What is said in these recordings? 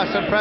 past and press.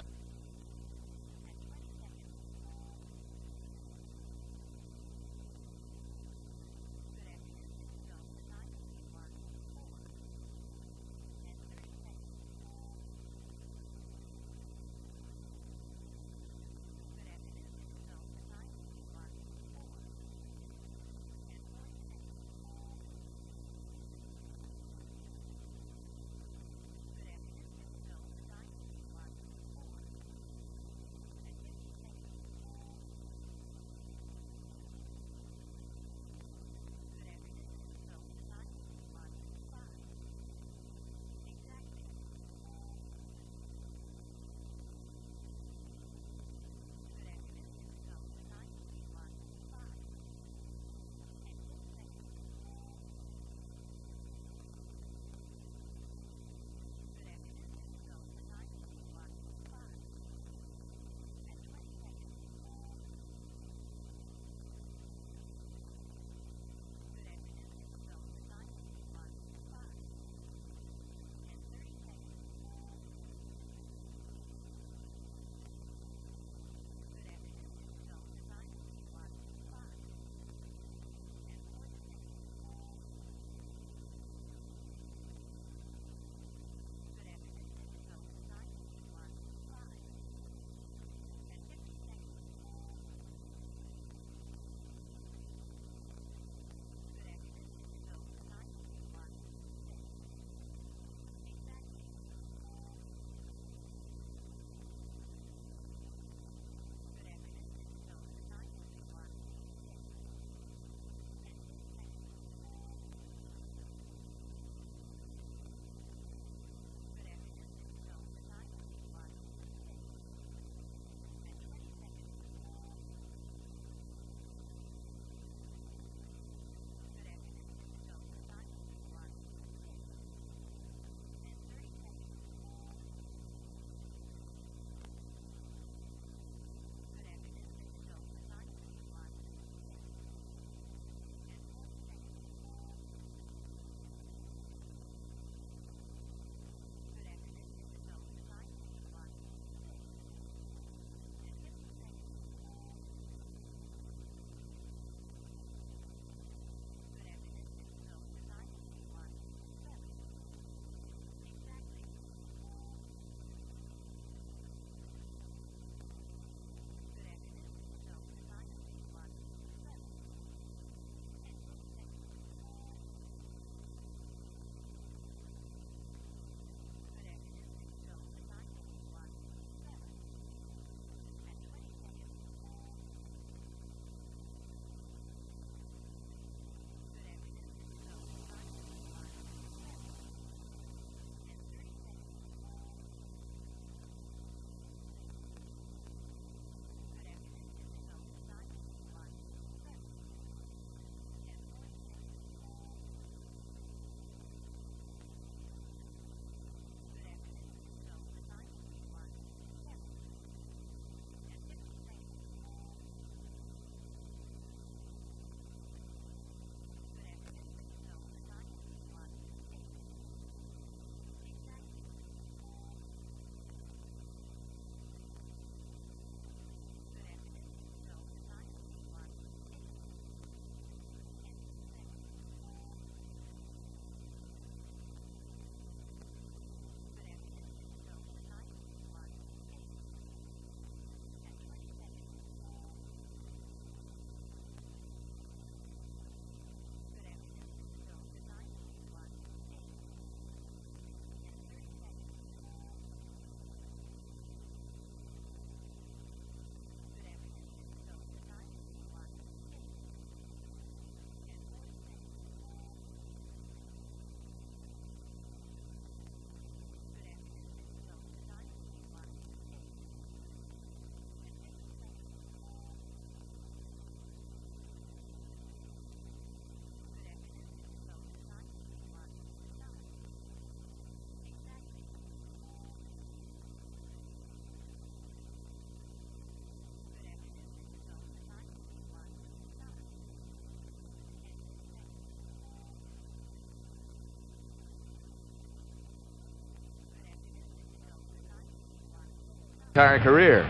entire career.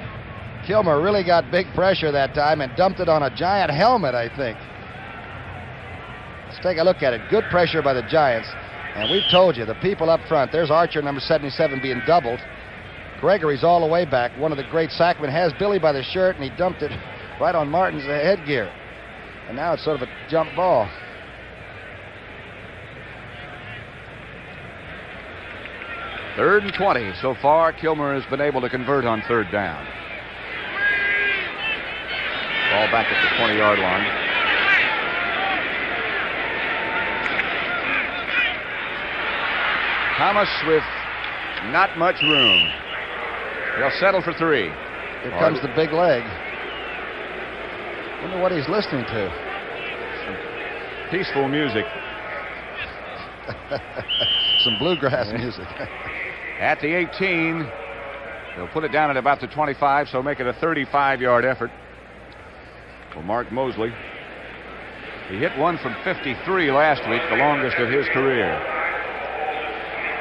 Kilmer really got big pressure that time and dumped it on a Giant helmet, I think. Let's take a look at it. Good pressure by the Giants. And we've told you, the people up front, there's Archer, number 77, being doubled. Gregory's all the way back. One of the great sackmen has Billy by the shirt, and he dumped it right on Martin's headgear. And now it's sort of a jump ball. Third and 20. So far, Kilmer has been able to convert on third down. Ball back at the 20-yard line. Thomas with not much room. He'll settle for 3. Here comes the big leg. Wonder what he's listening to. Some peaceful music. Some bluegrass music. At the 18, they'll put it down at about the 25, so make it a 35-yard effort for Mark Mosley. He hit one from 53 last week, the longest of his career.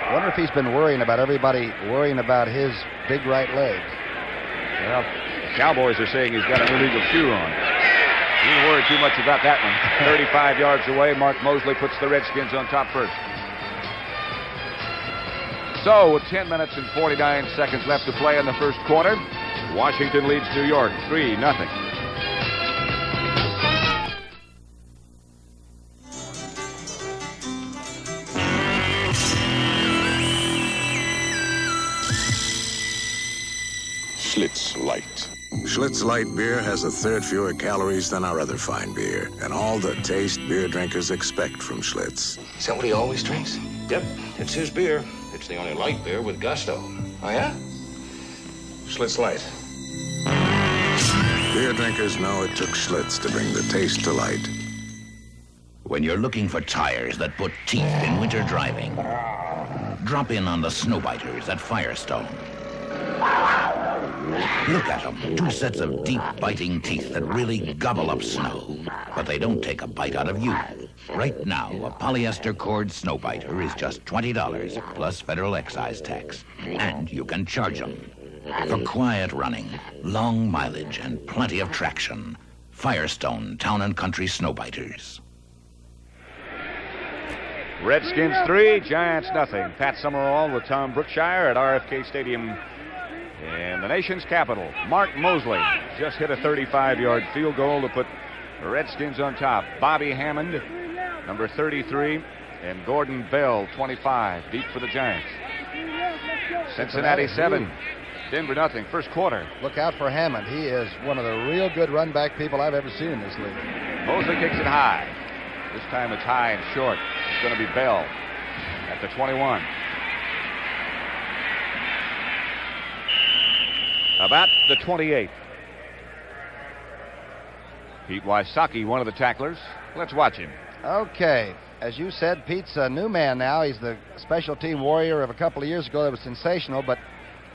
I wonder if he's been worrying about everybody worrying about his big right leg. Well, the Cowboys are saying he's got an illegal shoe on. You don't worry too much about that one. 35 yards away, Mark Mosley puts the Redskins on top first. So, with 10 minutes and 49 seconds left to play in the first quarter, Washington leads New York 3-0. Schlitz Light. Schlitz Light beer has a third fewer calories than our other fine beer, and all the taste beer drinkers expect from Schlitz. Is that what he always drinks? Yep, it's his beer. It's the only light beer with gusto. Oh, yeah? Schlitz Light. Beer drinkers know it took Schlitz to bring the taste to light. When you're looking for tires that put teeth in winter driving, drop in on the Snowbiters at Firestone. Look at them, 2 sets of deep biting teeth that really gobble up snow. But they don't take a bite out of you. Right now, a polyester cord Snowbiter is just $20 plus federal excise tax. And you can charge them. For quiet running, long mileage, and plenty of traction, Firestone Town and Country Snowbiters. Redskins 3, Giants nothing. Pat Summerall with Tom Brookshire at RFK Stadium in the nation's capital. Mark Mosley just hit a 35-yard field goal to put the Redskins on top. Bobby Hammond, number 33, and Gordon Bell, 25, deep for the Giants. Cincinnati 7, Denver nothing. First quarter. Look out for Hammond. He is one of the real good run back people I've ever seen in this league. Mosley kicks it high. This time it's high and short. It's going to be Bell at the 21. About the 28. Pete Wysocki, one of the tacklers. Let's watch him. Okay. As you said, Pete's a new man now. He's the special team warrior of a couple of years ago that was sensational, but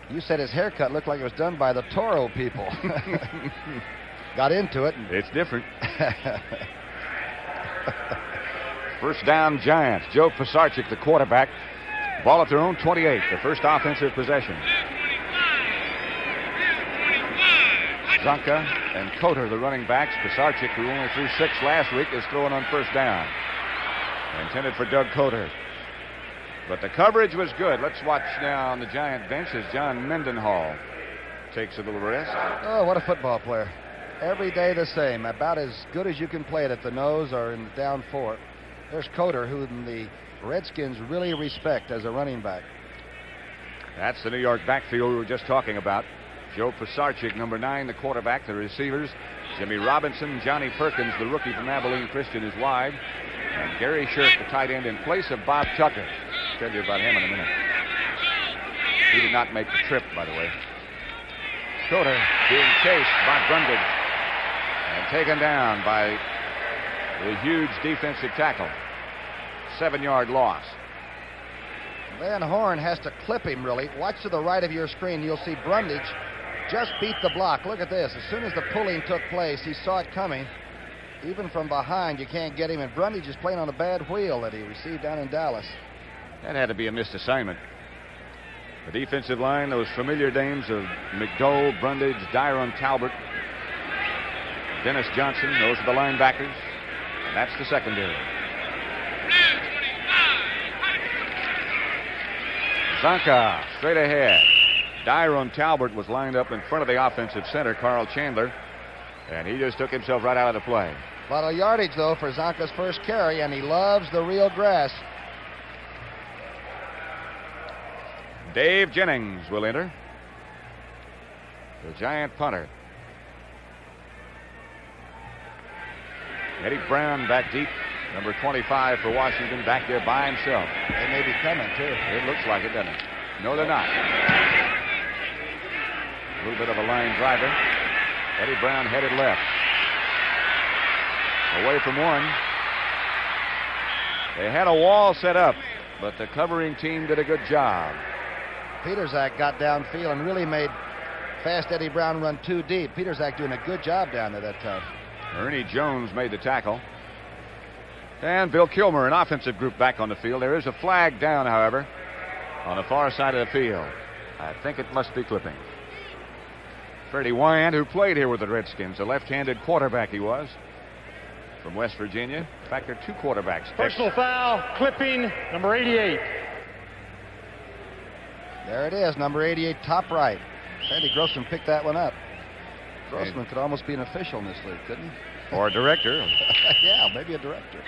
you said his haircut looked like it was done by the Toro people. Got into it. It's different. First down, Giants. Joe Pisarcik, the quarterback. Ball at their own 28, the first offensive possession. Zonka and Coter, the running backs. Pisarcik, who only threw 6 last week, is throwing on first down. Intended for Doug Coter. But the coverage was good. Let's watch now on the Giant bench as John Mendenhall takes a little rest. Oh, what a football player. Every day the same. About as good as you can play it at the nose or in the down 4. There's Coter, who the Redskins really respect as a running back. That's the New York backfield we were just talking about. Joe Pisarcik, number 9, the quarterback. The receivers, Jimmy Robinson, Johnny Perkins, the rookie from Abilene Christian, is wide. And Gary Shirk, the tight end, in place of Bob Tucker. I'll tell you about him in a minute. He did not make the trip, by the way. Coter being chased by Brundage and taken down by the huge defensive tackle. 7-yard loss. Van Horn has to clip him, really. Watch to the right of your screen. You'll see Brundage just beat the block. Look at this. As soon as the pulling took place, he saw it coming. Even from behind, you can't get him. And Brundage is playing on a bad wheel that he received down in Dallas. That had to be a missed assignment. The defensive line, those familiar names of McDowell, Brundage, Dyron Talbot, Dennis Johnson, those are the linebackers. And that's the secondary. Zonka straight ahead. Dyron Talbot was lined up in front of the offensive center, Carl Chandler, and he just took himself right out of the play. A lot of yardage, though, for Zonka's first carry, and he loves the real grass. Dave Jennings will enter, the Giant punter. Eddie Brown back deep, number 25 for Washington, back there by himself. They may be coming, too. It looks like it, doesn't it? No, they're not. A little bit of a line driver. Eddie Brown headed left. Away from one. They had a wall set up, but the covering team did a good job. Peterzak got downfield and really made fast Eddie Brown run too deep. Peterzak doing a good job down there that time. Ernie Jones made the tackle. And Bill Kilmer, an offensive group, back on the field. There is a flag down, however, on the far side of the field. I think it must be clipping. Freddie Wyand, who played here with the Redskins, a left-handed quarterback he was, from West Virginia. In fact, there are two quarterbacks. Personal foul, clipping, number 88. There it is, number 88, top right. Sandy Grossman picked that one up. Grossman could almost be an official in this league, couldn't he? Or a director. Yeah, maybe a director.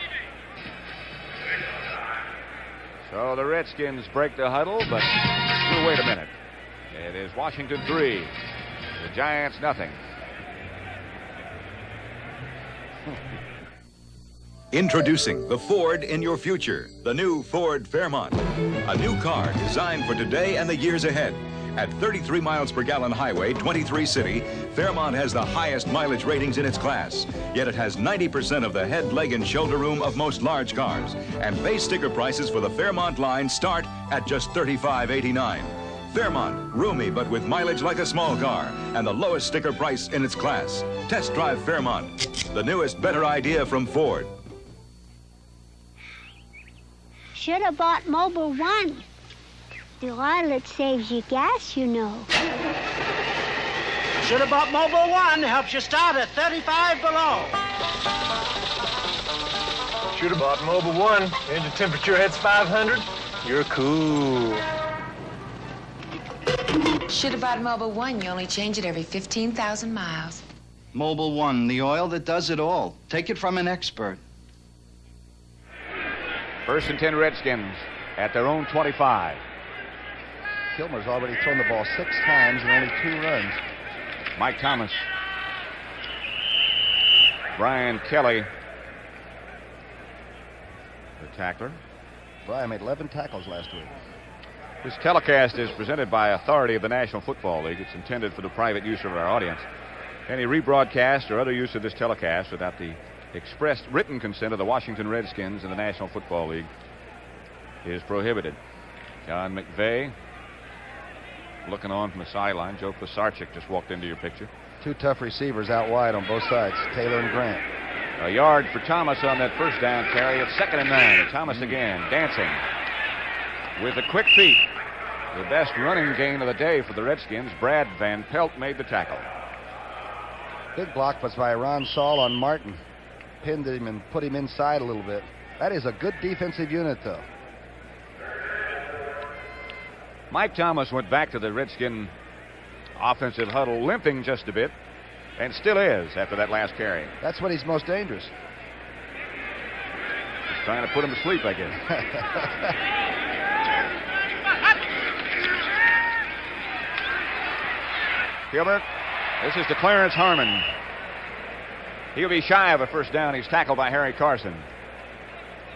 So the Redskins break the huddle, but we'll wait a minute. It is Washington 3, the Giants nothing. Introducing the Ford in your future, the new Ford Fairmont. A new car designed for today and the years ahead. At 33 miles per gallon highway, 23 city, Fairmont has the highest mileage ratings in its class. Yet it has 90% of the head, leg, and shoulder room of most large cars. And base sticker prices for the Fairmont line start at just $35.89. Fairmont, roomy but with mileage like a small car, and the lowest sticker price in its class. Test drive Fairmont, the newest, better idea from Ford. Should have bought Mobile One. The oil, saves you gas, you know. Should have bought Mobile One. Helps you start at 35 below. Should have bought Mobile One. Engine temperature hits 500. You're cool. Should have bought Mobile One. You only change it every 15,000 miles. Mobile One, the oil that does it all. Take it from an expert. 1st and 10 Redskins at their own 25. Kilmer's already thrown the ball 6 times and only 2 runs. Mike Thomas. Brian Kelly, the tackler. Brian made 11 tackles last week. This telecast is presented by authority of the National Football League. It's intended for the private use of our audience. Any rebroadcast or other use of this telecast without the expressed written consent of the Washington Redskins and the National Football League is prohibited. John McVeigh looking on from the sideline. Joe Pisarcik just walked into your picture. 2 tough receivers out wide on both sides, Taylor and Grant. A yard for Thomas on that first down carry. It's 2nd and 9. And Thomas again dancing with a quick feet. The best running gain of the day for the Redskins. Brad Van Pelt made the tackle. Big block was by Ron Saul on Martin. Pinned him and put him inside a little bit. That is a good defensive unit, though. Mike Thomas went back to the Redskin offensive huddle limping just a bit, and still is after that last carry. That's when he's most dangerous. He's trying to put him to sleep, I guess. Gilbert, this is to Clarence Harmon. He'll be shy of a first down. He's tackled by Harry Carson.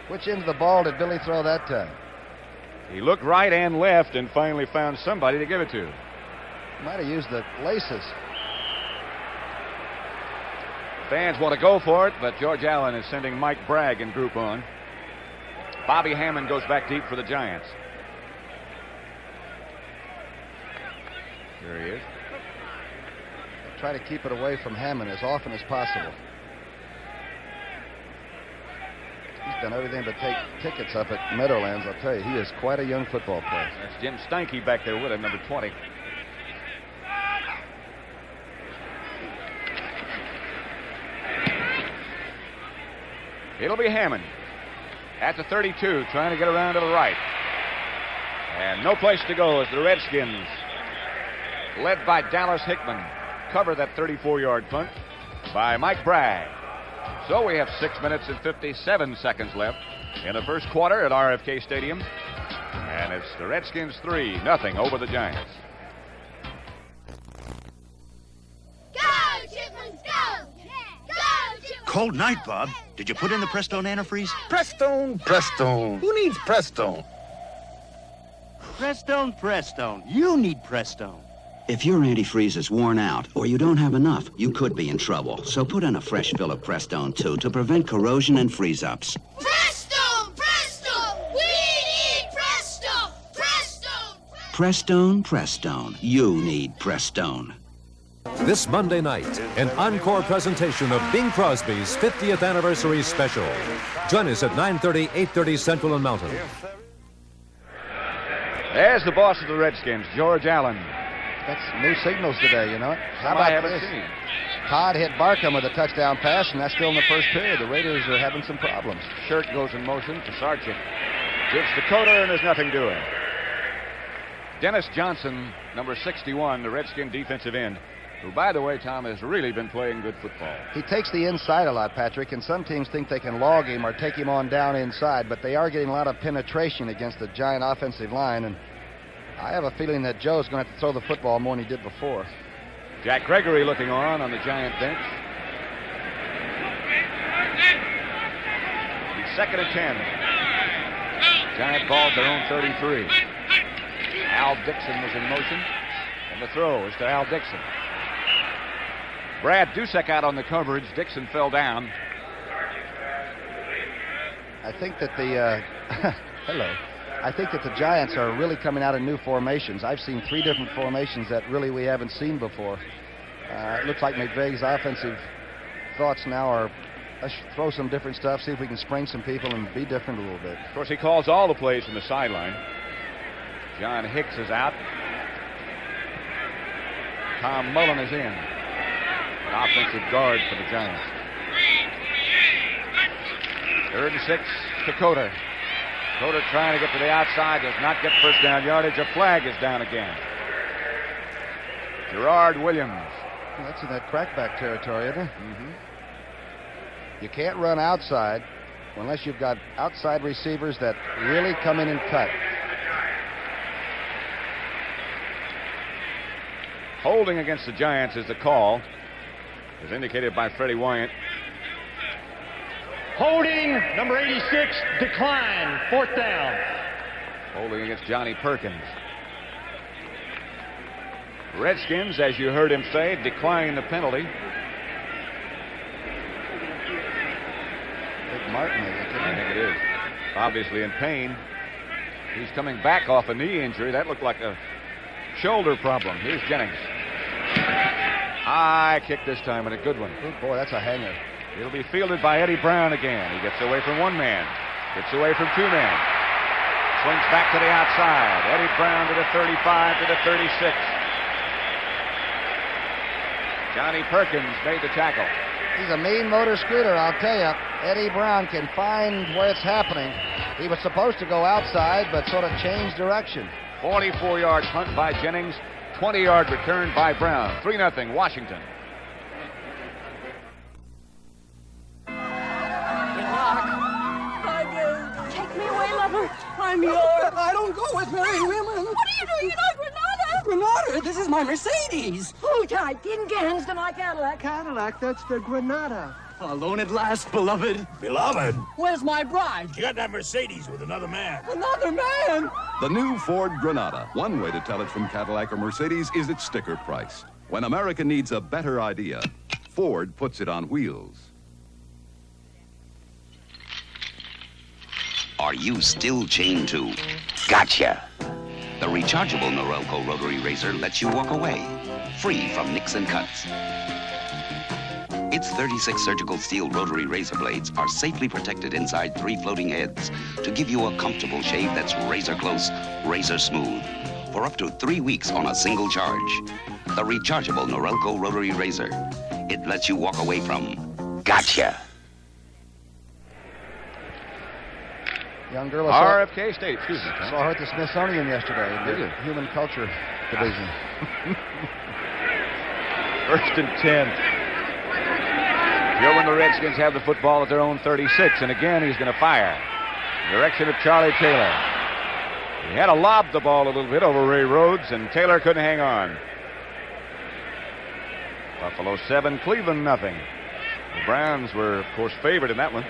Which end of the ball did Billy throw that time? He looked right and left and finally found somebody to give it to. Might have used the laces. Fans want to go for it, but George Allen is sending Mike Bragg and group on. Bobby Hammond goes back deep for the Giants. There he is. Try to keep it away from Hammond as often as possible. He's done everything but take tickets up at Meadowlands. I'll tell you, he is quite a young football player. That's Jim Steinke back there with him, number 20. It'll be Hammond at the 32, trying to get around to the right. And no place to go as the Redskins, led by Dallas Hickman, cover that 34-yard punt by Mike Bragg. So we have 6 minutes and 57 seconds left in the first quarter at RFK Stadium. And it's the Redskins 3-0 over the Giants. Go, Chitlins, go! Go, Chitlins! Cold night, Bob. Did you put in the Prestone antifreeze? Prestone, Prestone. Who needs Prestone? Prestone. You need Prestone. If your antifreeze is worn out or you don't have enough, you could be in trouble. So put in a fresh fill of Prestone 2 to prevent corrosion and freeze-ups. Prestone! We need Prestone! Prestone. You need Prestone. This Monday night, an encore presentation of Bing Crosby's 50th anniversary special. Join us at 9:30, 8:30 Central and Mountain. There's the boss of the Redskins, George Allen. That's new signals today, you know. How I about haven't this? seen. Todd hit Barkham with a touchdown pass, and that's still in the first period. The Raiders are having some problems. Shirt goes in motion to Sarchik. Gives Dakota, and there's nothing doing. Dennis Johnson, number 61, the Redskin defensive end, who, by the way, Tom, has really been playing good football. He takes the inside a lot, Patrick, and some teams think they can log him or take him on down inside, but they are getting a lot of penetration against the Giant offensive line, and I have a feeling that Joe's going to have to throw the football more than he did before. Jack Gregory looking on the Giant bench. He's 2nd and 10. Giant ball at their own 33. Al Dixon was in motion, and the throw is to Al Dixon. Brad Dusek out on the coverage. Dixon fell down. I think that the I think that the Giants are really coming out in new formations. I've seen 3 different formations that really we haven't seen before. It looks like McVay's offensive thoughts now are, let's throw some different stuff, see if we can spring some people and be different a little bit. Of course, he calls all the plays from the sideline. John Hicks is out. Tom Mullen is in. An offensive guard for the Giants. 3rd and 6, Dakota. Dakota trying to get to the outside, does not get first down yardage. A flag is down again. Gerard Williams. Well, that's in that crackback territory, isn't it? Mm-hmm. You can't run outside unless you've got outside receivers that really come in and cut. Holding against the Giants is the call, as indicated by Freddie Wyant. Holding, number 86, decline, 4th down. Holding against Johnny Perkins. Redskins, as you heard him say, decline the penalty. Big Martin, I think it is. Obviously in pain. He's coming back off a knee injury. That looked like a shoulder problem. Here's Jennings. High kick this time, and a good one. Oh, boy, that's a hanger. It'll be fielded by Eddie Brown again. He gets away from 1 man. Gets away from 2 men. Swings back to the outside. Eddie Brown to the 35, to the 36. Johnny Perkins made the tackle. He's a mean motor scooter, I'll tell you. Eddie Brown can find where it's happening. He was supposed to go outside, but sort of changed direction. 44-yard punt by Jennings. 20-yard return by Brown. 3-0 Washington. Take me away, lover. I'm yours. I don't go with married women. What are you doing in our Granada? Granada? This is my Mercedes. Hold tight. Didn't get hands to my Cadillac. Cadillac, that's the Granada. Alone at last, beloved. Beloved? Where's my bride? You got that Mercedes with another man. Another man? The new Ford Granada. One way to tell it from Cadillac or Mercedes is its sticker price. When America needs a better idea, Ford puts it on wheels. Are you still chained to? Gotcha. The rechargeable Norelco rotary razor lets you walk away, free from nicks and cuts. Its 36 surgical steel rotary razor blades are safely protected inside 3 floating heads to give you a comfortable shave that's razor close, razor smooth, for up to 3 weeks on a single charge. The rechargeable Norelco rotary razor. It lets you walk away from gotcha. Young girl RFK State, excuse me. Saw her at the Smithsonian yesterday in the Human Culture Division. First and 10. Here when the Redskins have the football at their own 36, and again he's going to fire. Direction of Charlie Taylor. He had to lob the ball a little bit over Ray Rhodes, and Taylor couldn't hang on. Buffalo 7, Cleveland nothing. The Browns were, of course, favored in that one.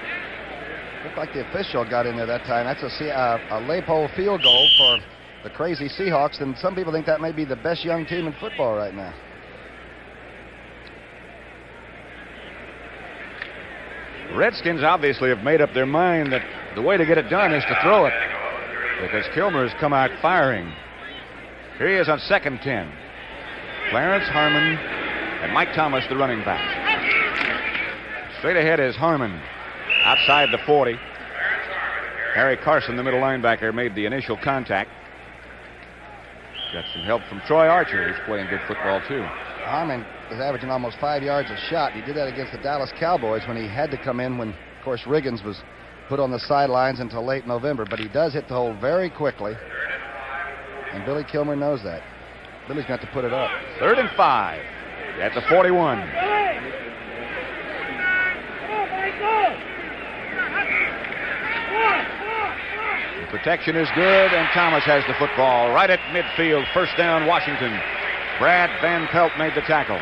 Looked like the official got in there that time. That's a lay-pole field goal for the crazy Seahawks, and some people think that may be the best young team in football right now. Redskins obviously have made up their mind that the way to get it done is to throw it, because Kilmer has come out firing. Here he is on 2nd 10. Clarence Harmon and Mike Thomas, the running back. Straight ahead is Harmon, outside the 40. Harry Carson, the middle linebacker, made the initial contact. Got some help from Troy Archer, who's playing good football, too. Harmon is averaging almost 5 yards a shot. He did that against the Dallas Cowboys when he had to come in when, of course, Riggins was put on the sidelines until late November. But he does hit the hole very quickly, and Billy Kilmer knows that. Billy's got to put it up. 3rd and 5 at the 41. The protection is good, and Thomas has the football right at midfield. First down, Washington. Brad Van Pelt made the tackle.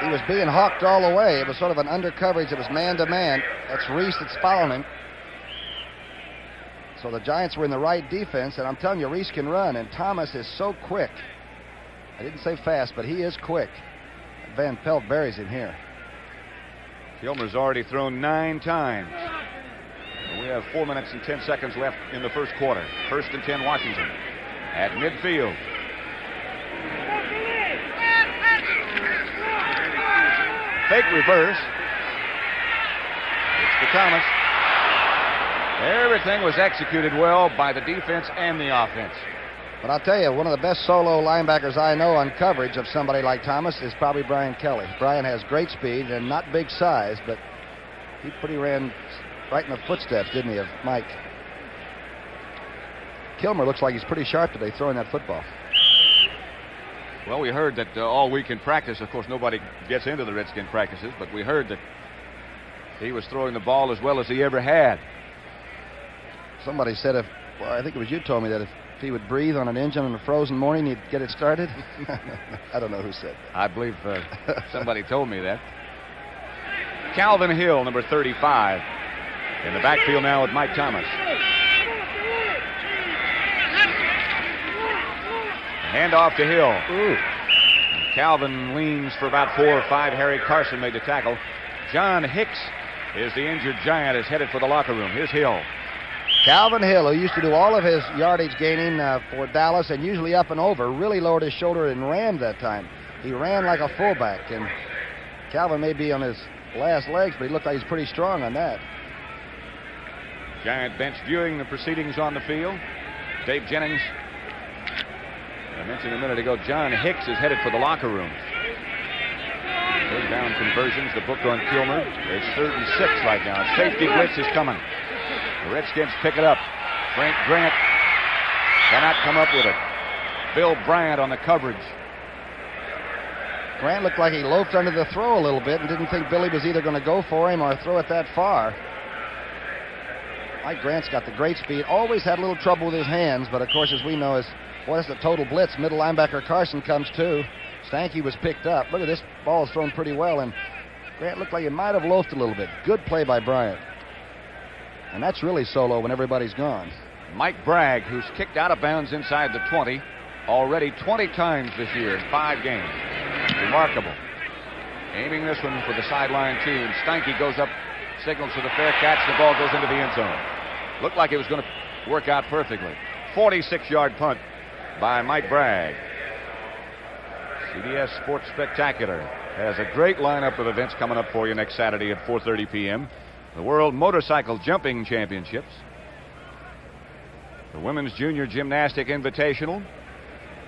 He was being hawked all the way. It was sort of an under coverage. It was man-to-man. That's Reese that's following him. So the Giants were in the right defense, and I'm telling you, Reese can run, and Thomas is so quick. I didn't say fast, but he is quick. Van Pelt buries him here. Kilmer's already thrown 9 times. We have 4 minutes and 10 seconds left in the first quarter. 1st and 10, Washington. At midfield. Fake reverse. It's to Thomas. Everything was executed well by the defense and the offense. But I'll tell you, one of the best solo linebackers I know on coverage of somebody like Thomas is probably Brian Kelly. Brian has great speed and not big size, but he pretty ran right in the footsteps, didn't he, of Mike? Kilmer looks like he's pretty sharp today throwing that football. Well, we heard that all week in practice. Of course, nobody gets into the Redskin practices, but we heard that he was throwing the ball as well as he ever had. Somebody said I think it was you told me that if he would breathe on an engine on a frozen morning, he'd get it started. I don't know who said that. I believe somebody told me that. Calvin Hill, number 35, in the backfield now with Mike Thomas. Handoff to Hill. Ooh. Calvin leans for about 4 or 5. Harry Carson made the tackle. John Hicks is the injured Giant, is headed for the locker room. Here's Hill. Calvin Hill, who used to do all of his yardage gaining for Dallas and usually up and over, really lowered his shoulder and ran that time. He ran like a fullback, and Calvin may be on his last legs, but he looked like he's pretty strong on that. Giant bench viewing the proceedings on the field. Dave Jennings. I mentioned a minute ago, John Hicks is headed for the locker room. Third down conversions, the book on Kilmer. It's 3rd and 6 right now. Safety blitz is coming. The Redskins pick it up. Frank Grant cannot come up with it. Bill Bryant on the coverage. Grant looked like he loafed under the throw a little bit and didn't think Billy was either going to go for him or throw it that far. Mike Grant's got the great speed. Always had a little trouble with his hands, but of course, as we know, that's the total blitz. Middle linebacker Carson comes too. Stanky was picked up. Look at this. Ball is thrown pretty well, and Grant looked like he might have loafed a little bit. Good play by Bryant. And that's really solo when everybody's gone. Mike Bragg, who's kicked out of bounds inside the 20 already 20 times this year in 5 games. Remarkable. Aiming this one for the sideline, too. And Stanky goes up, signals for the fair catch. The ball goes into the end zone. Looked like it was going to work out perfectly. 46-yard punt by Mike Bragg. CBS Sports Spectacular has a great lineup of events coming up for you next Saturday at 4:30 p.m. The World Motorcycle Jumping Championships, the Women's Junior Gymnastic Invitational,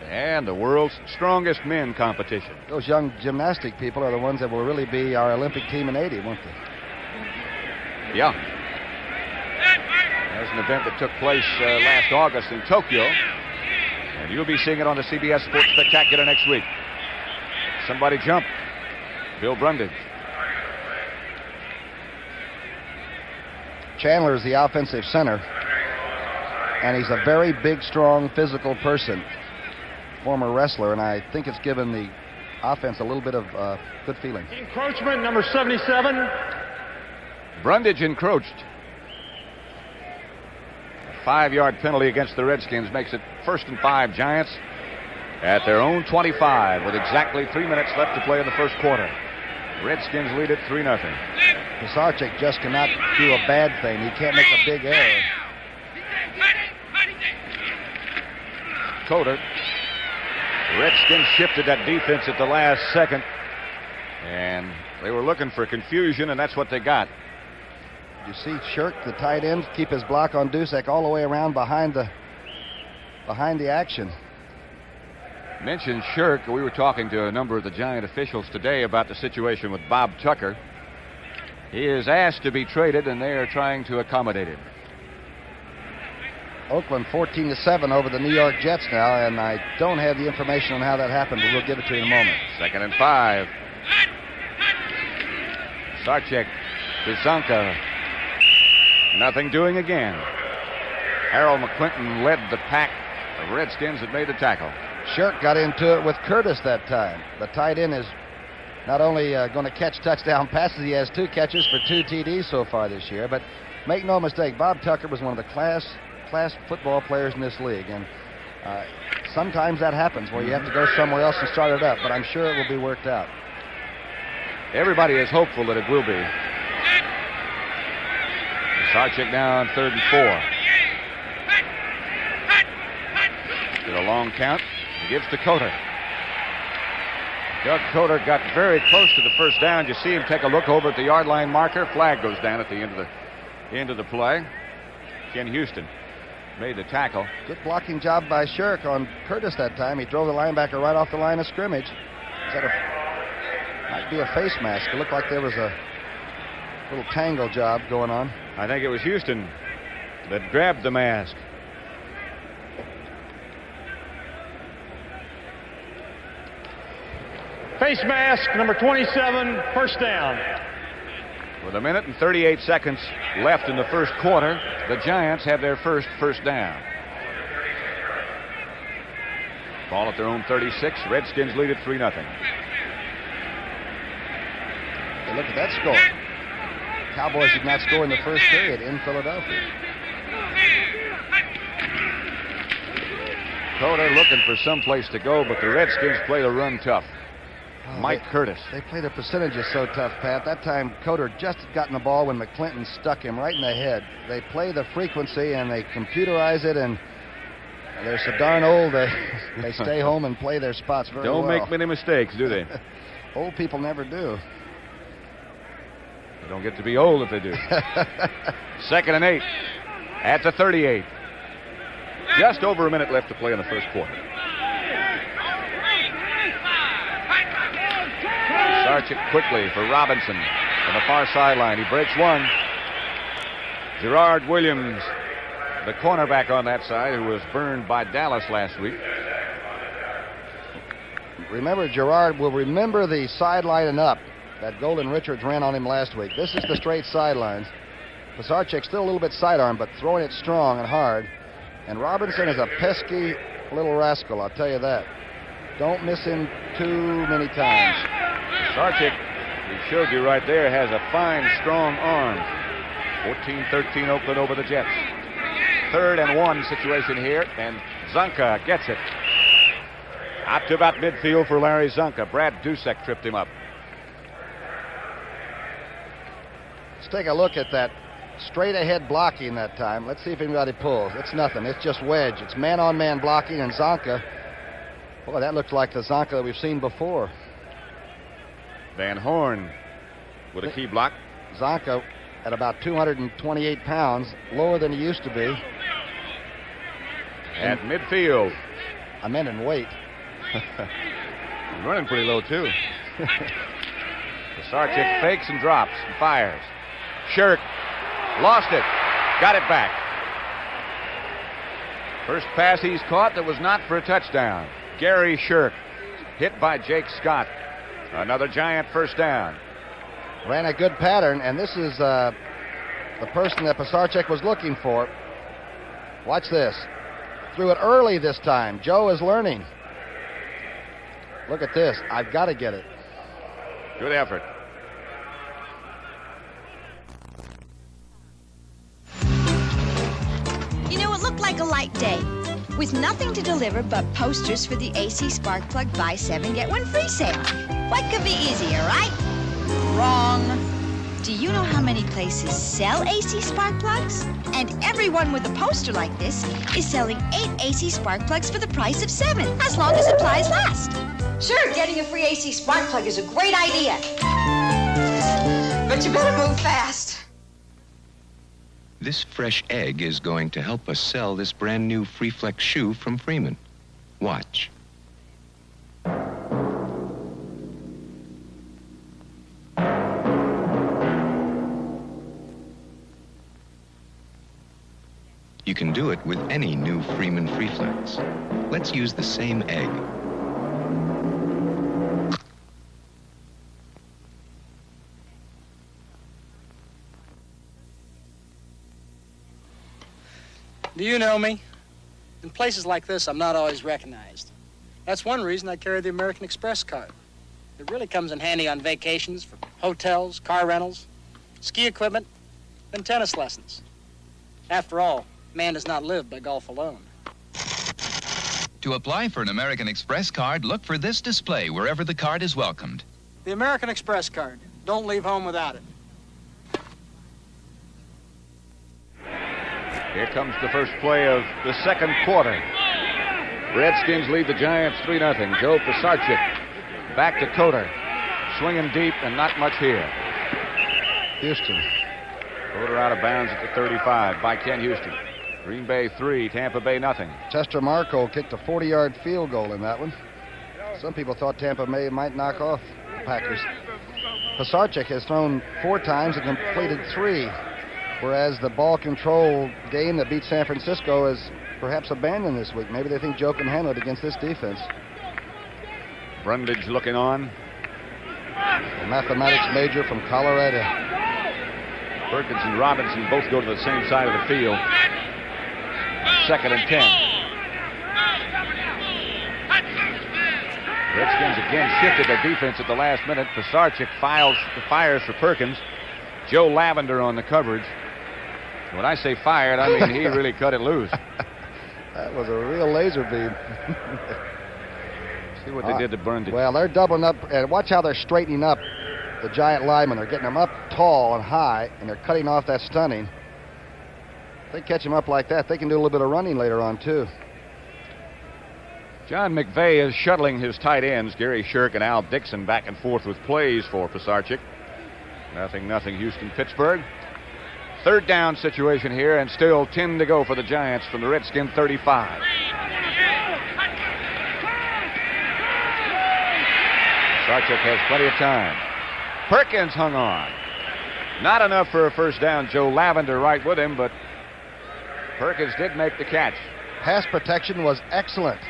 and the World's Strongest Men competition. Those young gymnastic people are the ones that will really be our Olympic team in 80, won't they? Yeah. There's an event that took place last August in Tokyo, and you'll be seeing it on the CBS Sports Spectacular next week. Somebody jump. Bill Brundage. Chandler is the offensive center, and he's a very big, strong, physical person. Former wrestler, and I think it's given the offense a little bit of good feeling. Encroachment, number 77. Brundage encroached. A 5-yard penalty against the Redskins makes it 1st and 5 Giants at their own 25 with exactly 3 minutes left to play in the first quarter. Redskins lead it 3-0. Pisarcik just cannot do a bad thing. He can't make a big error. Coder. The Redskins shifted that defense at the last second, and they were looking for confusion, and that's what they got. You see Shirk, the tight end, keep his block on Dusek all the way around behind the action. Mentioned Shirk. We were talking to a number of the Giant officials today about the situation with Bob Tucker. He is asked to be traded, and they are trying to accommodate him. Oakland 14-7 over the New York Jets now, and I don't have the information on how that happened, but we'll give it to you in a moment. 2nd and 5. Sarchek to Zonka. Nothing doing again. Harold McClinton led the pack. The Redskins had made the tackle. Shirk got into it with Curtis that time. The tight end is not only going to catch touchdown passes, he has 2 catches for 2 TDs so far this year, but make no mistake, Bob Tucker was one of the class football players in this league, and sometimes that happens where you have to go somewhere else and start it up, but I'm sure it will be worked out. Everybody is hopeful that it will be. Sarchik now on 3rd and 4. Did a long count. He gives to Coder. Doug Coder got very close to the first down. You see him take a look over at the yard line marker. Flag goes down at the end of the play. Ken Houston made the tackle. Good blocking job by Shirk on Curtis that time. He drove the linebacker right off the line of scrimmage. Might be a face mask. It looked like there was a little tangle job going on. I think it was Houston that grabbed the mask. Face mask, number 27, first down. With 1 minute and 38 seconds left in the first quarter, the Giants have their first down. Ball at their own 36. Redskins lead it 3-0. Hey, look at that score. Cowboys did not score in the first period in Philadelphia. Coder looking for some place to go, but the Redskins play the run tough. Mike Curtis. They play the percentages so tough, Pat. That time, Coder just had gotten the ball when McClinton stuck him right in the head. They play the frequency, and they computerize it, and they're so darn old, they stay home and play their spots very well. Don't make many mistakes, do they? Old people never do. They don't get to be old if they do. 2nd and 8 at the 38. Just over a minute left to play in the first quarter. Sarchik quickly for Robinson on the far sideline. He breaks one. Gerard Williams, the cornerback on that side, who was burned by Dallas last week. Remember, Gerard will remember the sideline and up that Golden Richards ran on him last week. This is the straight sidelines. Pisarcik still a little bit sidearm, but throwing it strong and hard. And Robinson is a pesky little rascal, I'll tell you that. Don't miss him too many times. Sarchik, he showed you right there, has a fine, strong arm. 14-13 Oakland over the Jets. 3rd and 1 situation here, and Zonka gets it. Out to about midfield for Larry Zonka. Brad Dusek tripped him up. Let's take a look at that straight ahead blocking that time. Let's see if anybody pulls. It's nothing. It's just wedge. It's man-on-man blocking, and Zonka Boy, that looked like the Zonka that we've seen before. Van Horn with a key block. Zonka at about 228 pounds, lower than he used to be. At midfield. I meant in weight. He's running pretty low, too. Pisarcik fakes and drops and fires. Shirk lost it. Got it back. First pass he's caught that was not for a touchdown. Gary Shirk hit by Jake Scott. Another Giant first down. Ran a good pattern, and this is the person that Pisarcik was looking for. Watch this. Threw it early this time. Joe is learning. Look at this. I've got to get it. Good effort. You know, it looked like a light day, with nothing to deliver but posters for the AC Spark Plug Buy 7 Get 1 Free sale. What could be easier, right? Wrong. Do you know how many places sell AC Spark Plugs? And everyone with a poster like this is selling 8 AC Spark Plugs for the price of 7, as long as supplies last. Sure, getting a free AC Spark Plug is a great idea. But you better move fast. This fresh egg is going to help us sell this brand new Freeflex shoe from Freeman. Watch. You can do it with any new Freeman Freeflex. Let's use the same egg. Do you know me? In places like this, I'm not always recognized. That's one reason I carry the American Express card. It really comes in handy on vacations for hotels, car rentals, ski equipment, and tennis lessons. After all, man does not live by golf alone. To apply for an American Express card, look for this display wherever the card is welcomed. The American Express card. Don't leave home without it. Here comes the first play of the second quarter. Redskins lead the Giants 3-0. Joe Pisarcik back to Coder. Swinging deep and not much here. Houston. Coder out of bounds at the 35 by Ken Houston. Green Bay 3, Tampa Bay 0. Chester Marco kicked a 40-yard field goal in that one. Some people thought Tampa Bay might knock off the Packers. Pisarcik has thrown 4 times and completed 3. Whereas the ball control game that beat San Francisco is perhaps abandoned this week. Maybe they think Joe can handle it against this defense. Brundage looking on. A mathematics major from Colorado. Perkins and Robinson both go to the same side of the field. 2nd and 10. Redskins again shifted their defense at the last minute. Pisarcik fires for Perkins. Joe Lavender on the coverage. When I say fired, I mean he really cut it loose. That was a real laser beam. See what they did to Brundage. Well, they're doubling up, and watch how they're straightening up the Giant linemen. They're getting them up tall and high, and they're cutting off that stunning. If they catch him up like that, they can do a little bit of running later on, too. John McVay is shuttling his tight ends, Gary Shirk and Al Dixon, back and forth with plays for Pisarcik. 0-0 Houston-Pittsburgh. 3rd down situation here, and still 10 to go for the Giants from the Redskin 35. Pisarcik has plenty of time. Perkins hung on. Not enough for a first down. Joe Lavender right with him, but Perkins did make the catch. Pass protection was excellent.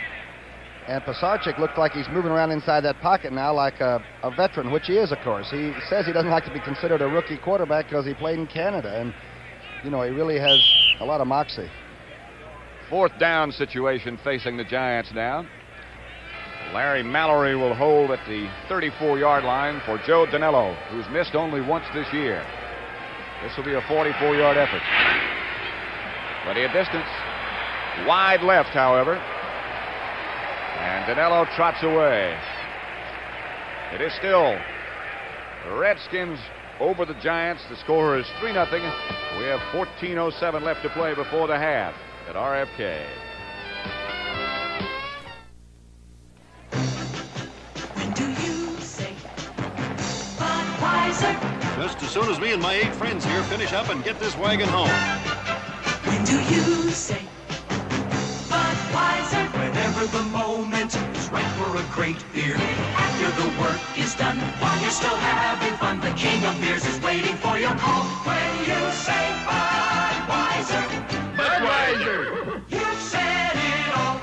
And Pisarcik looked like he's moving around inside that pocket now like a veteran, which he is, of course. He says he doesn't like to be considered a rookie quarterback because he played in Canada. And, you know, he really has a lot of moxie. 4th down situation facing the Giants now. Larry Mallory will hold at the 34-yard line for Joe Danello, who's missed only once this year. This will be a 44-yard effort. Plenty of distance. Wide left, however. And Danello trots away. It is still the Redskins over the Giants. The score is 3-0. We have 14:07 left to play before the half at RFK. just as soon as me and my 8 friends here finish up and get this wagon home. When do you say Budweiser? Whenever the moment is right for a great beer. After the work is done, while you're still having fun, the king of beers is waiting for your call. When you say Budweiser, Budweiser! You've said it all.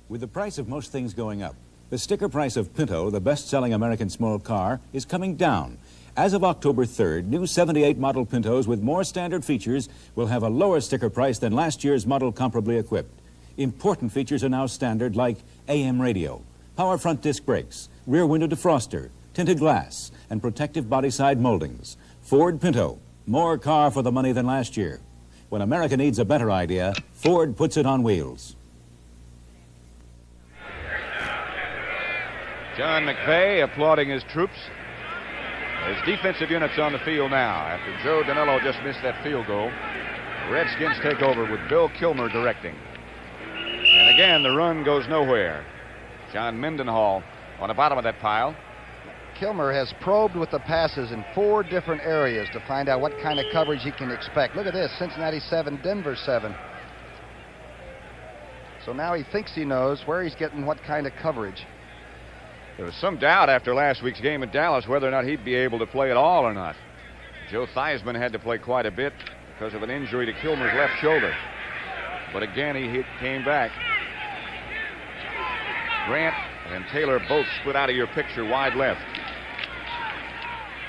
With the price of most things going up, the sticker price of Pinto, the best-selling American small car, is coming down. As of October 3rd, new 78 model Pintos with more standard features will have a lower sticker price than last year's model comparably equipped. Important features are now standard, like AM radio, power front disc brakes, rear window defroster, tinted glass, and protective body side moldings. Ford Pinto, more car for the money than last year. When America needs a better idea, Ford puts it on wheels. John McVay applauding his troops. There's defensive units on the field now. After Joe Danilo just missed that field goal, the Redskins take over with Bill Kilmer directing. And again, the run goes nowhere. John Mendenhall on the bottom of that pile. Kilmer has probed with the passes in 4 different areas to find out what kind of coverage he can expect. Look at this, Cincinnati 7, Denver 7. So now he thinks he knows where he's getting what kind of coverage. There was some doubt after last week's game in Dallas whether or not he'd be able to play at all or not. Joe Theismann had to play quite a bit because of an injury to Kilmer's left shoulder. But again, he came back. Grant and Taylor both split out of your picture wide left.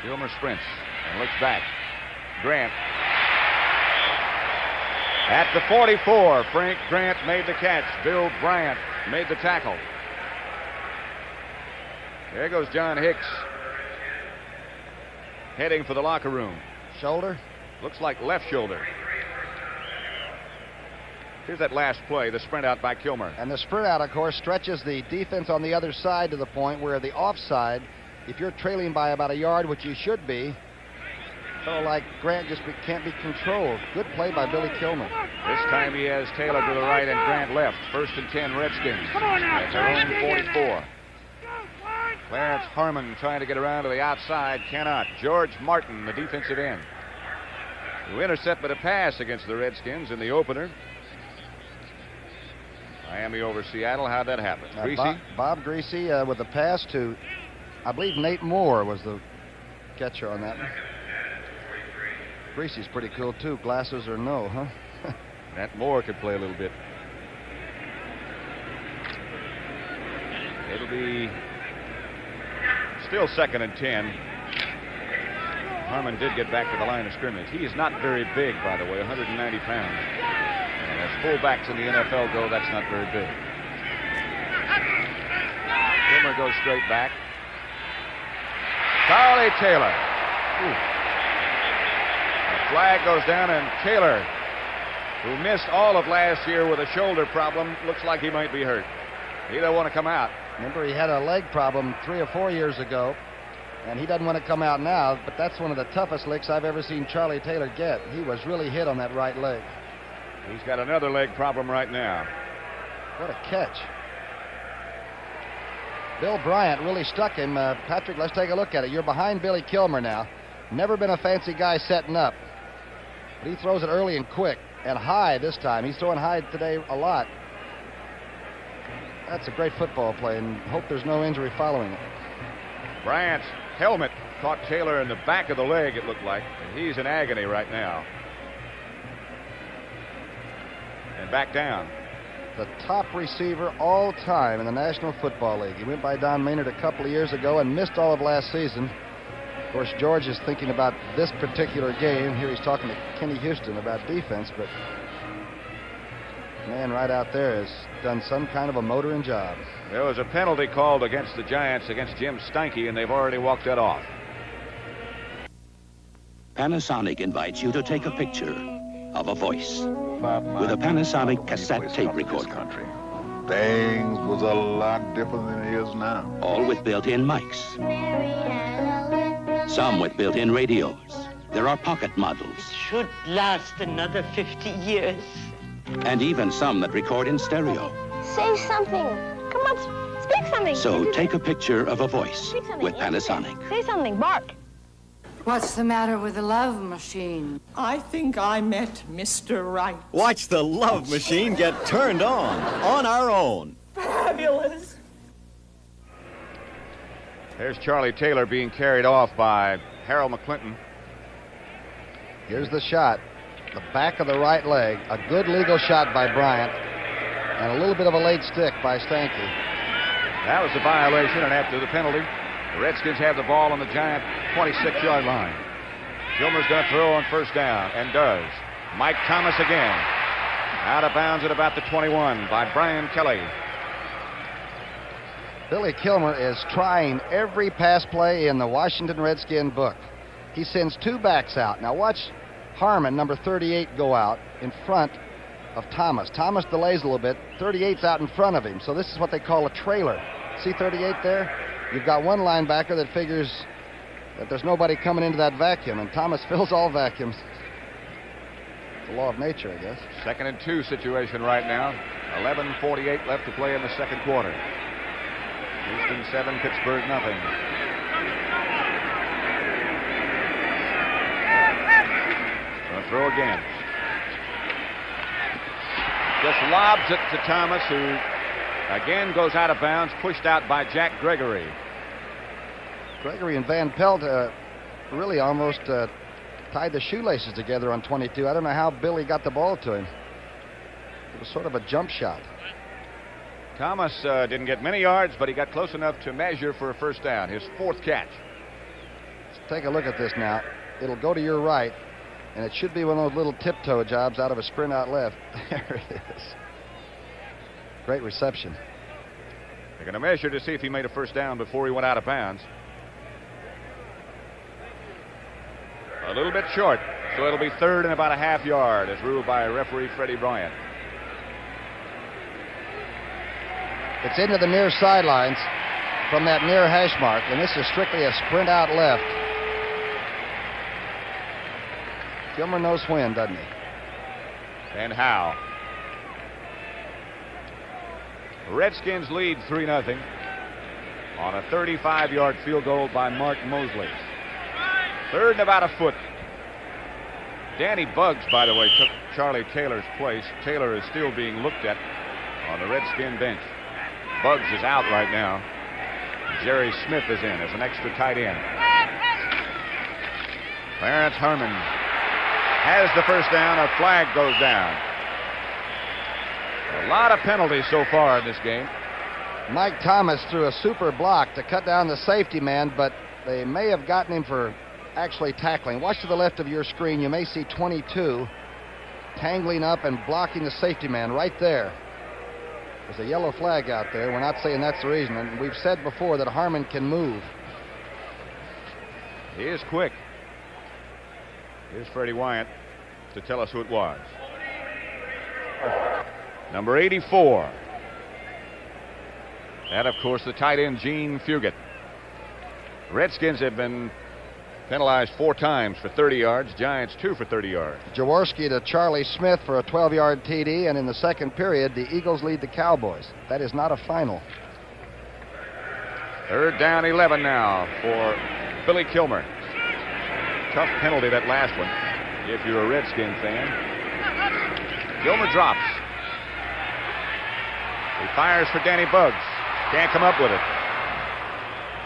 Kilmer sprints and looks back. Grant. At the 44, Frank Grant made the catch. Bill Bryant made the tackle. There goes John Hicks. Heading for the locker room. Shoulder? Looks like left shoulder. Here's that last play, the sprint out by Kilmer. And the sprint out, of course, stretches the defense on the other side to the point where the offside, if you're trailing by about a yard, which you should be, so like Grant just can't be controlled. Good play by Billy Kilmer. This time he has Taylor to the right and Grant left. 1st and 10 Redskins. At their own 44. Clarence Harmon trying to get around to the outside, cannot. George Martin, the defensive end, who intercepted a pass against the Redskins in the opener. Miami over Seattle. How'd that happen? Greasy? Bob Greasy with the pass to, I believe Nate Moore was the catcher on that one. Greasy's pretty cool, too. Glasses or no, huh? Nat Moore could play a little bit. It'll be still 2nd and 10. Harmon did get back to the line of scrimmage. He is not very big, by the way, 190 pounds. And as fullbacks in the NFL go, that's not very big. Kilmer goes straight back. Charlie Taylor. Ooh. The flag goes down, and Taylor, who missed all of last year with a shoulder problem, looks like he might be hurt. He don't want to come out. Remember, he had a leg problem 3 or 4 years ago, and he doesn't want to come out now, but that's one of the toughest licks I've ever seen Charlie Taylor get. He was really hit on that right leg. He's got another leg problem right now. What a catch. Bill Bryant really stuck him. Patrick, let's take a look at it. You're behind Billy Kilmer now. Never been a fancy guy setting up, but he throws it early and quick and high this time. He's throwing high today a lot. That's a great football play, and hope there's no injury following it. Bryant's helmet caught Taylor in the back of the leg, it looked like, and he's in agony right now. And back down. The top receiver all time in the National Football League. He went by Don Maynard a couple of years ago and missed all of last season. Of course, George is thinking about this particular game. Here he's talking to Kenny Houston about defense, but man right out there has done some kind of a motoring job. There was a penalty called against the Giants against Jim Steinke, and they've already walked that off. Panasonic invites you to take a picture of a voice with a Panasonic cassette tape recorder. Things was a lot different than it is now. All with built-in mics. Some with built-in radios. There are pocket models. Should last another 50 years. And even some that record in stereo. Say something. Come on, Speak something. So take a picture of a voice Speak something. with Panasonic. Say something. Bark. What's the matter with the love machine? I think I met Mr. Right. Watch the love machine get turned on our own. Fabulous. There's Charlie Taylor being carried off by Harold McClinton. Here's the shot. The back of the right leg. A good legal shot by Bryant. And a little bit of a late stick by Stanky. That was a violation, and after the penalty, the Redskins have the ball on the Giant 26-yard line. Gilmer's going to throw on first down, and does. Mike Thomas again. Out of bounds at about the 21 by Brian Kelly. Billy Kilmer is trying every pass play in the Washington Redskin book. He sends two backs out. Now watch Harmon, number 38, go out in front of Thomas. Thomas delays a little bit. 38's out in front of him, so this is what they call a trailer. See 38 there? You've got one linebacker that figures that there's nobody coming into that vacuum, and Thomas fills all vacuums. It's the law of nature, I guess. 2nd and 2 situation right now. 11:48 left to play in the second quarter. Houston 7, Pittsburgh nothing. Gonna throw again. Just lobs it to Thomas, who again goes out of bounds, pushed out by Jack Gregory. Gregory and Van Pelt really almost tied the shoelaces together on 22. I don't know how Billy got the ball to him. It was sort of a jump shot. Thomas didn't get many yards, but he got close enough to measure for a first down, his 4th catch. Let's take a look at this now. It'll go to your right, and it should be one of those little tiptoe jobs out of a sprint out left. There it is. Great reception. They're going to measure to see if he made a first down before he went out of bounds. A little bit short, so it'll be 3rd and about a half yard, as ruled by referee Freddie Bryant. It's into the near sidelines from that near hash mark, and this is strictly a sprint out left. Gilmer knows when, doesn't he? And how? Redskins lead 3-0 on a 35-yard field goal by Mark Mosley. 3rd and about a foot. Danny Buggs, by the way, took Charlie Taylor's place. Taylor is still being looked at on the Redskin bench. Buggs is out right now. Jerry Smith is in as an extra tight end. Clarence Harmon has the first down. A flag goes down. A lot of penalties so far in this game. Mike Thomas threw a super block to cut down the safety man, but they may have gotten him for actually tackling. Watch to the left of your screen. You may see 22 tangling up and blocking the safety man right there. There's a yellow flag out there. We're not saying that's the reason. And we've said before that Harmon can move. He is quick. Here's Freddie Wyant to tell us who it was. Number 84. And, of course, the tight end, Gene Fugit. Redskins have been penalized 4 times for 30 yards. Giants 2 for 30 yards. Jaworski to Charlie Smith for a 12-yard TD, and in the second period, the Eagles lead the Cowboys. That is not a final. 3rd down 11 now for Billy Kilmer. Tough penalty, that last one, if you're a Redskin fan. Kilmer drops. He fires for Danny Buggs. Can't come up with it.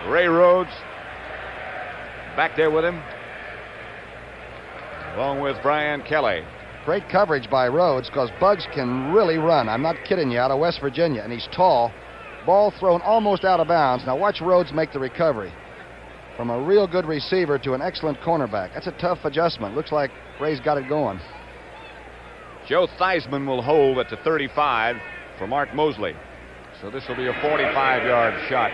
Ray Rhodes back there with him, along with Brian Kelly. Great coverage by Rhodes, because Buggs can really run. I'm not kidding you, out of West Virginia, and he's tall. Ball thrown almost out of bounds. Now watch Rhodes make the recovery. From a real good receiver to an excellent cornerback. That's a tough adjustment. Looks like Ray's got it going. Joe Theismann will hold at the 35 for Mark Mosley. So this will be a 45-yard shot.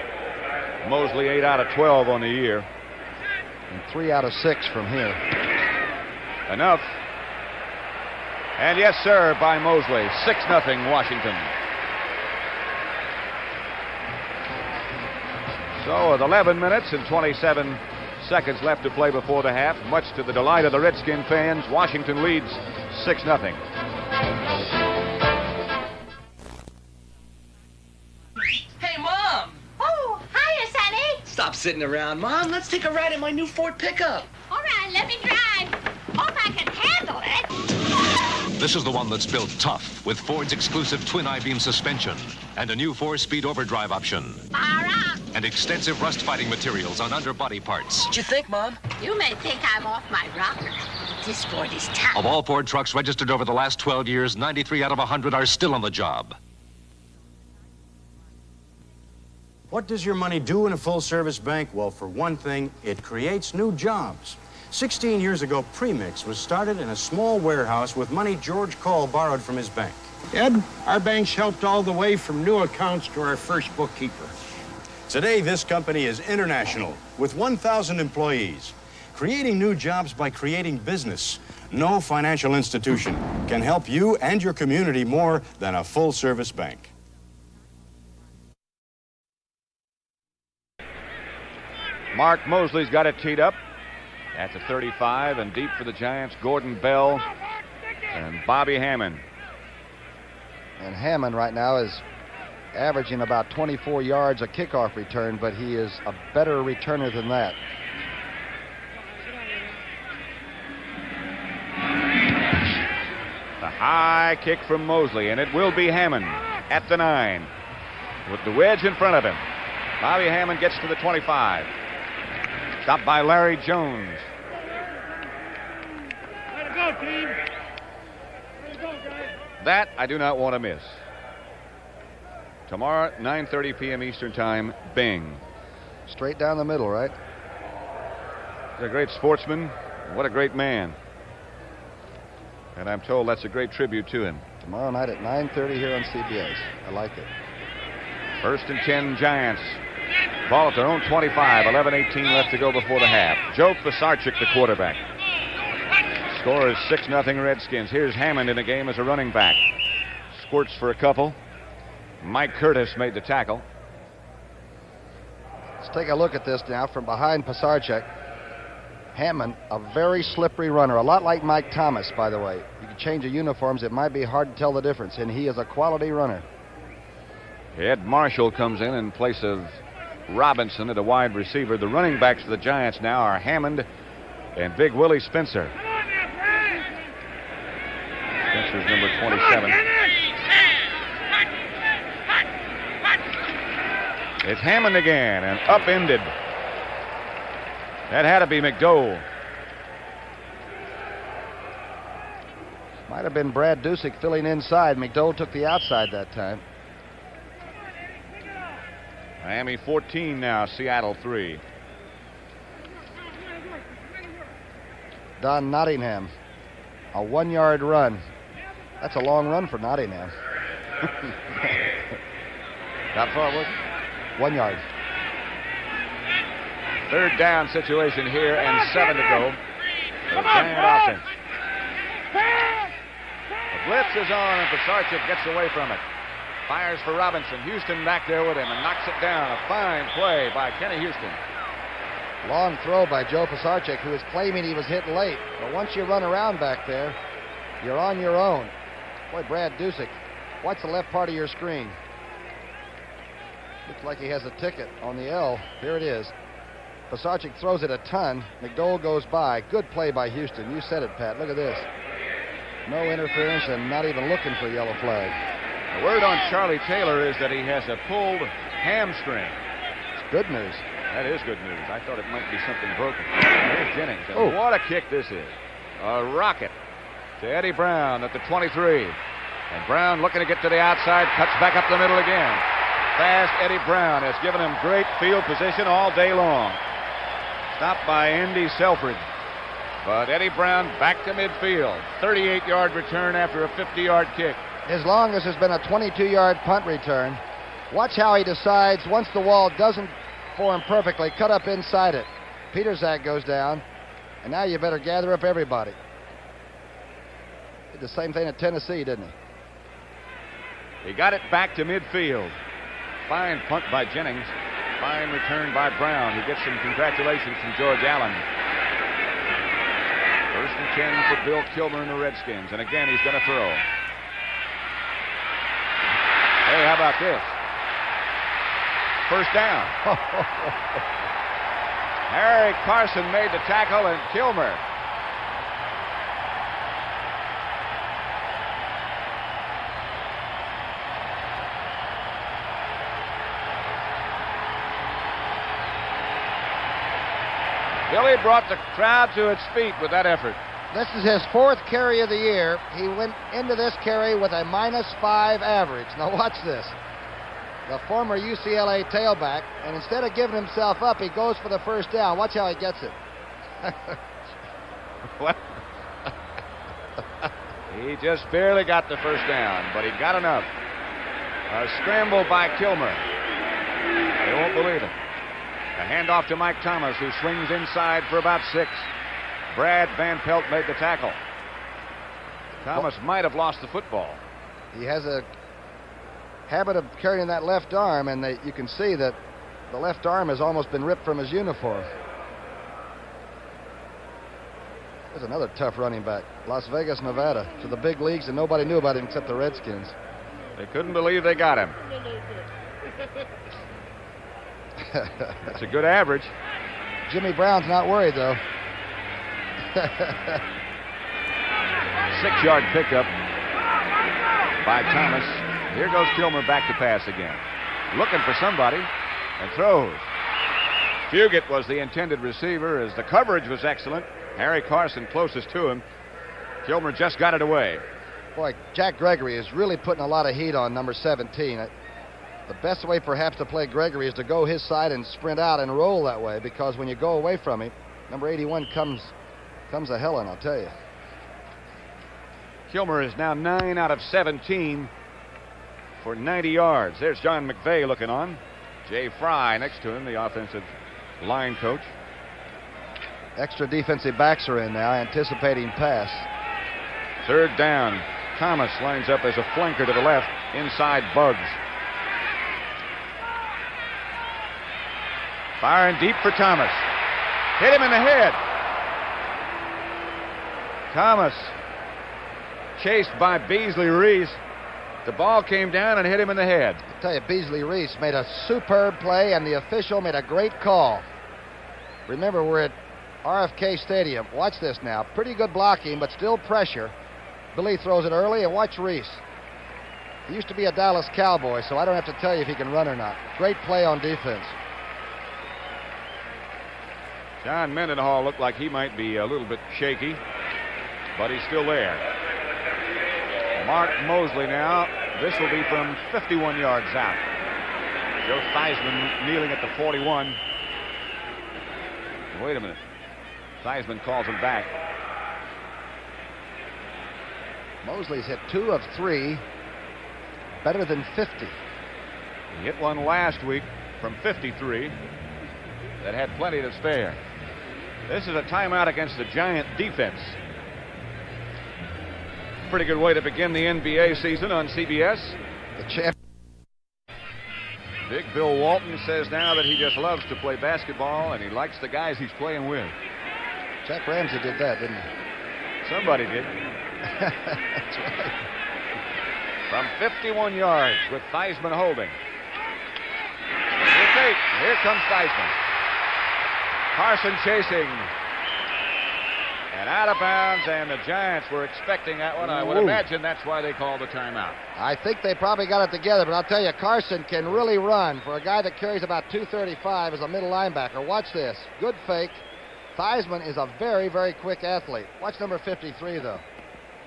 Mosley 8 out of 12 on the year. And 3 out of 6 from here. Enough. And yes, sir, by Mosley. 6-0 Washington. So with 11 minutes and 27 seconds left to play before the half, much to the delight of the Redskin fans, Washington leads 6-0. Hey, Mom! sitting around. Mom, let's take a ride in my new Ford pickup. All right, let me drive. Hope I can handle it. This is the one that's built tough with Ford's exclusive twin I-beam suspension and a new 4-speed overdrive option. Fire out. And extensive rust-fighting materials on underbody parts. What'd you think, Mom? You may think I'm off my rocker. This Ford is tough. Of all Ford trucks registered over the last 12 years, 93 out of 100 are still on the job. What does your money do in a full-service bank? Well, for one thing, it creates new jobs. 16 years ago, Premix was started in a small warehouse with money George Cole borrowed from his bank. Ed, our bank's helped all the way from new accounts to our first bookkeeper. Today, this company is international with 1,000 employees, creating new jobs by creating business. No financial institution can help you and your community more than a full-service bank. Mark Mosley's got it teed up at the 35 and deep for the Giants. Gordon Bell and Bobby Hammond. And Hammond right now is averaging about 24 yards a kickoff return, but he is a better returner than that. The high kick from Mosley, and it will be Hammond at the 9 with the wedge in front of him. Bobby Hammond gets to the 25. Stopped by Larry Jones. Way to go, team. Way to go, guys. That I do not want to miss. Tomorrow, 9:30 p.m. Eastern Time, Bing. Straight down the middle, right? He's a great sportsman. What a great man. And I'm told that's a great tribute to him. Tomorrow night at 9:30 here on CBS. I like it. 1st and 10 Giants. Ball at their own 25. 11:18 left to go before the half. Joe Pisarcik, the quarterback. Score is 6-0 Redskins. Here's Hammond in the game as a running back. Squirts for a couple. Mike Curtis made the tackle. Let's take a look at this now from behind Pisarcik. Hammond, a very slippery runner, a lot like Mike Thomas, by the way. You can change the uniforms, it might be hard to tell the difference, and he is a quality runner. Ed Marshall comes in place of Robinson at a wide receiver. The running backs for the Giants now are Hammond and Big Willie Spencer. Spencer's number 27. It's Hammond again and upended. That had to be McDowell. Might have been Brad Dusick filling inside. McDowell took the outside that time. Miami 14 now, Seattle 3. Don Nottingham, a 1-yard run. That's a long run for Nottingham. How far was it? 1 yard. 3rd down situation here and 7 to go. The Giant offense. The blitz is on and Pisarcik gets away from it. Fires for Robinson. Houston back there with him and knocks it down. A fine play by Kenny Houston. Long throw by Joe Pisarcik, who is claiming he was hit late. But once you run around back there, you're on your own. Boy, Brad Dusick, watch the left part of your screen. Looks like he has a ticket on the L. Here it is. Pisarcik throws it a ton. McDowell goes by. Good play by Houston. You said it, Pat. Look at this. No interference and not even looking for a yellow flag. The word on Charlie Taylor is that he has a pulled hamstring. It's good news. That is good news. I thought it might be something broken. There's Jennings. And what a kick this is. A rocket to Eddie Brown at the 23. And Brown looking to get to the outside, cuts back up the middle again. Fast Eddie Brown has given him great field position all day long. Stopped by Andy Selfridge. But Eddie Brown back to midfield. 38-yard return after a 50-yard kick. As long as there's been a 22-yard punt return, watch how he decides once the wall doesn't form perfectly, cut up inside it. Peterzak goes down, and now you better gather up everybody. Did the same thing at Tennessee, didn't he? He got it back to midfield. Fine punt by Jennings. Fine return by Brown, who gets some congratulations from George Allen. 1st and 10 for Bill Kilmer and the Redskins. And again, he's going to throw. Hey, how about this? 1st down. Harry Carson made the tackle, and Kilmer. Billy brought the crowd to its feet with that effort. This is his 4th carry of the year. He went into this carry with a -5 average. Now watch this. The former UCLA tailback, and instead of giving himself up, he goes for the first down. Watch how he gets it. What? He just barely got the first down, but he got enough. A scramble by Kilmer. They won't believe it. A handoff to Mike Thomas, who swings inside for about 6. Brad Van Pelt made the tackle. Thomas might have lost the football. He has a habit of carrying that left arm, and you can see that the left arm has almost been ripped from his uniform. There's another tough running back. Las Vegas, Nevada, to the big leagues, and nobody knew about him except the Redskins. They couldn't believe they got him. That's a good average. Jimmy Brown's not worried, though. 6-yard pickup by Thomas. Here goes Kilmer back to pass again. Looking for somebody and throws. Fugit was the intended receiver as the coverage was excellent. Harry Carson closest to him. Kilmer just got it away. Boy, Jack Gregory is really putting a lot of heat on number 17. The best way perhaps to play Gregory is to go his side and sprint out and roll that way, because when you go away from him, number 81 comes a hellin', I'll tell you. Kilmer is now 9 out of 17 for 90 yards. There's John McVay looking on. Jay Fry next to him, the offensive line coach. Extra defensive backs are in now, anticipating pass. 3rd down. Thomas lines up as a flanker to the left, inside Buggs. Firing deep for Thomas. Hit him in the head. Thomas chased by Beasley Reese. The ball came down and hit him in the head. I tell you, Beasley Reese made a superb play, and the official made a great call. Remember, we're at RFK Stadium. Watch this now. Pretty good blocking, but still pressure. Billy throws it early, and watch Reese. He used to be a Dallas Cowboy, so I don't have to tell you if he can run or not. Great play on defense. John Mendenhall looked like he might be a little bit shaky, but he's still there. Mark Mosley now. This will be from 51 yards out. Joe Theismann kneeling at the 41. Wait a minute. Theismann calls him back. Mosley's hit 2 of 3. Better than 50. He hit one last week from 53 that had plenty to spare. This is a timeout against the Giant defense. Pretty good way to begin the NBA season on CBS. The champ. Big Bill Walton says now that he just loves to play basketball and he likes the guys he's playing with. Jack Ramsey did that, didn't he? Somebody did. That's right. From 51 yards with Theismann holding. Here comes Theismann. Carson chasing. And out of bounds, and the Giants were expecting that one. I would imagine that's why they called the timeout. I think they probably got it together, but I'll tell you, Carson can really run. For a guy that carries about 235 as a middle linebacker. Watch this. Good fake. Theismann is a very, very quick athlete. Watch number 53, though.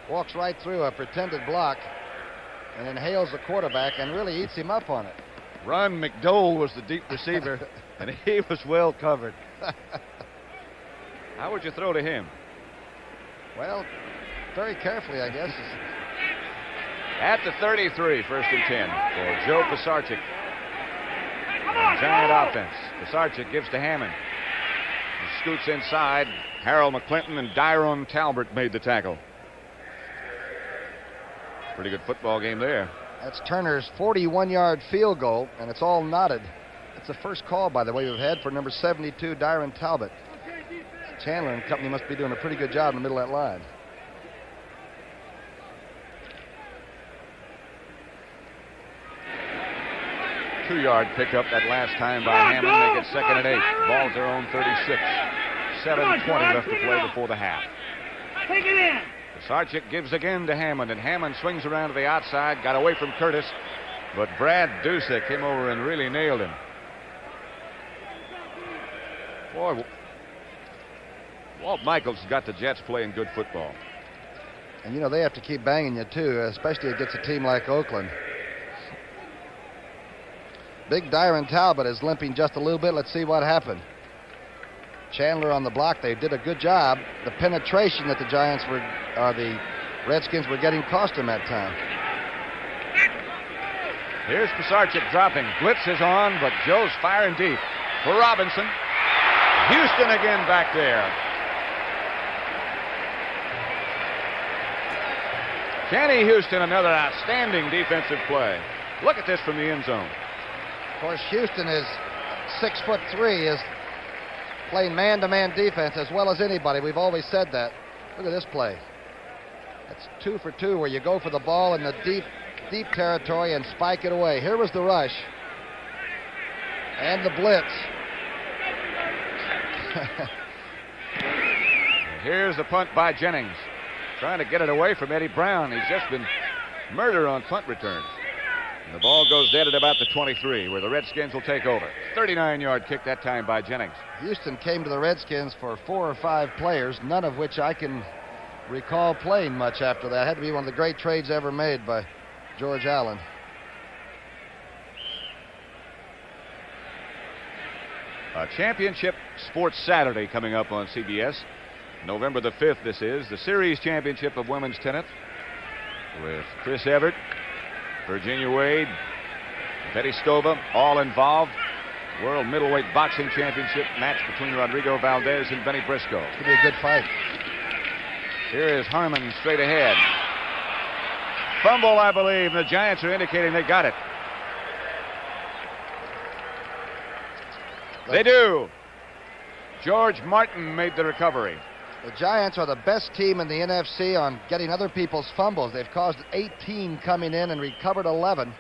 Walks right through a pretended block and then hails the quarterback and really eats him up on it. Ron McDowell was the deep receiver, and he was well covered. How would you throw to him? Well, very carefully, I guess. At the 33, 1st and 10 for Joe Pisarcik. Giant offense. Pisarcik gives to Hammond. He scoots inside. Harold McClinton and Dyron Talbert made the tackle. Pretty good football game there. That's Turner's 41-yard field goal, and it's all knotted. It's the first call, by the way, we've had for number 72, Dyron Talbot. Chandler and company must be doing a pretty good job in the middle of that line. 2-yard pickup that last time by Hammond. Make it 2nd and 8. Ball's their own 36. 7:20 left to play before the half. Take it in. Pisarcik gives again to Hammond, and Hammond swings around to the outside, got away from Curtis, but Brad Dusek came over and really nailed him. Boy, Walt Michaels got the Jets playing good football. And, you know, they have to keep banging you, too, especially against a team like Oakland. Big Dyron Talbot is limping just a little bit. Let's see what happened. Chandler on the block. They did a good job. The penetration that the the Redskins were getting cost them that time. Here's Pisarcik dropping. Blitz is on, but Joe's firing deep for Robinson. Houston again back there. Kenny Houston, another outstanding defensive play. Look at this from the end zone. Of course, Houston is 6'3", is playing man-to-man defense as well as anybody. We've always said that. Look at this play. That's 2 for 2 where you go for the ball in the deep territory and spike it away. Here was the rush. And the blitz. Here's the punt by Jennings. Trying to get it away from Eddie Brown. He's just been murdered on punt returns. And the ball goes dead at about the 23, where the Redskins will take over. 39-yard kick that time by Jennings. Houston came to the Redskins for 4 or 5 players, none of which I can recall playing much after that. It had to be one of the great trades ever made by George Allen. A championship sports Saturday coming up on CBS. November the 5th, this is the series championship of women's tennis with Chris Evert, Virginia Wade, Betty Stova, all involved. World middleweight boxing championship match between Rodrigo Valdez and Benny Briscoe. It's going to be a good fight. Here is Harmon straight ahead. Fumble, I believe. The Giants are indicating they got it. They do. George Martin made the recovery. The Giants are the best team in the NFC on getting other people's fumbles. They've caused 18 coming in and recovered 11.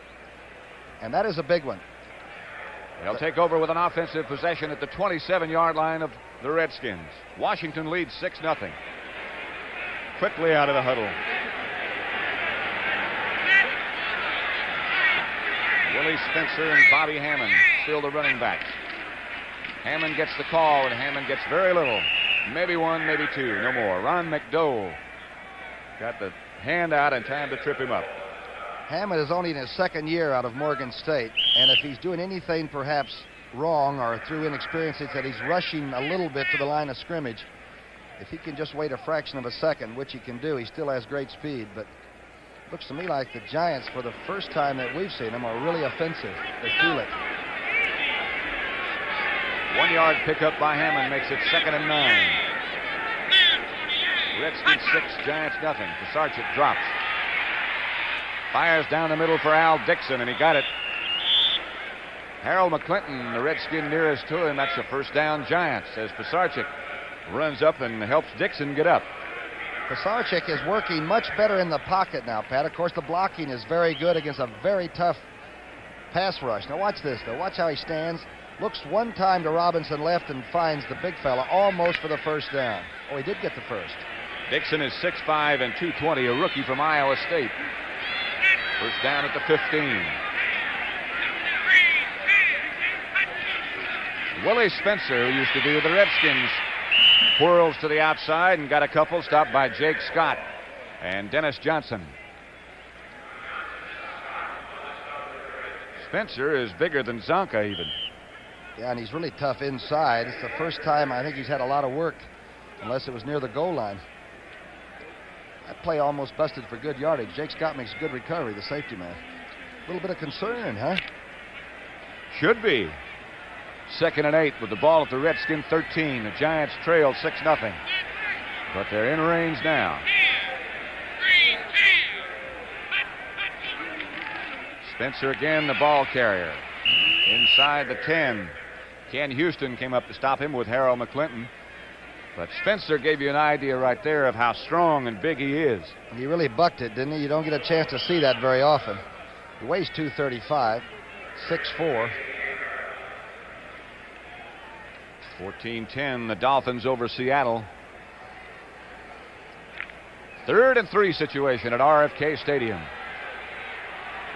And that is a big one. They'll take over with an offensive possession at the 27-yard line of the Redskins. Washington leads 6-0. Quickly out of the huddle. Willie Spencer and Bobby Hammond, still the running backs. Hammond gets the call, and Hammond gets very little. Maybe 1, maybe 2, no more. Ron McDowell got the hand out in time to trip him up. Hammond is only in his 2nd year out of Morgan State, and if he's doing anything perhaps wrong or through inexperience, it's that he's rushing a little bit to the line of scrimmage. If he can just wait a fraction of a second, which he can do, he still has great speed. But it looks to me like the Giants, for the first time that we've seen them, are really offensive. They feel it. 1-yard pickup by Hammond makes it 2nd and 9. Redskins 6, Giants nothing. Pisarcik drops. Fires down the middle for Al Dixon, and he got it. Harold McClinton, the Redskin nearest to him. That's the first down, Giants, as Pisarcik runs up and helps Dixon get up. Pisarcik is working much better in the pocket now, Pat. Of course, the blocking is very good against a very tough pass rush. Now watch this, though. Watch how he stands. Looks one time to Robinson left and finds the big fella almost for the first down. Oh, he did get the first. Dixon is 6'5" and 220, a rookie from Iowa State. First down at the 15. Willie Spencer, who used to be with the Redskins, whirls to the outside and got a couple, stopped by Jake Scott and Dennis Johnson. Spencer is bigger than Zonka even. Yeah, and he's really tough inside. It's the first time I think he's had a lot of work, unless it was near the goal line. That play almost busted for good yardage. Jake Scott makes a good recovery, the safety man. A little bit of concern, huh? Should be. 2nd and 8 with the ball at the Redskin 13. The Giants trail 6-0. But they're in range now. Spencer again, the ball carrier. Inside the 10. Ken Houston came up to stop him with Harold McClinton. But Spencer gave you an idea right there of how strong and big he is. He really bucked it, didn't he? You don't get a chance to see that very often. He weighs 235. 6-4. 14-10, the Dolphins over Seattle. 3rd and 3 situation at RFK Stadium.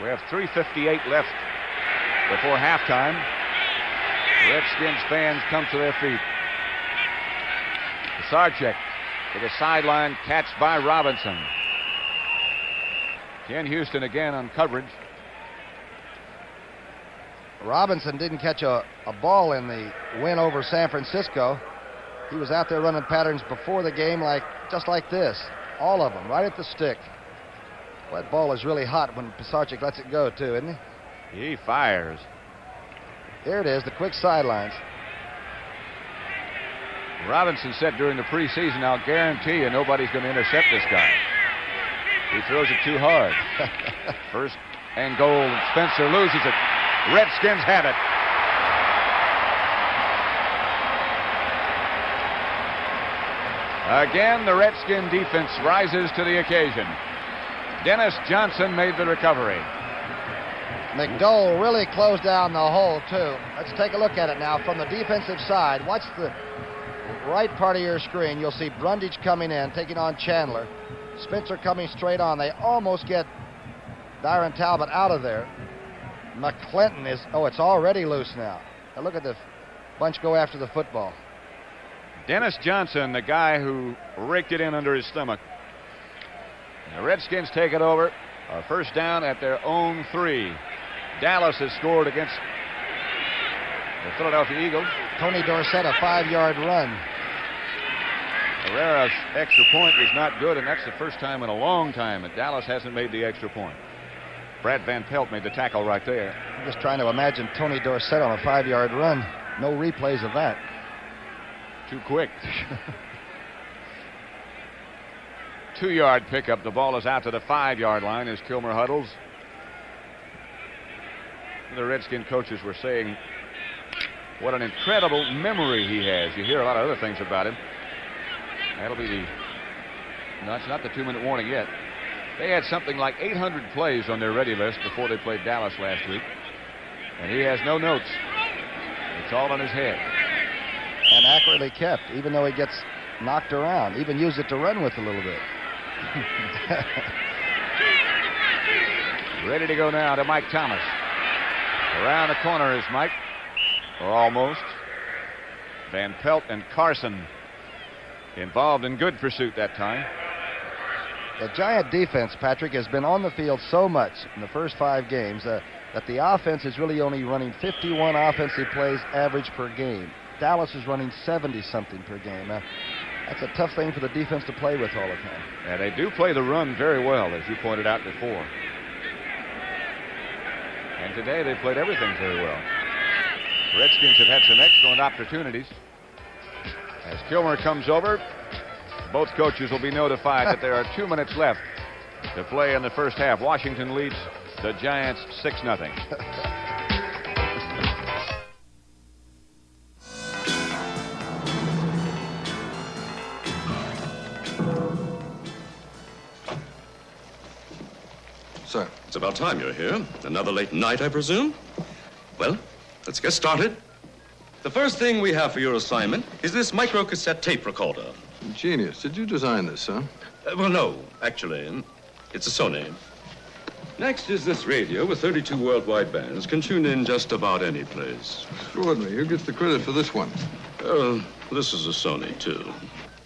We have 3:58 left before halftime. Redskins fans come to their feet. Sarchek to the sideline, catch by Robinson. Ken Houston again on coverage. Robinson didn't catch a ball in the win over San Francisco. He was out there running patterns before the game, just like this. All of them, right at the stick. Well, that ball is really hot when Pisarcik lets it go, too, isn't he? He fires. There it is, the quick sidelines. Robinson said during the preseason, I'll guarantee you nobody's going to intercept this guy. He throws it too hard. First and goal, Spencer loses it. Redskins have it. Again, the Redskin defense rises to the occasion. Dennis Johnson made the recovery. McDowell really closed down the hole, too. Let's take a look at it now from the defensive side. Watch the right part of your screen. You'll see Brundage coming in, taking on Chandler. Spencer coming straight on. They almost get Dyron Talbot out of there. McClinton is, it's already loose now. Now look at the bunch go after the football. Dennis Johnson, the guy who raked it in under his stomach. The Redskins take it over. A first down at their own 3. Dallas has scored against the Philadelphia Eagles. Tony Dorsett, a 5-yard run. Herrera's extra point was not good, and that's the first time in a long time that Dallas hasn't made the extra point. Brad Van Pelt made the tackle right there. I'm just trying to imagine Tony Dorsett on a 5-yard run. No replays of that. Too quick. 2-yard pickup. The ball is out to the 5-yard line as Kilmer huddles. The Redskin coaches were saying what an incredible memory he has. You hear a lot of other things about him. That'll be no, it's not the 2-minute warning yet. They had something like 800 plays on their ready list before they played Dallas last week. And he has no notes. It's all on his head. And accurately kept, even though he gets knocked around. Even used it to run with a little bit. Ready to go now to Mike Thomas. Around the corner is Mike. Or almost. Van Pelt and Carson involved in good pursuit that time. The Giant defense, Patrick, has been on the field so much in the first 5 games that the offense is really only running 51 offensive plays average per game. Dallas is running 70-something per game. That's a tough thing for the defense to play with all the time. Yeah, they do play the run very well, as you pointed out before. And today they played everything very well. Redskins have had some excellent opportunities. As Kilmer comes over, both coaches will be notified that there are 2 minutes left to play in the first half. Washington leads the Giants 6-0. Sir. It's about time you're here. Another late night, I presume? Well, let's get started. The first thing we have for your assignment is this micro-cassette tape recorder. Genius. Did you design this, sir? Well, no, actually. It's a Sony. Next is this radio with 32 worldwide bands. Can tune in just about any place. Extraordinary. Who gets the credit for this one? This is a Sony, too.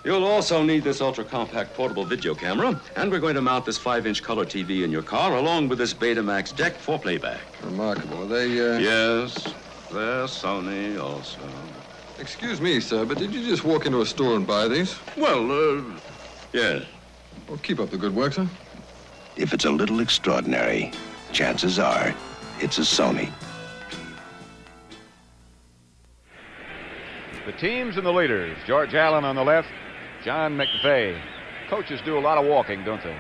You'll also need this ultra-compact portable video camera, and we're going to mount this 5-inch color TV in your car, along with this Betamax deck for playback. Remarkable. Are they, Yes, they're Sony also. Excuse me, sir, but did you just walk into a store and buy these? Well, yes. Well, keep up the good work, sir. If it's a little extraordinary, chances are it's a Sony. The teams and the leaders. George Allen on the left, John McVay. Coaches do a lot of walking, don't they?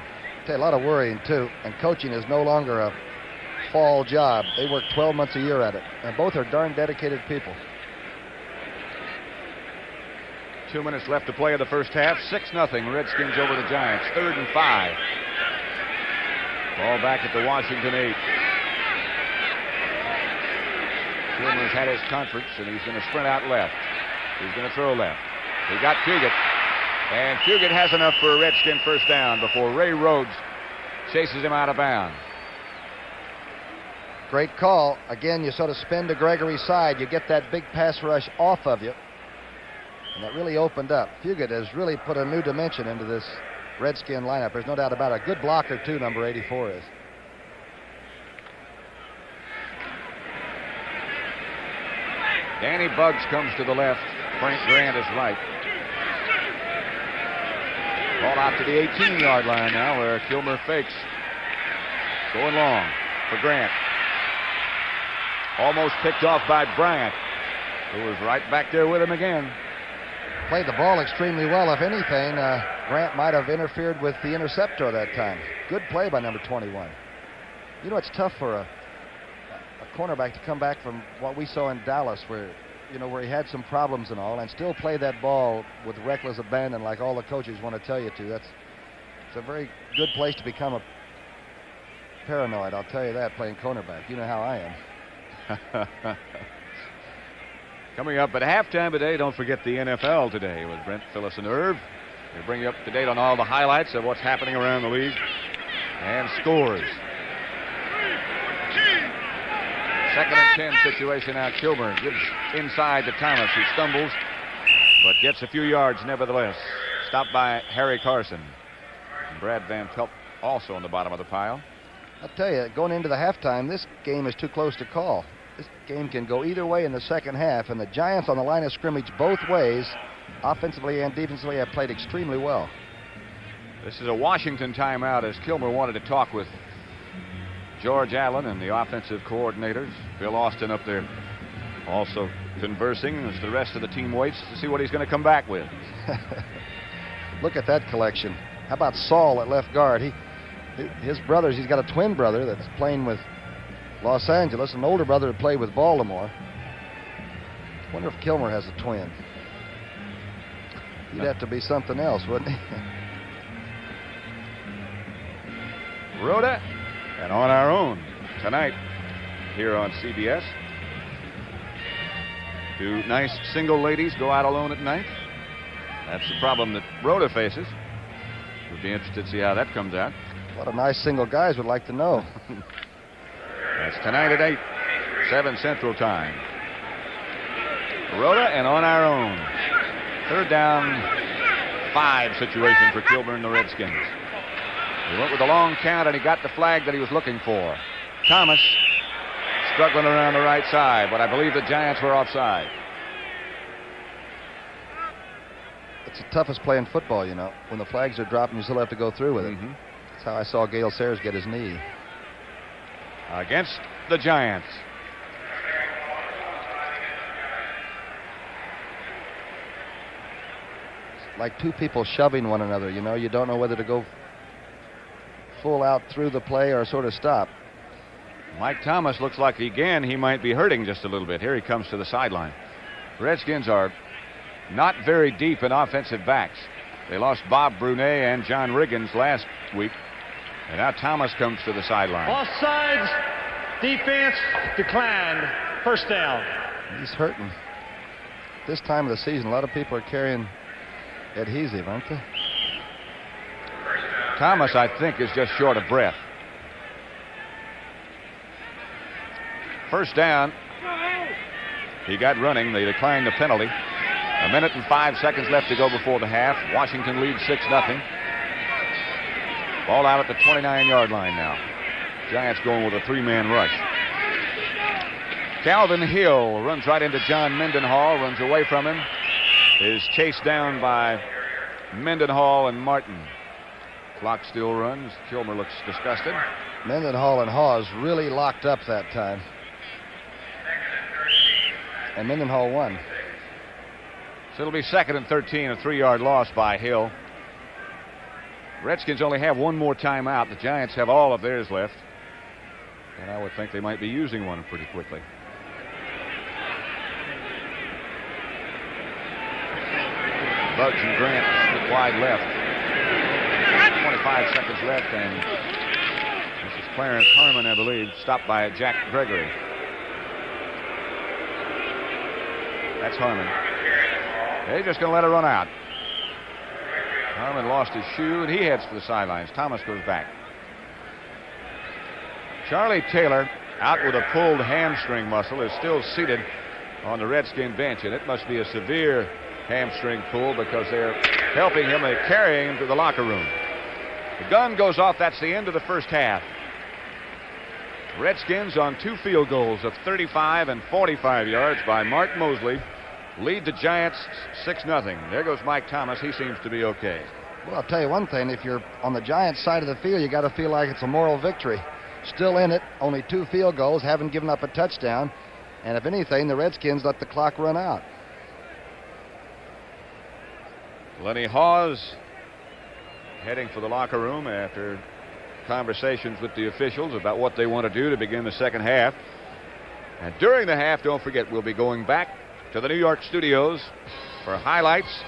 A lot of worrying, too. And coaching is no longer a fall job. They work 12 months a year at it. And both are darn dedicated people. 2 minutes left to play in the first half. 6-0. Redskins over the Giants. 3rd and 5. Ball back at the Washington 8. Kilmer's had his conference, and he's going to sprint out left. He's going to throw left. He got Fugit. And Fugit has enough for a Redskin first down before Ray Rhodes chases him out of bounds. Great call. Again, you sort of spin to Gregory's side. You get that big pass rush off of you. And that really opened up. Fugit has really put a new dimension into this Redskin lineup. There's no doubt about it. A good blocker, too, number 84 is. Danny Buggs comes to the left. Frank Grant is right. Ball out to the 18-yard line now where Kilmer fakes. Going long for Grant. Almost picked off by Bryant, who was right back there with him again. Played the ball extremely well. If anything, Grant might have interfered with the interceptor that time. Good play by number 21. You know, it's tough for a cornerback to come back from what we saw in Dallas, where he had some problems and all, and still play that ball with reckless abandon like all the coaches want to tell you to. It's a very good place to become a paranoid, I'll tell you that, playing cornerback. You know how I am. Coming up at halftime today, don't forget the NFL today with Brent, Phyllis, and Irv. They bring you up to date on all the highlights of what's happening around the league and scores. 2nd and 10 situation now. Kilmer gives inside to Thomas, who stumbles, but gets a few yards nevertheless. Stopped by Harry Carson. And Brad Van Pelt also on the bottom of the pile. I'll tell you, going into the halftime, this game is too close to call. This game can go either way in the second half, and the Giants on the line of scrimmage both ways, offensively and defensively, have played extremely well. This is a Washington timeout as Kilmer wanted to talk with George Allen and the offensive coordinators. Bill Austin up there also conversing as the rest of the team waits to see what he's going to come back with. Look at that collection. How about Saul at left guard? His brothers, he's got a twin brother that's playing with Los Angeles, an older brother that played with Baltimore. I wonder if Kilmer has a twin. He'd have to be something else, wouldn't he? Rhoda and On Our Own tonight here on CBS. Two nice single ladies go out alone at night. That's the problem that Rhoda faces. We'll be interested to see how that comes out. A lot of nice single guys would like to know. That's tonight at 8, 7 Central Time. Rhoda and On Our Own. 3rd down, 5 situation for Kilmer and the Redskins. He went with a long count, and he got the flag that he was looking for. Thomas struggling around the right side, but I believe the Giants were offside. It's the toughest play in football, you know. When the flags are dropped and you still have to go through with it. Mm-hmm. That's how I saw Gale Sayers get his knee. Against the Giants. It's like two people shoving one another, you know. You don't know whether to go full out through the play or sort of stop. Mike Thomas looks like, again, he might be hurting just a little bit. Here he comes to the sideline. The Redskins are not very deep in offensive backs. They lost Bob Brunet and John Riggins last week. And now Thomas comes to the sideline. Offsides, defense declined. First down. He's hurting. This time of the season, a lot of people are carrying adhesive, aren't they? Thomas, I think, is just short of breath. First down. He got running. They declined the penalty. 1 minute and 5 seconds left to go before the half. Washington leads 6-0. Ball out at the 29-yard line now. Giants going with a 3-man rush. Calvin Hill runs right into John Mendenhall, runs away from him. Is chased down by Mendenhall and Martin. Clock still runs. Kilmer looks disgusted. Mendenhall and Hawes really locked up that time. And Mendenhall won. So it'll be 2nd and 13, a 3-yard loss by Hill. Redskins only have one more timeout. The Giants have all of theirs left. And I would think they might be using one pretty quickly. Buggs and Grant split wide left. 25 seconds left, and this is Clarence Harmon, I believe, stopped by Jack Gregory. That's Harmon. They're just going to let it run out. Harmon lost his shoe, and he heads for the sidelines. Thomas goes back. Charlie Taylor, out with a pulled hamstring muscle, is still seated on the Redskin bench, and it must be a severe hamstring pull because they're helping him and carrying him to the locker room. The gun goes off. That's the end of the first half. Redskins on 2 field goals of 35 and 45 yards by Mark Mosley lead the Giants 6-0. There goes Mike Thomas. He seems to be okay. Well, I'll tell you one thing. If you're on the Giants side of the field, you got to feel like it's a moral victory. Still in it, only 2 field goals, haven't given up a touchdown. And if anything, the Redskins let the clock run out. Lenny Hawes heading for the locker room after conversations with the officials about what they want to do to begin the second half. And during the half, don't forget, we'll be going back to the New York studios for highlights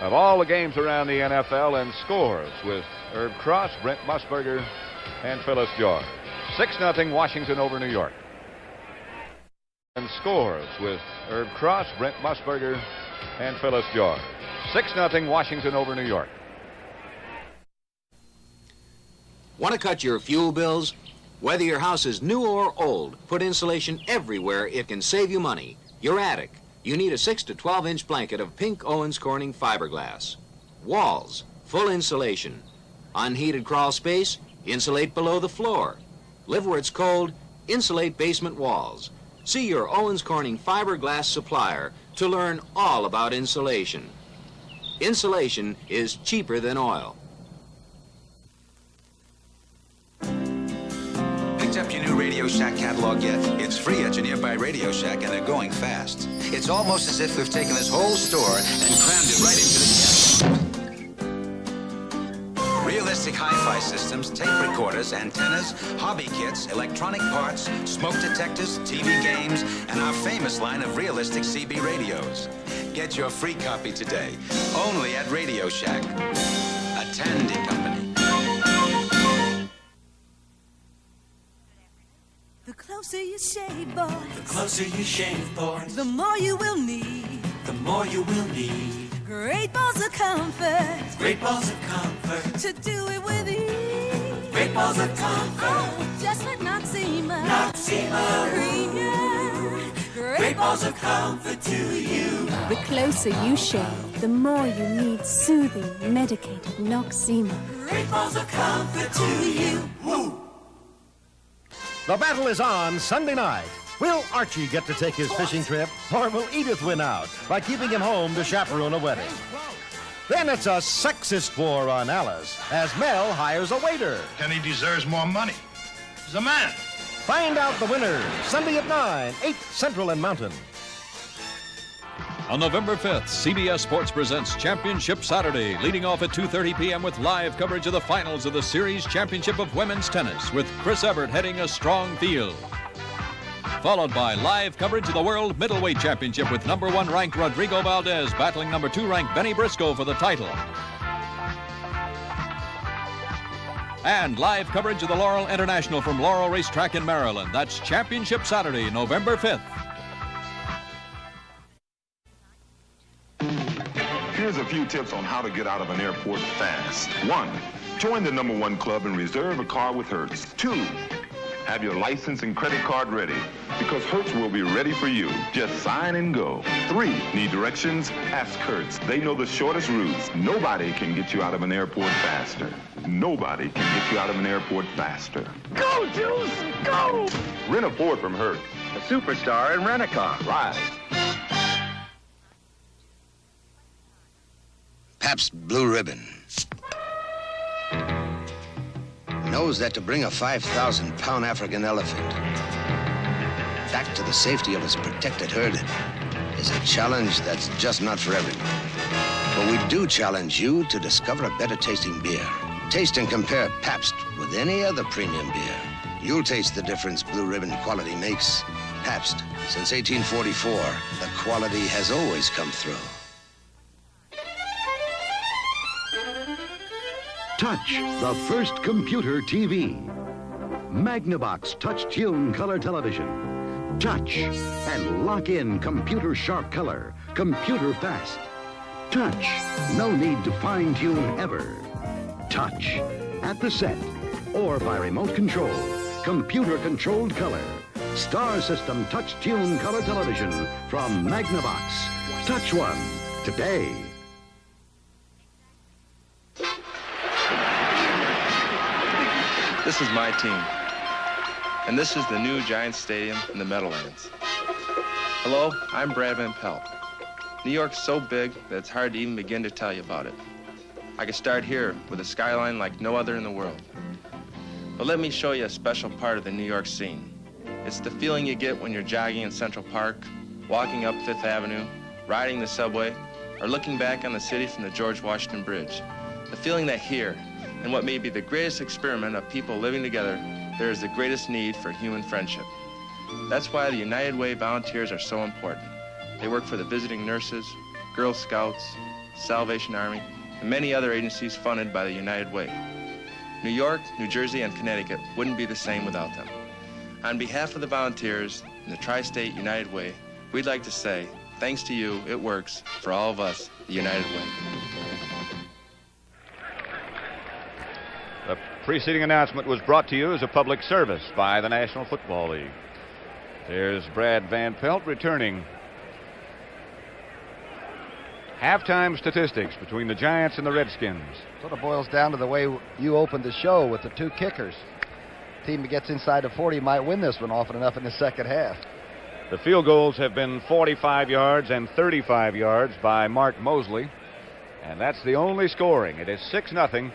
of all the games around the NFL and scores with Herb Cross, Brent Musburger, and Phyllis George. 6-0 Washington over New York. And scores with Herb Cross, Brent Musburger, and Phyllis George. 6-0 Washington over New York. Want to cut your fuel bills? Whether your house is new or old, put insulation everywhere. It can save you money. Your attic, you need a 6 to 12-inch blanket of pink Owens Corning fiberglass. Walls, full insulation. Unheated crawl space, insulate below the floor. Live where it's cold, insulate basement walls. See your Owens Corning fiberglass supplier to learn all about insulation. Insulation is cheaper than oil. Picked up your new Radio Shack catalog yet? It's free at your nearby Radio Shack, and they're going fast. It's almost as if we've taken this whole store and crammed it right into the cabinet. Realistic hi-fi systems, tape recorders, antennas, hobby kits, electronic parts, smoke detectors, TV games, and our famous line of realistic CB radios. Get your free copy today, only at Radio Shack, a Tandy company. The closer you shave, boy. The closer you shave, boys. The more you will need. The more you will need. Great balls of comfort. Great balls of comfort. To do it with ease. Great balls of comfort. Oh, just like Noxzema. Noxzema. Premium. Great balls of comfort to you. The closer you shave, the more you need soothing, medicated Noxzema. Great balls of comfort to you. Woo! The battle is on Sunday night. Will Archie get to take his fishing trip, or will Edith win out by keeping him home to chaperone a wedding? Then it's a sexist war on Alice as Mel hires a waiter. Kenny deserves more money. He's a man. Find out the winners Sunday at 9, 8 Central and Mountain. On November 5th, CBS Sports presents Championship Saturday, leading off at 2:30 p.m. with live coverage of the finals of the Series Championship of Women's Tennis, with Chris Evert heading a strong field. Followed by live coverage of the World Middleweight Championship with number 1 ranked Rodrigo Valdez battling number 2 ranked Benny Briscoe for the title. And live coverage of the Laurel International from Laurel Racetrack in Maryland. That's Championship Saturday, November 5th. Here's a few tips on how to get out of an airport fast. 1, join the #1 club and reserve a car with Hertz. 2, have your license and credit card ready, because Hertz will be ready for you. Just sign and go. 3, need directions? Ask Hertz. They know the shortest routes. Nobody can get you out of an airport faster. Nobody can get you out of an airport faster. Go, Juice! Go! Rent a Ford from Hertz. A superstar in rent-a-car. Right. Pabst Blue Ribbon knows that to bring a 5,000-pound African elephant back to the safety of its protected herd is a challenge that's just not for everyone. But we do challenge you to discover a better-tasting beer. Taste and compare Pabst with any other premium beer. You'll taste the difference Blue Ribbon quality makes. Pabst, since 1844, the quality has always come through. Touch, the first computer TV. Magnavox Touch Tune Color Television. Touch and lock in computer sharp color, computer fast. Touch, no need to fine-tune ever. Touch, at the set or by remote control, computer-controlled color. Star System Touch Tune Color Television from Magnavox. Touch one today. This is my team. And this is the new Giants Stadium in the Meadowlands. Hello, I'm Brad Van Pelt. New York's so big that it's hard to even begin to tell you about it. I could start here with a skyline like no other in the world. But let me show you a special part of the New York scene. It's the feeling you get when you're jogging in Central Park, walking up Fifth Avenue, riding the subway, or looking back on the city from the George Washington Bridge. The feeling that here, in what may be the greatest experiment of people living together, there is the greatest need for human friendship. That's why the United Way volunteers are so important. They work for the visiting nurses, Girl Scouts, Salvation Army, and many other agencies funded by the United Way. New York, New Jersey, and Connecticut wouldn't be the same without them. On behalf of the volunteers and the Tri-State United Way, we'd like to say, thanks to you, it works, for all of us, the United Way. The preceding announcement was brought to you as a public service by the National Football League. There's Brad Van Pelt returning. Halftime statistics between the Giants and the Redskins. Sort of boils down to the way you opened the show with the two kickers. Team that gets inside the 40 might win this one often enough in the second half. The field goals have been 45 yards and 35 yards by Mark Mosley. And that's the only scoring. It is 6-0.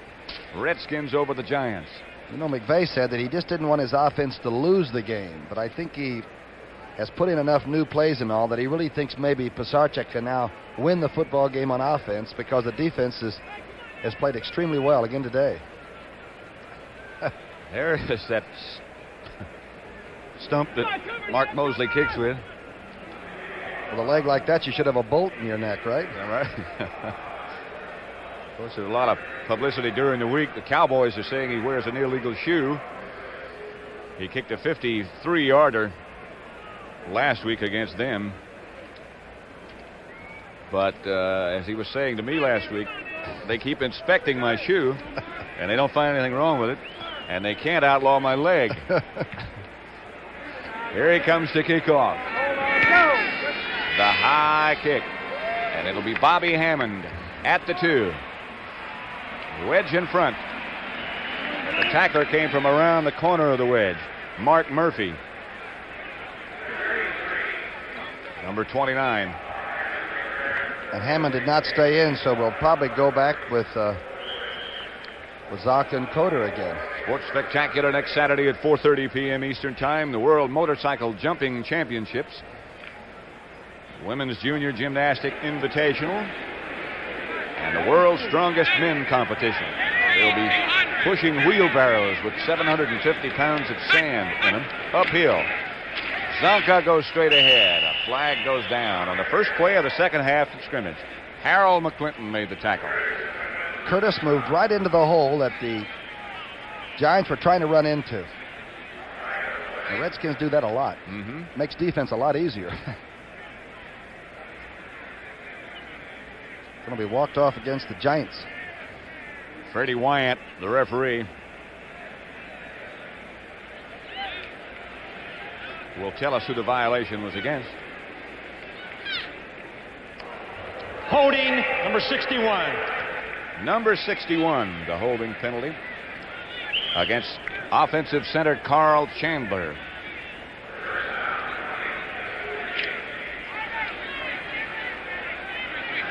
Redskins over the Giants. You know, McVay said that he just didn't want his offense to lose the game, but I think he has put in enough new plays and all that he really thinks maybe Pisarcik can now win the football game on offense because the defense has played extremely well again today. There is that stump that Mark Mosley kicks with. With a leg like that, you should have a bolt in your neck, right? Is that right? Of course, there's a lot of publicity during the week. The Cowboys are saying he wears an illegal shoe. He kicked a 53-yarder last week against them. But as he was saying to me last week, they keep inspecting my shoe, and they don't find anything wrong with it, and they can't outlaw my leg. Here he comes to kick off. The high kick, and it'll be Bobby Hammond at the 2. Wedge in front. And the tackler came from around the corner of the wedge. Mark Murphy. Number 29. And Hammond did not stay in, so we'll probably go back with Zock and Coder again. Sports Spectacular next Saturday at 4:30 p.m. Eastern Time. The World Motorcycle Jumping Championships. Women's Junior Gymnastic Invitational. And the World's Strongest Men Competition. They'll be pushing wheelbarrows with 750 pounds of sand in them uphill. Zonka goes straight ahead. A flag goes down on the first play of the second half of scrimmage. Harold McClinton made the tackle. Curtis moved right into the hole that the Giants were trying to run into. The Redskins do that a lot. Makes defense a lot easier. Going to be walked off against the Giants. Freddie Wyant, the referee, will tell us who the violation was against. Holding number 61. Number 61, the holding penalty against offensive center Carl Chandler.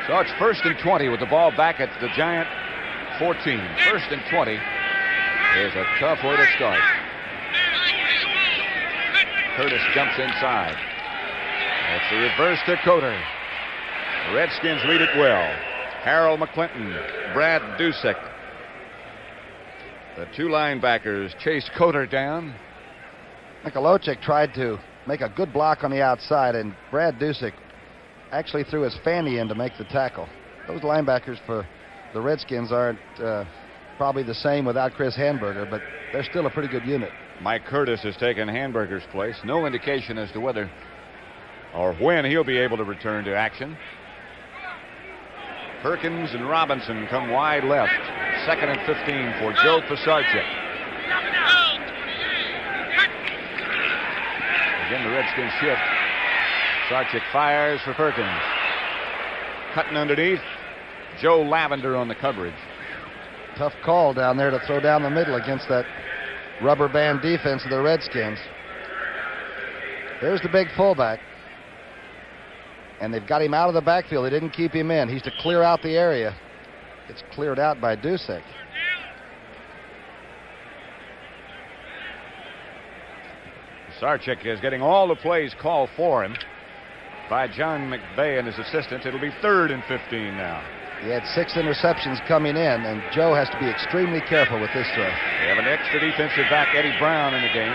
So it's 1st and 20 with the ball back at the Giant 14. 1st and 20 is a tough way to start. Curtis jumps inside. It's the reverse to Coder. The Redskins read it well. Harold McClinton, Brad Dusek. The two linebackers chase Coder down. Mikulocic tried to make a good block on the outside, and Brad Dusek actually threw his fanny in to make the tackle. Those linebackers for the Redskins aren't probably the same without Chris Hanberger, but they're still a pretty good unit. Mike Curtis has taken Hamburger's place. No indication as to whether or when he'll be able to return to action. Perkins and Robinson come wide left. 2nd and 15 for Joe Pisarcik. Again, the Redskins shift. Pisarcik fires for Perkins. Cutting underneath. Joe Lavender on the coverage. Tough call down there to throw down the middle against that rubber band defense of the Redskins. There's the big fullback. And they've got him out of the backfield. They didn't keep him in. He's to clear out the area. It's cleared out by Dusek. Pisarcik is getting all the plays called for him by John McVay and his assistants. It'll be 3rd and 15 now. He had 6 interceptions coming in, and Joe has to be extremely careful with this throw. They have an extra defensive back, Eddie Brown, in the game.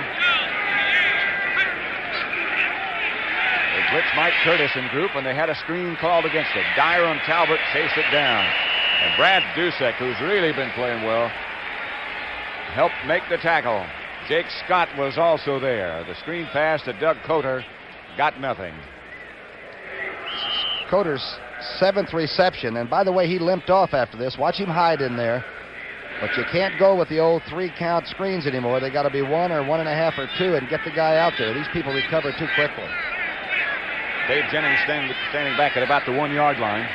They blitz Mike Curtis in group, and they had a screen called against it. Dyron Talbot chased it down. And Brad Dusek, who's really been playing well, helped make the tackle. Jake Scott was also there. The screen pass to Doug Coter got nothing. Coter's 7th reception, and by the way, he limped off after this. Watch him hide in there. But you can't go with the old 3-count screens anymore. They got to be 1 or 1.5 or 2 and get the guy out there. These people recover too quickly. Dave Jennings standing back at about the 1-yard line.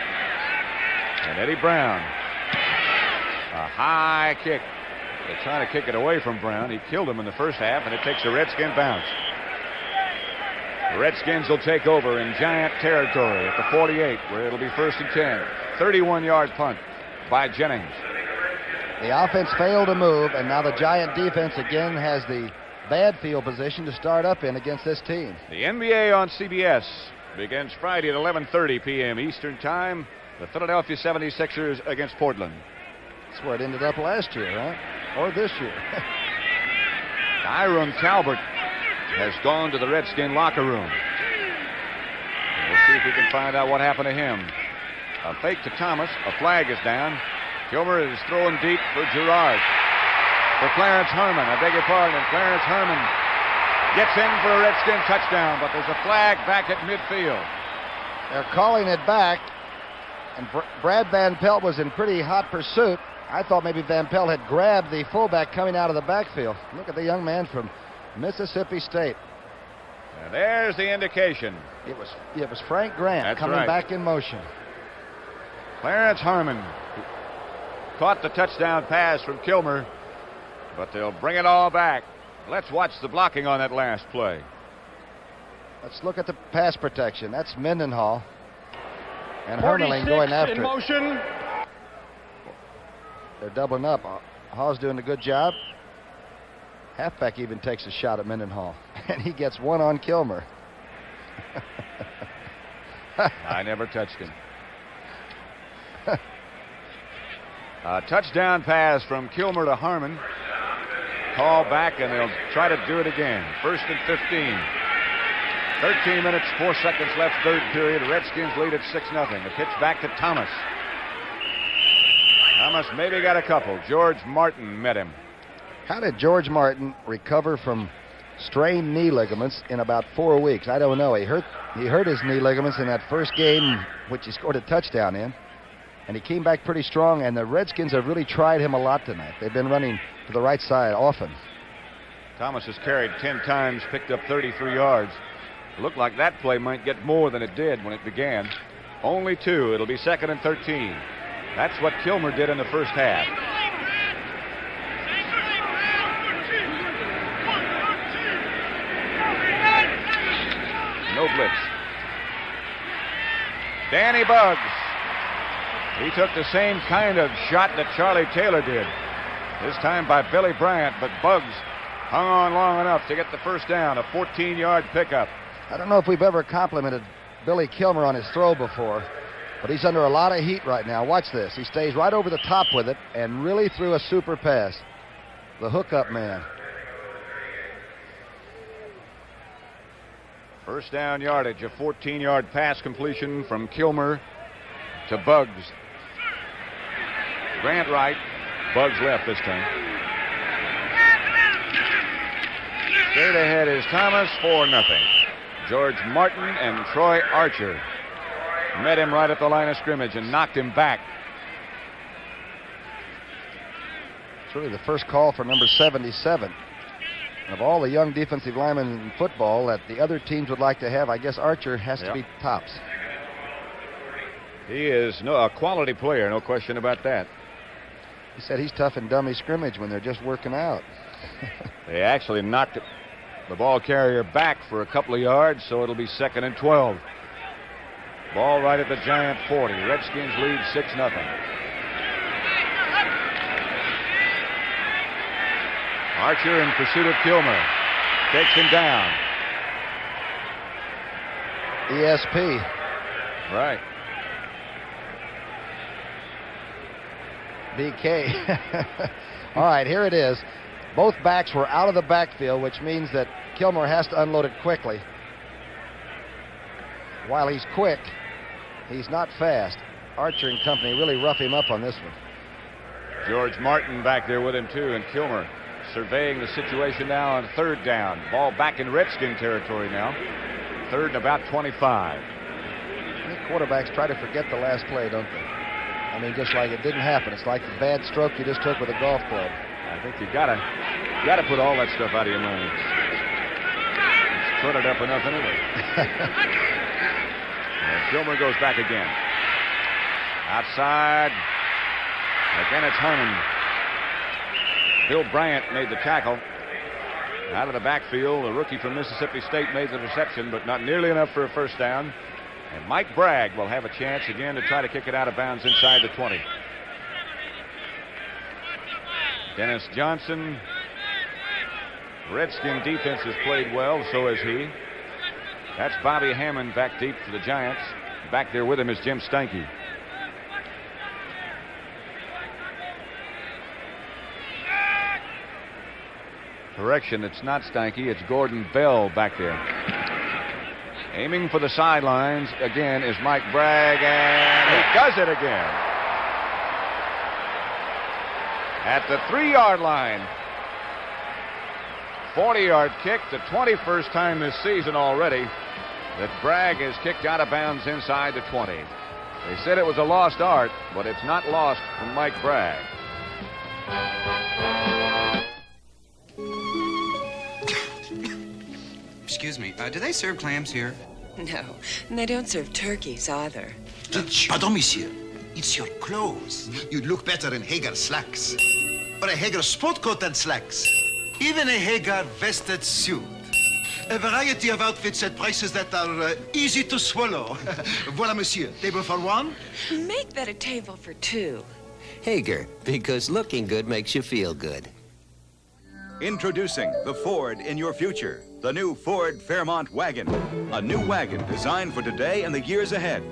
And Eddie Brown. A high kick. They're trying to kick it away from Brown. He killed him in the first half, and it takes a Redskin bounce. The Redskins will take over in Giant territory at the 48, where it'll be 1st and 10. 31-yard punt by Jennings. The offense failed to move, and now the Giant defense again has the bad field position to start up in against this team. The NBA on CBS begins Friday at 11:30 p.m. Eastern Time. The Philadelphia 76ers against Portland. That's where it ended up last year, right? Or this year. Dyron Talbot has gone to the Redskin locker room. We'll see if we can find out what happened to him. A fake to Thomas. A flag is down. Kilmer is throwing deep for Gerard. For Clarence Herman. I beg your pardon. And Clarence Herman gets in for a Redskin touchdown, but there's a flag back at midfield. They're calling it back, and Brad Van Pelt was in pretty hot pursuit. I thought maybe Van Pelt had grabbed the fullback coming out of the backfield. Look at the young man from Mississippi State. And there's the indication. It was Frank Grant coming back in motion. Clarence Harmon caught the touchdown pass from Kilmer, but they'll bring it all back. Let's watch the blocking on that last play. Let's look at the pass protection. That's Mendenhall. And Hermeling going after in motion. it. They're doubling up. Hall's doing a good job. Halfback even takes a shot at Mendenhall. And he gets one on Kilmer. I never touched him. A touchdown pass from Kilmer to Harmon. Call back, and they'll try to do it again. 1st and 15. 13 minutes, 4 seconds left, third period. Redskins lead at 6-0. The pitch back to Thomas. Thomas maybe got a couple. George Martin met him. How did George Martin recover from strained knee ligaments in about 4 weeks? I don't know. He hurt his knee ligaments in that first game, which he scored a touchdown in. And he came back pretty strong, and the Redskins have really tried him a lot tonight. They've been running to the right side often. Thomas has carried 10 times, picked up 33 yards. It looked like that play might get more than it did when it began. Only 2. It'll be 2nd and 13. That's what Kilmer did in the first half. No blitz. Danny Buggs. He took the same kind of shot that Charlie Taylor did. This time by Billy Bryant, but Buggs hung on long enough to get the first down, a 14-yard pickup. I don't know if we've ever complimented Billy Kilmer on his throw before, but he's under a lot of heat right now. Watch this. He stays right over the top with it and really threw a super pass. The hookup man. First down yardage, a 14-yard pass completion from Kilmer to Buggs. Grant right, Buggs left this time. Straight ahead is Thomas, 4-0. George Martin and Troy Archer met him right at the line of scrimmage and knocked him back. It's really the first call for number 77. And of all the young defensive linemen in football that the other teams would like to have, I guess Archer has to be tops. He is a quality player, no question about that. He said he's tough in dummy scrimmage when they're just working out. They actually knocked the ball carrier back for a couple of yards, so it'll be 2nd and 12. Ball right at the Giant 40. Redskins lead 6-0. Archer in pursuit of Kilmer. Takes him down. ESP. Right. BK. All right, here it is. Both backs were out of the backfield, which means that Kilmer has to unload it quickly. While he's quick, he's not fast. Archer and company really rough him up on this one. George Martin back there with him, too, and Kilmer surveying the situation now on 3rd down. Ball back in Redskin territory now. 3rd and about 25. I think quarterbacks try to forget the last play, don't they? I mean, just like it didn't happen. It's like a bad stroke you just took with a golf club. I think you gotta put all that stuff out of your mind. It's put it up enough anyway. And Kilmer goes back again. Outside. Again, it's Herman. Bill Bryant made the tackle. Out of the backfield, the rookie from Mississippi State made the reception, but not nearly enough for a first down. And Mike Bragg will have a chance again to try to kick it out of bounds inside the 20. Dennis Johnson. Redskin defense has played well, so has he. That's Bobby Hammond back deep for the Giants. Back there with him is Jim Steinke. Correction, it's not Steinke, it's Gordon Bell back there. Aiming for the sidelines again is Mike Bragg, and he does it again. At the 3-yard line. 40-yard kick, the 21st time this season already that Bragg has kicked out of bounds inside the 20. They said it was a lost art, but it's not lost from Mike Bragg. Excuse me, do they serve clams here? No, and they don't serve turkeys either. Pardon, monsieur. It's your clothes. You'd look better in Hagar slacks. Or a Hagar sport coat and slacks. Even a Hagar vested suit. A variety of outfits at prices that are easy to swallow. Voilà, monsieur. Table for one? Make that a table for two. Hagar, because looking good makes you feel good. Introducing the Ford in your future. The new Ford Fairmont Wagon. A new wagon designed for today and the years ahead.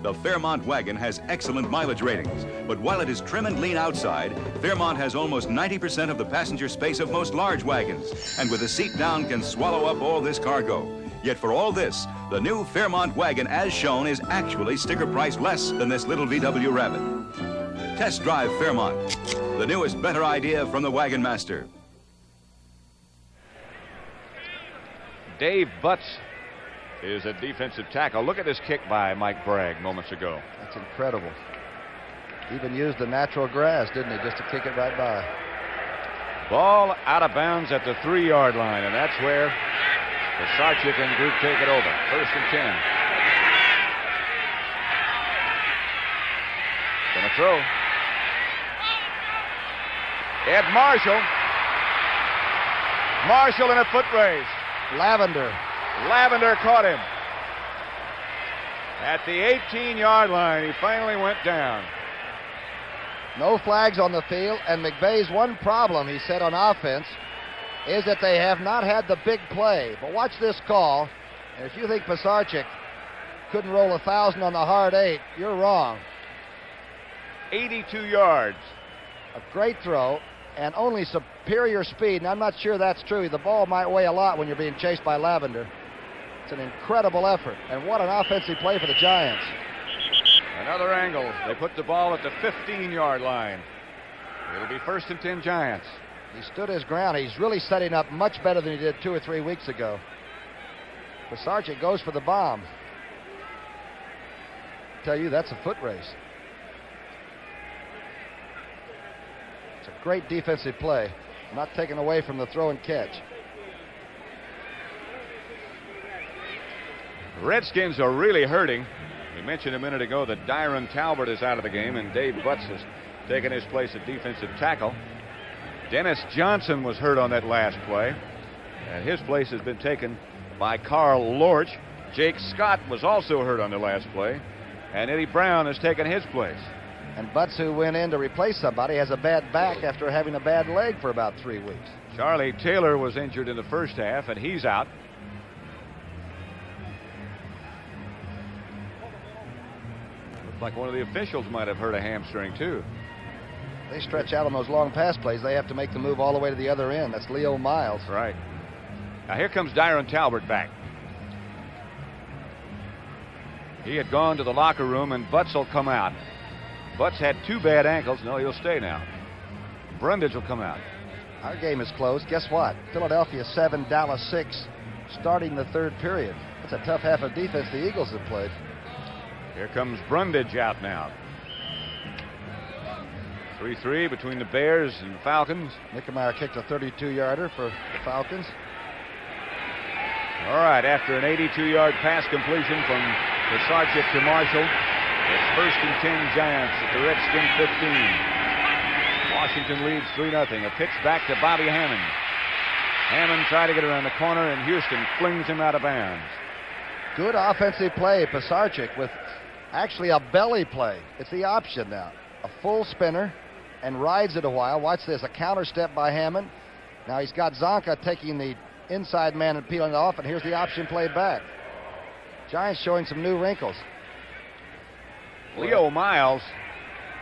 The Fairmont wagon has excellent mileage ratings, but while it is trim and lean outside, Fairmont has almost 90% of the passenger space of most large wagons, and with the seat down can swallow up all this cargo. Yet for all this, the new Fairmont wagon as shown is actually sticker price less than this little VW Rabbit. Test drive Fairmont, the newest better idea from the Wagon Master. Dave Butts is a defensive tackle. Look at this kick by Mike Bragg moments ago. That's incredible. Even used the natural grass, didn't he, just to kick it right by. Ball out of bounds at the 3-yard line, and that's where the Sarchik and group take it over. 1st and 10. Gonna throw. Ed Marshall. Marshall in a foot race. Lavender caught him. At the 18-yard line, he finally went down. No flags on the field, and McVay's one problem, he said, on offense is that they have not had the big play. But watch this call, and if you think Pisarcik couldn't roll 1,000 on the hard 8, you're wrong. 82 yards. A great throw. And only superior speed, and I'm not sure that's true. The ball might weigh a lot when you're being chased by Lavender. It's an incredible effort, and what an offensive play for the Giants. Another angle. They put the ball at the 15-yard line. It'll be 1st and 10 Giants. He stood his ground. He's really setting up much better than he did 2 or 3 weeks ago. Pisarcik goes for the bomb. I tell you, that's a foot race. It's a great defensive play, not taken away from the throw and catch. The Redskins are really hurting. We mentioned a minute ago that Dyron Talbert is out of the game and Dave Butts has taken his place at defensive tackle. Dennis Johnson was hurt on that last play, and his place has been taken by Carl Lorch. Jake Scott was also hurt on the last play, and Eddie Brown has taken his place. And Butts, who went in to replace somebody, has a bad back after having a bad leg for about 3 weeks. Charlie Taylor was injured in the first half, and he's out. Looks like one of the officials might have hurt a hamstring, too. They stretch out on those long pass plays. They have to make the move all the way to the other end. That's Leo Miles. Right. Now here comes Dyron Talbert back. He had gone to the locker room, and Butts will come out. Butts had 2 bad ankles. No, he'll stay now. Brundage will come out. Our game is close. Guess what? Philadelphia 7, Dallas 6, starting the 3rd period. That's a tough half of defense the Eagles have played. Here comes Brundage out now. 3-3 between the Bears and Falcons. Nickemeyer kicked a 32-yarder for the Falcons. All right, after an 82-yard pass completion from Pisarcik to Marshall, it's 1st and 10 Giants at the Redskin 15. Washington leads 3-0. A pitch back to Bobby Hammond. Hammond tried to get around the corner, and Houston flings him out of bounds. Good offensive play, Pisarcik, with actually a belly play. It's the option now. A full spinner and rides it a while. Watch this, a counter step by Hammond. Now he's got Zonka taking the inside man and peeling it off, and here's the option play back. Giants showing some new wrinkles. Leo Miles,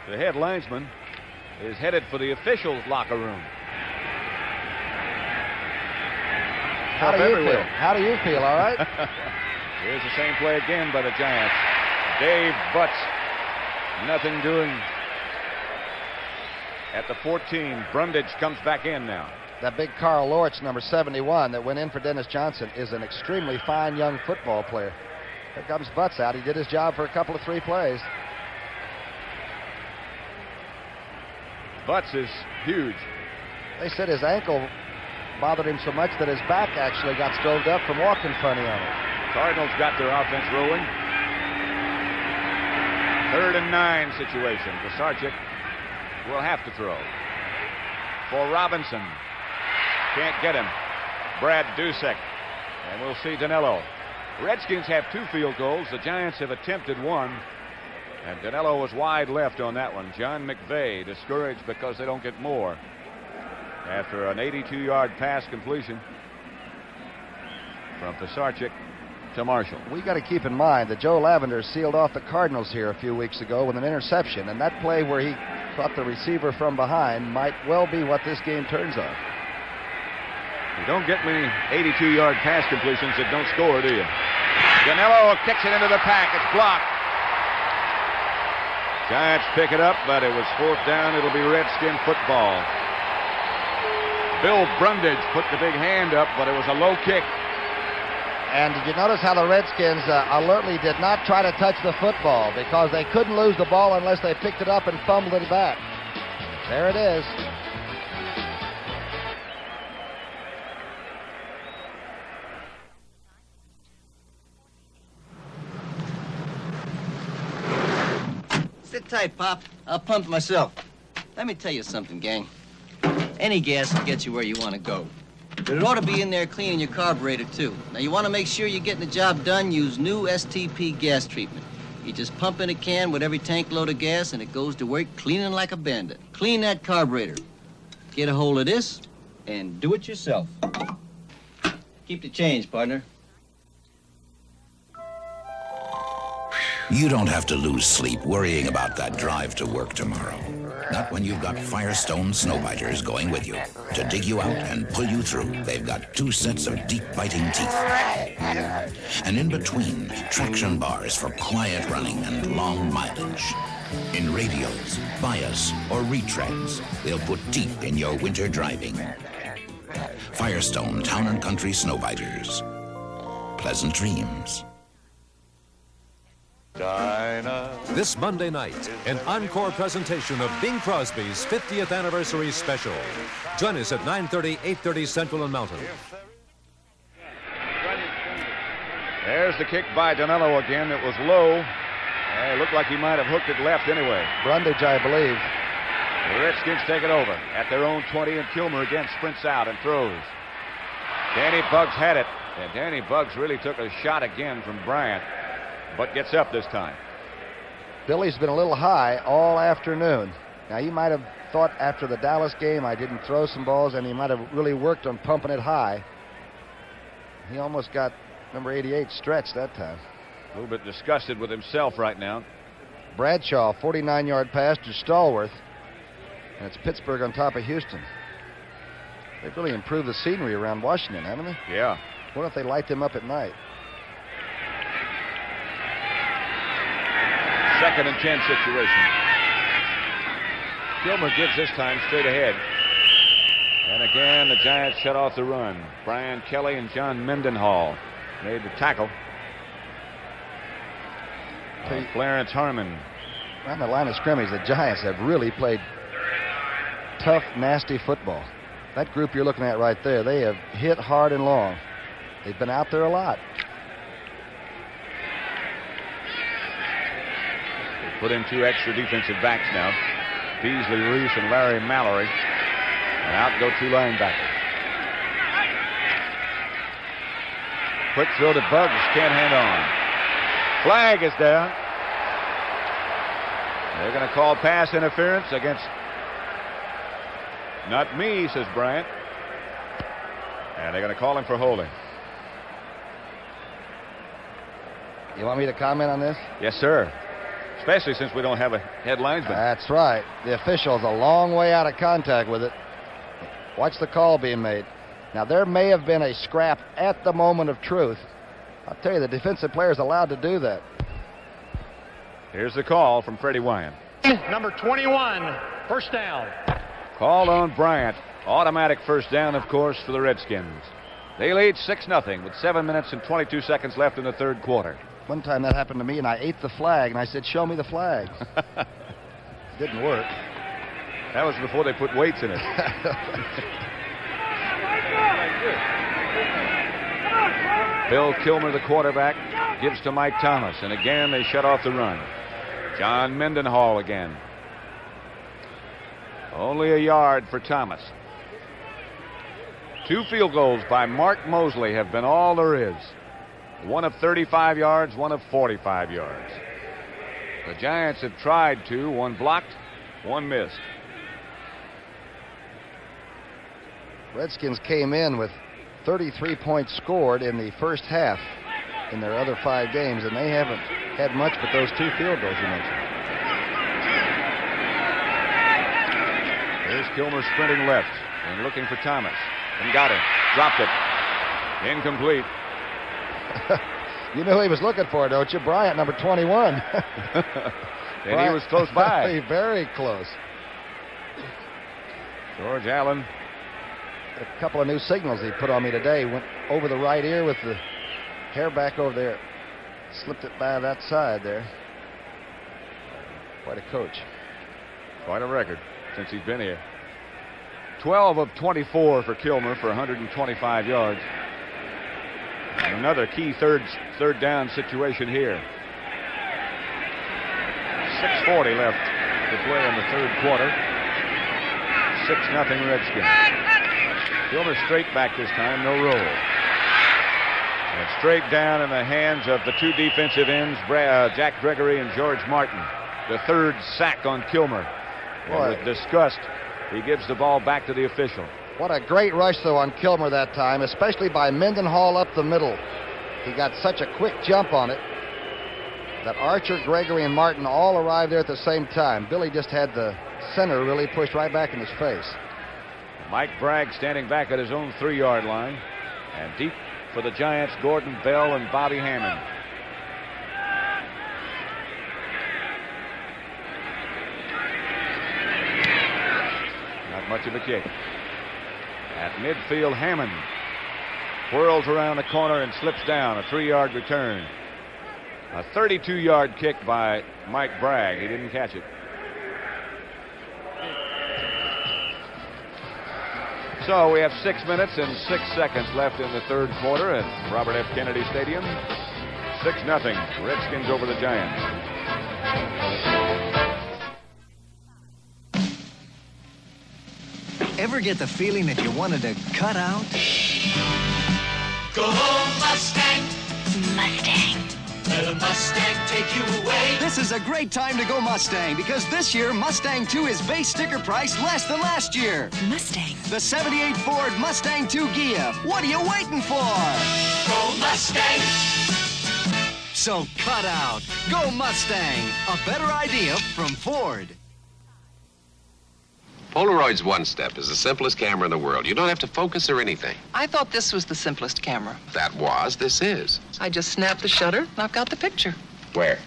the head linesman, is headed for the officials' locker room. How do you feel? How do you feel, all right? Here's the same play again by the Giants. Dave Butts, nothing doing at the 14. Brundage comes back in now. That big Carl Lorch, number 71, that went in for Dennis Johnson, is an extremely fine young football player. Here comes Butts out. He did his job for a couple of 3 plays. Butts is huge. They said his ankle bothered him so much that his back actually got stoved up from walking funny on it. Cardinals got their offense rolling. 3rd and 9 situation. Pisarcik will have to throw. For Robinson. Can't get him. Brad Dusek. And we'll see Danilo. Redskins have 2 field goals. The Giants have attempted 1. And Danilo was wide left on that one. John McVay discouraged because they don't get more. After an 82-yard pass completion from Pisarcik to Marshall. We got to keep in mind that Joe Lavender sealed off the Cardinals here a few weeks ago with an interception, and that play where he caught the receiver from behind might well be what this game turns on. You don't get many 82-yard pass completions that don't score, do you? Danilo kicks it into the pack. It's blocked. Giants pick it up, but it was 4th down. It'll be Redskin football. Bill Brundage put the big hand up, but it was a low kick. And did you notice how the Redskins alertly did not try to touch the football because they couldn't lose the ball unless they picked it up and fumbled it back. There it is. Sit tight, Pop. I'll pump myself. Let me tell you something, gang. Any gas will get you where you want to go. But it ought to be in there cleaning your carburetor, too. Now, you want to make sure you're getting the job done, use new STP gas treatment. You just pump in a can with every tank load of gas, and it goes to work cleaning like a bandit. Clean that carburetor. Get a hold of this, and do it yourself. Keep the change, partner. You don't have to lose sleep worrying about that drive to work tomorrow. Not when you've got Firestone Snowbiters going with you. To dig you out and pull you through, they've got 2 sets of deep-biting teeth. And in between, traction bars for quiet running and long mileage. In radials, bias, or retreads, they'll put deep in your winter driving. Firestone Town & Country Snowbiters. Pleasant dreams. This Monday night, an encore presentation of Bing Crosby's 50th anniversary special. Join us at 9:30, 8:30 Central and Mountain. There's the kick by Danilo again. It was low. It looked like he might have hooked it left anyway. Brundage, I believe. The Redskins take it over at their own 20, and Kilmer again sprints out and throws. Danny Buggs had it, and Danny Buggs really took a shot again from Bryant, but gets up this time. Billy's been a little high all afternoon. Now, he might have thought after the Dallas game I didn't throw some balls, and he might have really worked on pumping it high. He almost got number 88 stretched that time. A little bit disgusted with himself right now. Bradshaw, 49-yard pass to Stallworth, and it's Pittsburgh on top of Houston. They've really improved the scenery around Washington, haven't they? Yeah. What if they light them up at night? 2nd and 10 situation. Kilmer gives this time straight ahead. And again, the Giants shut off the run. Brian Kelly and John Mendenhall made the tackle. Clarence Harmon. On the line of scrimmage, the Giants have really played tough, nasty football. That group you're looking at right there, they have hit hard and long. They've been out there a lot. They put in 2 extra defensive backs now. Beasley Reese and Larry Mallory. And out go 2 linebackers. Quick throw to Buggs, can't hang on. Flag is down. They're going to call pass interference against... Not me, says Bryant. And they're going to call him for holding. You want me to comment on this? Yes, sir. Especially since we don't have a head linesman. That's right. The official's a long way out of contact with it. Watch the call being made. Now, there may have been a scrap at the moment of truth. I'll tell you, the defensive player is allowed to do that. Here's the call from Freddie Wyan. Number 21, first down. Called on Bryant. Automatic first down, of course, for the Redskins. They lead 6-0 with 7 minutes and 22 seconds left in the third quarter. One time that happened to me, and I ate the flag, and I said, show me the flag. Didn't work. That was before they put weights in it. Bill Kilmer, the quarterback, gives to Mike Thomas, and again they shut off the run. John Mendenhall again. Only a yard for Thomas. 2 field goals by Mark Mosley have been all there is. One of 35 yards, one of 45 yards. The Giants have tried 2, 1 blocked, 1 missed. Redskins came in with 33 points scored in the first half in their other 5 games, and they haven't had much but those 2 field goals you mentioned. There's Kilmer sprinting left and looking for Thomas. And got him. Dropped it. Incomplete. You know who he was looking for, don't you? Bryant, number 21. And he was close by. Very close. George Allen. A couple of new signals he put on me today. Went over the right ear with the hair back over there. Slipped it by that side there. Quite a coach. Quite a record since he's been here. 12 of 24 for Kilmer for 125 yards. And another key third down situation here. 6:40 left to play in the third quarter. 6-0 Redskins. Kilmer straight back this time, no roll. And straight down in the hands of the 2 defensive ends, Jack Gregory and George Martin. The 3rd sack on Kilmer. And with disgust, he gives the ball back to the official. What a great rush, though, on Kilmer that time, especially by Mendenhall up the middle. He got such a quick jump on it that Archer, Gregory, and Martin all arrived there at the same time. Billy just had the center really pushed right back in his face. Mike Bragg standing back at his own 3-yard line. And deep for the Giants, Gordon Bell and Bobby Hammond. much of a kick. At midfield, Hammond whirls around the corner and slips down. A 3-yard return. A 32-yard kick by Mike Bragg. He didn't catch it. So we have 6 minutes and 6 seconds left in the third quarter at Robert F. Kennedy Stadium. 6-0. Redskins over the Giants. Ever get the feeling that you wanted to cut out? Go home, Mustang. Mustang. Let a Mustang take you away. This is a great time to go Mustang because this year Mustang 2 is base sticker price less than last year. Mustang. The 78 Ford Mustang 2 Ghia. What are you waiting for? Go Mustang. So cut out. Go Mustang. A better idea from Ford. Polaroid's One Step is the simplest camera in the world. You don't have to focus or anything. I thought this was the simplest camera. This is. I just snap the shutter and I've got the picture. Where?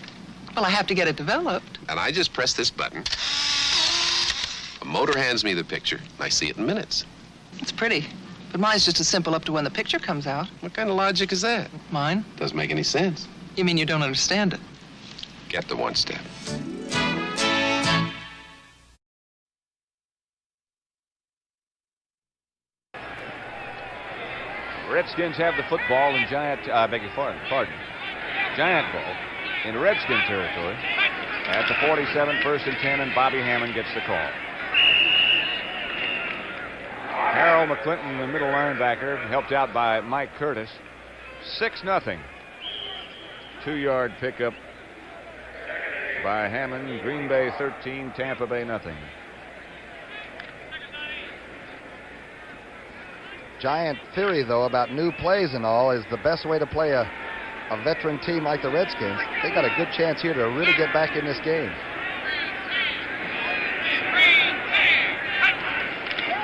Well, I have to get it developed. And I just press this button. A motor hands me the picture, and I see it in minutes. It's pretty, but mine's just as simple up to when the picture comes out. What kind of logic is that? Mine? Doesn't make any sense. You mean you don't understand it? Get the One Step. Redskins have the football in Giant ball in Redskin territory. At the 47, 1st and 10, and Bobby Hammond gets the call. Harold McClinton, the middle linebacker, helped out by Mike Curtis. 6-0. 2-yard pickup by Hammond. Green Bay 13, Tampa Bay nothing. Giant theory, though, about new plays and all is the best way to play a veteran team like the Redskins. They got a good chance here to really get back in this game.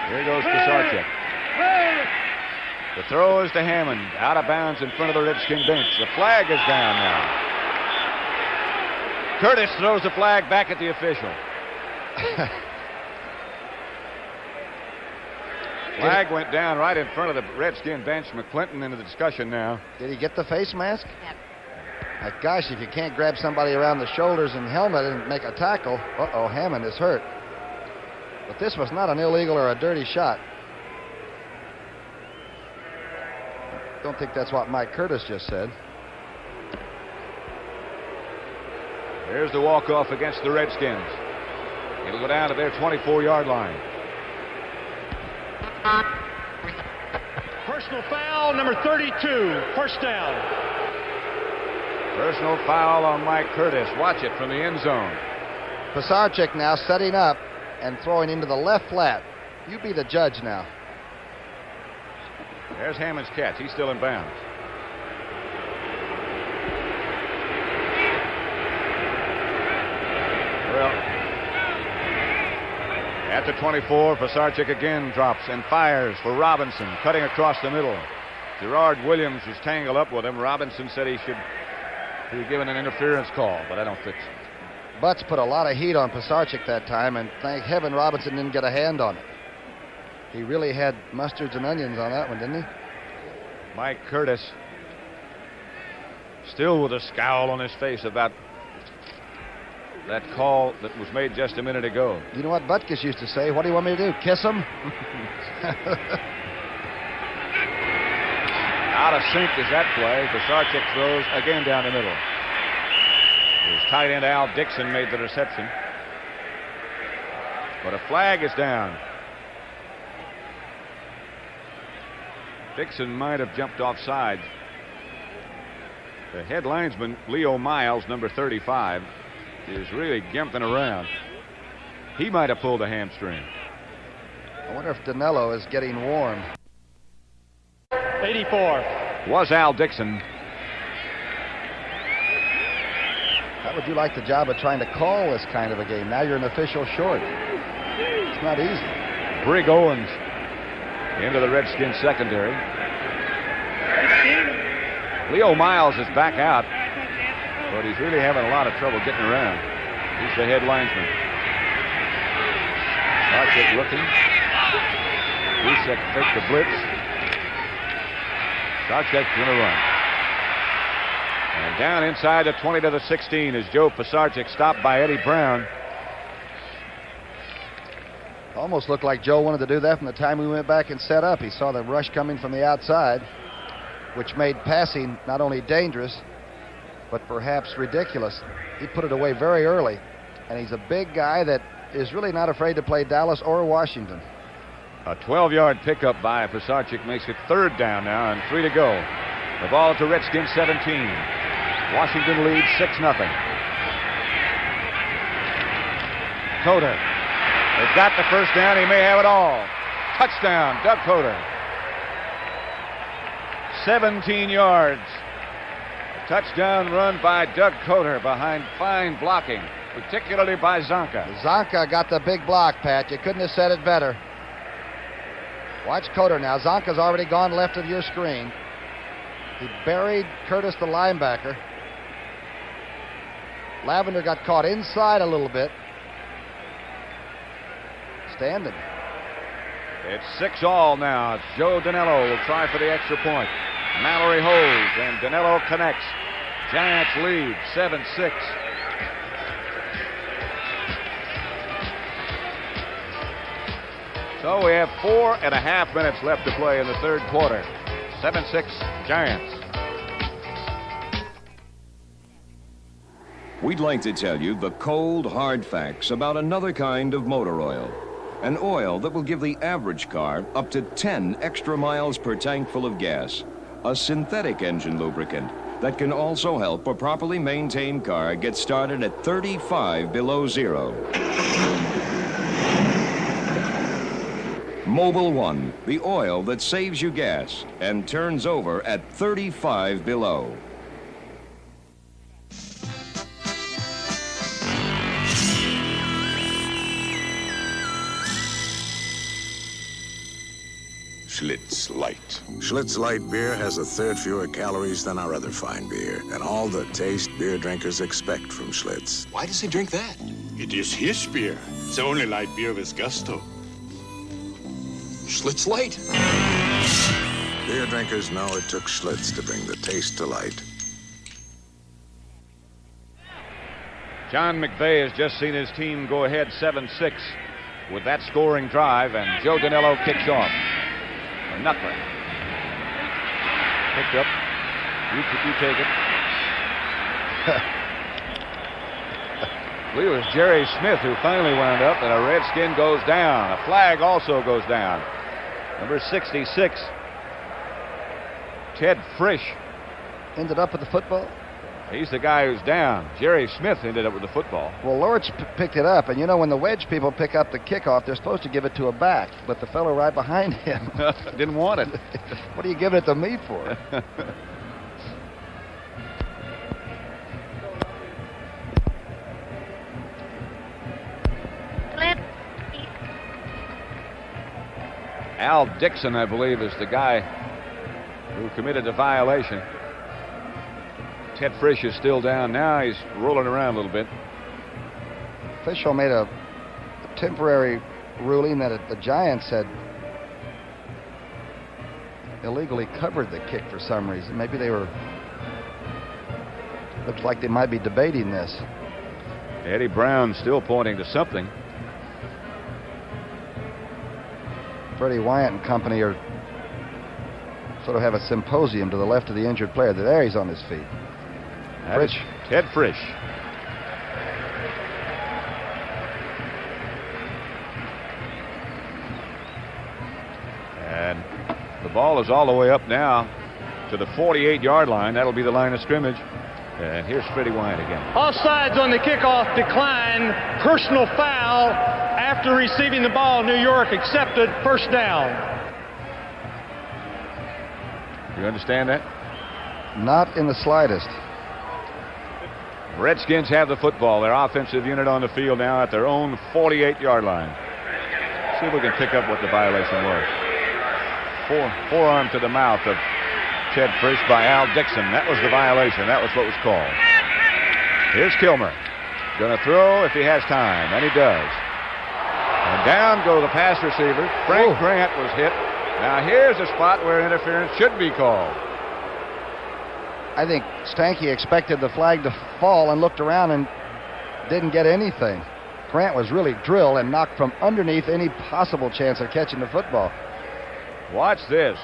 Here goes Pisarcik. The throw is to Hammond. Out of bounds in front of the Redskin bench. The flag is down now. Curtis throws the flag back at the official. Flag went down right in front of the Redskin bench. McClinton into the discussion now. Did he get the face mask? Yep. Gosh, if you can't grab somebody around the shoulders and helmet and make a tackle, Hammond is hurt. But this was not an illegal or a dirty shot. Don't think that's what Mike Curtis just said. There's the walk-off against the Redskins. It'll go down to their 24-yard line. Personal foul, number 32, 1st down. Personal foul on Mike Curtis. Watch it from the end zone. Pisarcik now setting up and throwing into the left flat. You be the judge now. There's Hammond's catch. He's still in bounds. Well, at the 24, Pisarcik again drops and fires for Robinson, cutting across the middle. Gerard Williams was tangled up with him. Robinson said he should be given an interference call, but I don't think so. Butts put a lot of heat on Pisarcik that time, and thank heaven Robinson didn't get a hand on it. He really had mustards and onions on that one, didn't he? Mike Curtis, still with a scowl on his face about that call that was made just a minute ago. You know what Butkus used to say? What do you want me to do, kiss him? Out of sync is that play. Pisarcik throws again down the middle. His tight end Al Dixon made the reception. But a flag is down. Dixon might have jumped offside. The head linesman, Leo Miles, number 35, is really gimping around. He might have pulled a hamstring. I wonder if Danello is getting warm. 84. Was Al Dixon. How would you like the job of trying to call this kind of a game? Now you're an official short. It's not easy. Brig Owens into the Redskins secondary. Leo Miles is back out, but he's really having a lot of trouble getting around. He's the head linesman. Pisarcik looking. Dusek faked the blitz. Sarchek's going to run. And down inside the 20 to the 16 is Joe Pisarcik, stopped by Eddie Brown. Almost looked like Joe wanted to do that from the time we went back and set up. He saw the rush coming from the outside, which made passing not only dangerous, but perhaps ridiculous. He put it away very early, and he's a big guy that is really not afraid to play Dallas or Washington. A 12-yard pickup by Pisarcik makes it 3rd down now and 3 to go. The ball to Redskins 17. Washington leads 6-0. Coder. They've got the first down. He may have it all. Touchdown, Doug Coder. 17 yards. A touchdown run by Doug Coder behind fine blocking, particularly by Zonka. Zonka got the big block, Pat. You couldn't have said it better. Watch Coder now. Zonka's already gone left of your screen. He buried Curtis, the linebacker. Lavender got caught inside a little bit. Standing. It's 6-all now. It's Joe Danello will try for the extra point. Mallory holds, and Danello connects. Giants lead 7-6. So we have 4.5 minutes left to play in the 3rd quarter. 7-6 Giants. We'd like to tell you the cold, hard facts about another kind of motor oil. An oil that will give the average car up to 10 extra miles per tank full of gas. A synthetic engine lubricant that can also help a properly maintained car get started at 35 below zero. Mobil One, the oil that saves you gas and turns over at 35 below. Schlitz Light. Schlitz Light beer has 1/3 fewer calories than our other fine beer, and all the taste beer drinkers expect from Schlitz. Why does he drink that? It is his beer. It's the only light beer with gusto. Schlitz Light. Beer drinkers know it took Schlitz to bring the taste to light. John McVay has just seen his team go ahead 7-6 with that scoring drive, and Joe Danello kicks off. A knuckler. Picked up. You take it. I believe it was Jerry Smith who finally wound up, and a Redskin goes down. A flag also goes down. Number 66, Ted Frisch. Ended up with the football? He's the guy who's down. Jerry Smith ended up with the football. Well, Lorch picked it up, and you know when the wedge people pick up the kickoff, they're supposed to give it to a back, but the fellow right behind him didn't want it. What are you giving it to me for? Al Dixon, I believe, is the guy who committed the violation. Ted Frisch is still down now. He's rolling around a little bit. Official made a temporary ruling that the Giants had illegally covered the kick for some reason. Maybe they were... Looks like they might be debating this. Eddie Brown still pointing to something. Freddie Wyatt and company are sort of have a symposium to the left of the injured player. There he's on his feet. Frisch. Ted Frisch. And the ball is all the way up now to the 48-yard line. That'll be the line of scrimmage. And here's Freddie Wyatt again. Offsides on the kickoff decline. Personal foul after receiving the ball. New York accepted first down. You understand that? Not in the slightest. Redskins have the football. Their offensive unit on the field now at their own 48-yard line. See if we can pick up what the violation was. Forearm to the mouth of Ted Frisch by Al Dixon. That was the violation. That was what was called. Here's Kilmer. Going to throw if he has time, and he does. And And down go the pass receivers. Frank Grant was hit. Now here's a spot where interference should be called. I think Stanky expected the flag to fall and looked around and didn't get anything. Grant was really drilled and knocked from underneath any possible chance of catching the football. Watch this.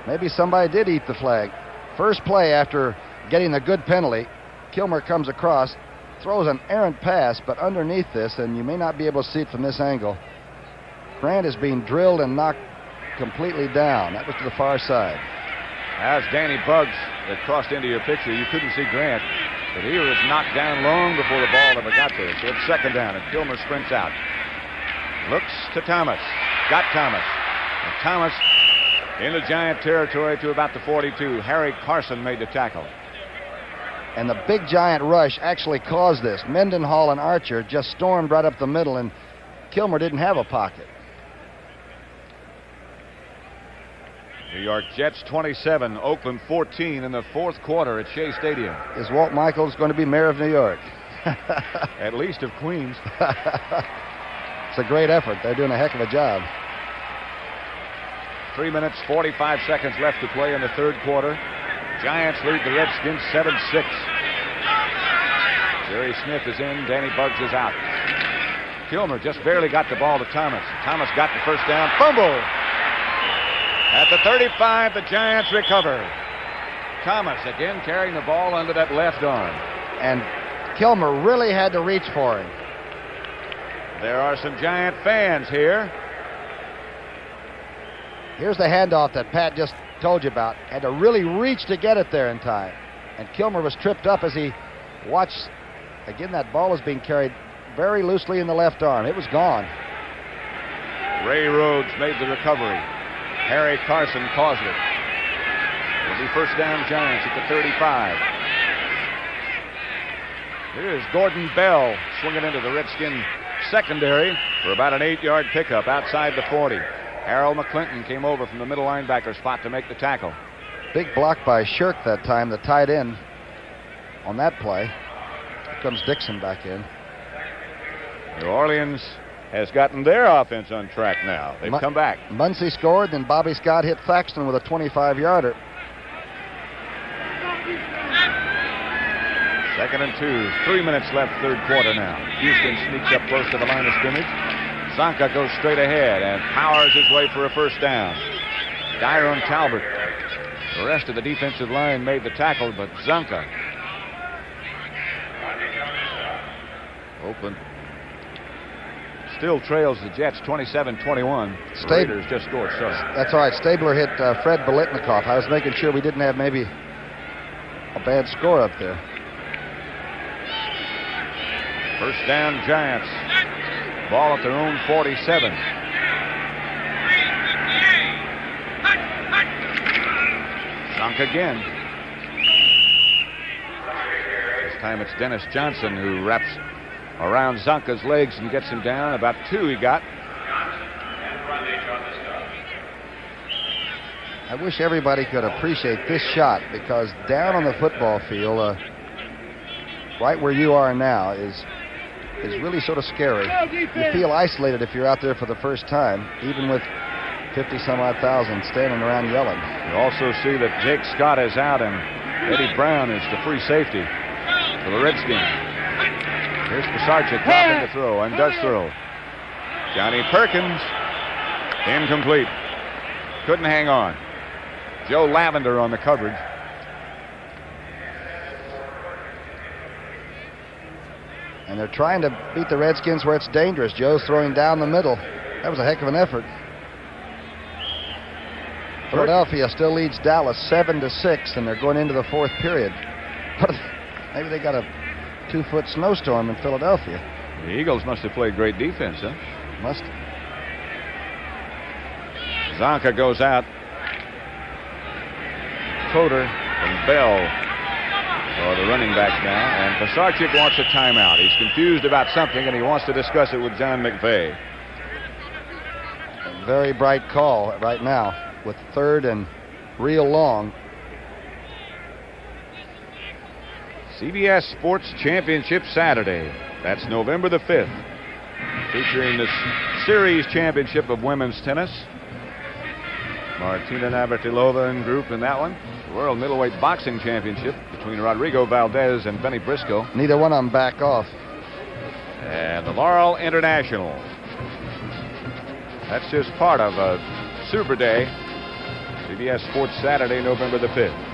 Maybe somebody did eat the flag. First play after getting a good penalty, Kilmer comes across, throws an errant pass, but underneath this, and you may not be able to see it from this angle, Grant is being drilled and knocked completely down. That was to the far side. As Danny Buggs that crossed into your picture, you couldn't see Grant, but he was knocked down long before the ball ever got there. So it's second down, and Kilmer sprints out. Looks to Thomas. Got Thomas. And Thomas into Giant territory to about the 42. Harry Carson made the tackle. And the big Giant rush actually caused this. Mendenhall and Archer just stormed right up the middle, and Kilmer didn't have a pocket. New York Jets 27, Oakland 14 in the fourth quarter at Shea Stadium. Is Walt Michaels going to be mayor of New York? At least of Queens. It's a great effort. They're doing a heck of a job. 3 minutes, 45 seconds left to play in the third quarter. Giants lead the Redskins 7-6. Jerry Smith is in. Danny Buggs is out. Kilmer just barely got the ball to Thomas. Thomas got the first down. Fumble! At the 35, the Giants recover. Thomas again carrying the ball under that left arm. And Kilmer really had to reach for him. There are some Giant fans here. Here's the handoff that Pat just told you about. Had to really reach to get it there in time. And Kilmer was tripped up as he watched. Again, that ball was being carried very loosely in the left arm. It was gone. Ray Rhodes made the recovery. Harry Carson caused it. It'll be first down Giants at the 35. Here's Gordon Bell swinging into the Redskin secondary for about an 8-yard pickup outside the 40. Harold McClinton came over from the middle linebacker spot to make the tackle. Big block by Shirk that time, the tight end on that play. Here comes Dixon back in. New Orleans has gotten their offense on track now. They've come back. Muncie scored, then Bobby Scott hit Thaxton with a 25-yarder. Second and 2. 3 minutes left, third quarter now. Houston sneaks up close to the line of scrimmage. Zonka goes straight ahead and powers his way for a first down. Dyron Talbot. The rest of the defensive line made the tackle, but Zonka. Oakland still trails the Jets 27-21. Raiders just scored, sorry. That's all right. Stabler hit Fred Biletnikoff. I was making sure we didn't have maybe a bad score up there. First down, Giants. Ball at their own 47. Zonk again. This time it's Dennis Johnson who wraps around Zonka's legs and gets him down. About 2 he got. I wish everybody could appreciate this shot, because down on the football field, right where you are now, is really sort of scary. You feel isolated if you're out there for the first time, even with 50-some-odd thousand standing around yelling. You also see that Jake Scott is out and Eddie Brown is the free safety for the Redskins. Here's Pisarcik dropping the throw, and does throw. Johnny Perkins, incomplete. Couldn't hang on. Joe Lavender on the coverage. And they're trying to beat the Redskins where it's dangerous. Joe's throwing down the middle. That was a heck of an effort. Philadelphia still leads Dallas 7-6, and they're going into the fourth period. Maybe they got a 2-foot snowstorm in Philadelphia. The Eagles must have played great defense, huh? Must. Zonka goes out. Coder and Bell are the running backs now, and Pisarcik wants a timeout. He's confused about something, and he wants to discuss it with John McVay. A very bright call right now with third and real long. CBS Sports Championship Saturday. That's November the 5th. featuring the series championship of women's tennis. Martina Navratilova and group in that one. The World Middleweight Boxing Championship between Rodrigo Valdez and Benny Briscoe. Neither one of them back off. And the Laurel International. That's just part of a Super Day. CBS Sports Saturday, November the 5th.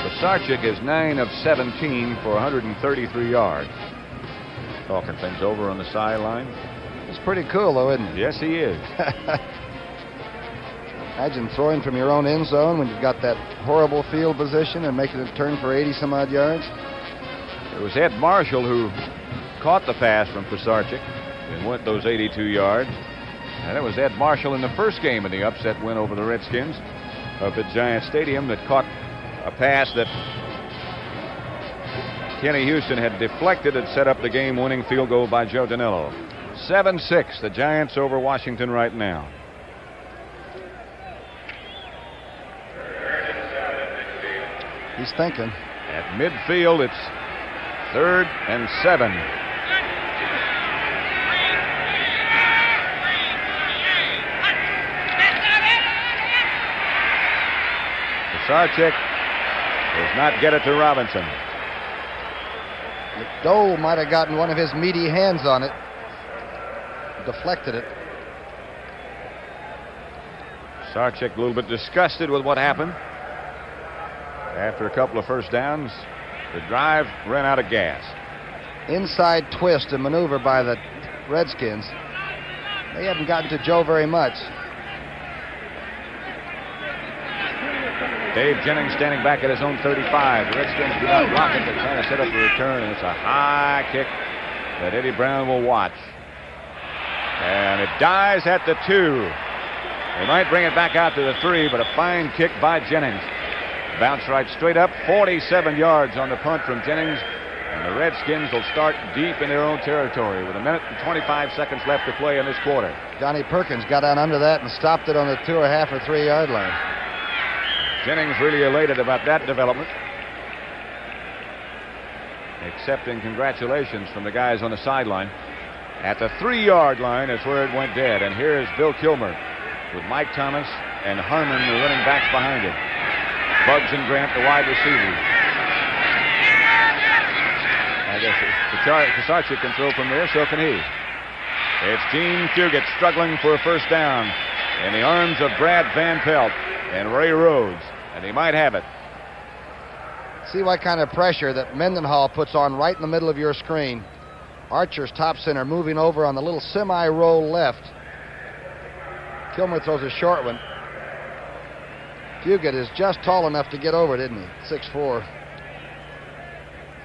Pisarcik is 9 of 17 for 133 yards. Talking things over on the sideline. It's pretty cool, though, isn't it? Yes, he is. Imagine throwing from your own end zone when you've got that horrible field position and making a turn for 80-some-odd yards. It was Ed Marshall who caught the pass from Pisarcik and went those 82 yards. And it was Ed Marshall in the first game of the upset win over the Redskins up at Giant Stadium that caught a pass that Kenny Houston had deflected and set up the game-winning field goal by Joe Danilo. 7-6, the Giants over Washington right now. He's thinking. At midfield, it's 3rd and 7. Pisarcik does not get it to Robinson. McDowell might have gotten one of his meaty hands on it. Deflected it. Pisarcik a little bit disgusted with what happened. After a couple of first downs, the drive ran out of gas. Inside twist and maneuver by the Redskins. They haven't gotten to Joe very much. Dave Jennings standing back at his own 35. The Redskins do not block it. They're trying to set up a return, and it's a high kick that Eddie Brown will watch. And it dies at the 2. They might bring it back out to the 3, but a fine kick by Jennings. Bounce right straight up, 47 yards on the punt from Jennings. And the Redskins will start deep in their own territory with 1 minute and 25 seconds left to play in this quarter. Johnny Perkins got down under that and stopped it on the 2.5 or 3 yard line. Jennings really elated about that development. Accepting congratulations from the guys on the sideline. At the 3 yard line is where it went dead. And here is Bill Kilmer with Mike Thomas and Harmon, the running backs behind him. Bugs and Grant, the wide receivers. I guess Pisarcik can throw from there, so can he. It's Gene Fugit struggling for a first down in the arms of Brad Van Pelt and Ray Rhodes, and he might have it. See what kind of pressure that Mendenhall puts on right in the middle of your screen. Archer's top center moving over on the little semi-roll left. Kilmer throws a short one. Fugit is just tall enough to get over it, isn't he? 6'4".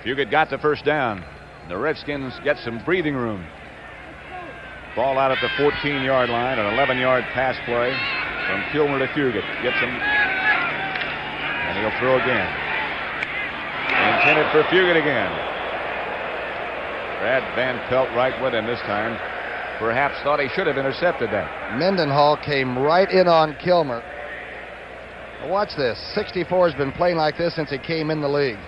Fugit got the first down. The Redskins get some breathing room. Ball out at the 14-yard line, an 11-yard pass play from Kilmer to Fugit. Gets him, and he'll throw again. Intended for Fugit again. Brad Van Pelt right with him this time. Perhaps thought he should have intercepted that. Mendenhall came right in on Kilmer. Watch this. 64 has been playing like this since he came in the league.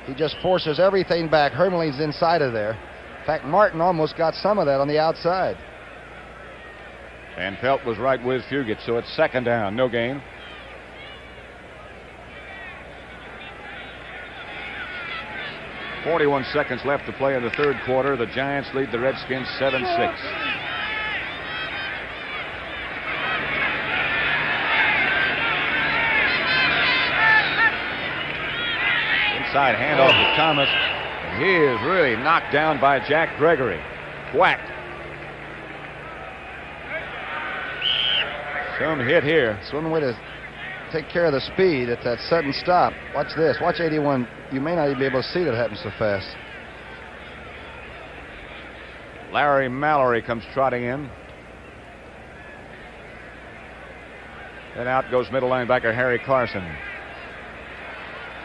He just forces everything back. Hermeline's inside of there. In fact, Martin almost got some of that on the outside. Van Pelt was right with Fugit, so it's second down. No gain. .41 seconds left to play in the third quarter. The Giants lead the Redskins 7-6. Inside handoff to Thomas. And he is really knocked down by Jack Gregory. Whacked. Some hit here. It's one way to take care of the speed at that sudden stop. Watch this. Watch 81. You may not even be able to see that happen so fast. Larry Mallory comes trotting in. Then out goes middle linebacker Harry Carson.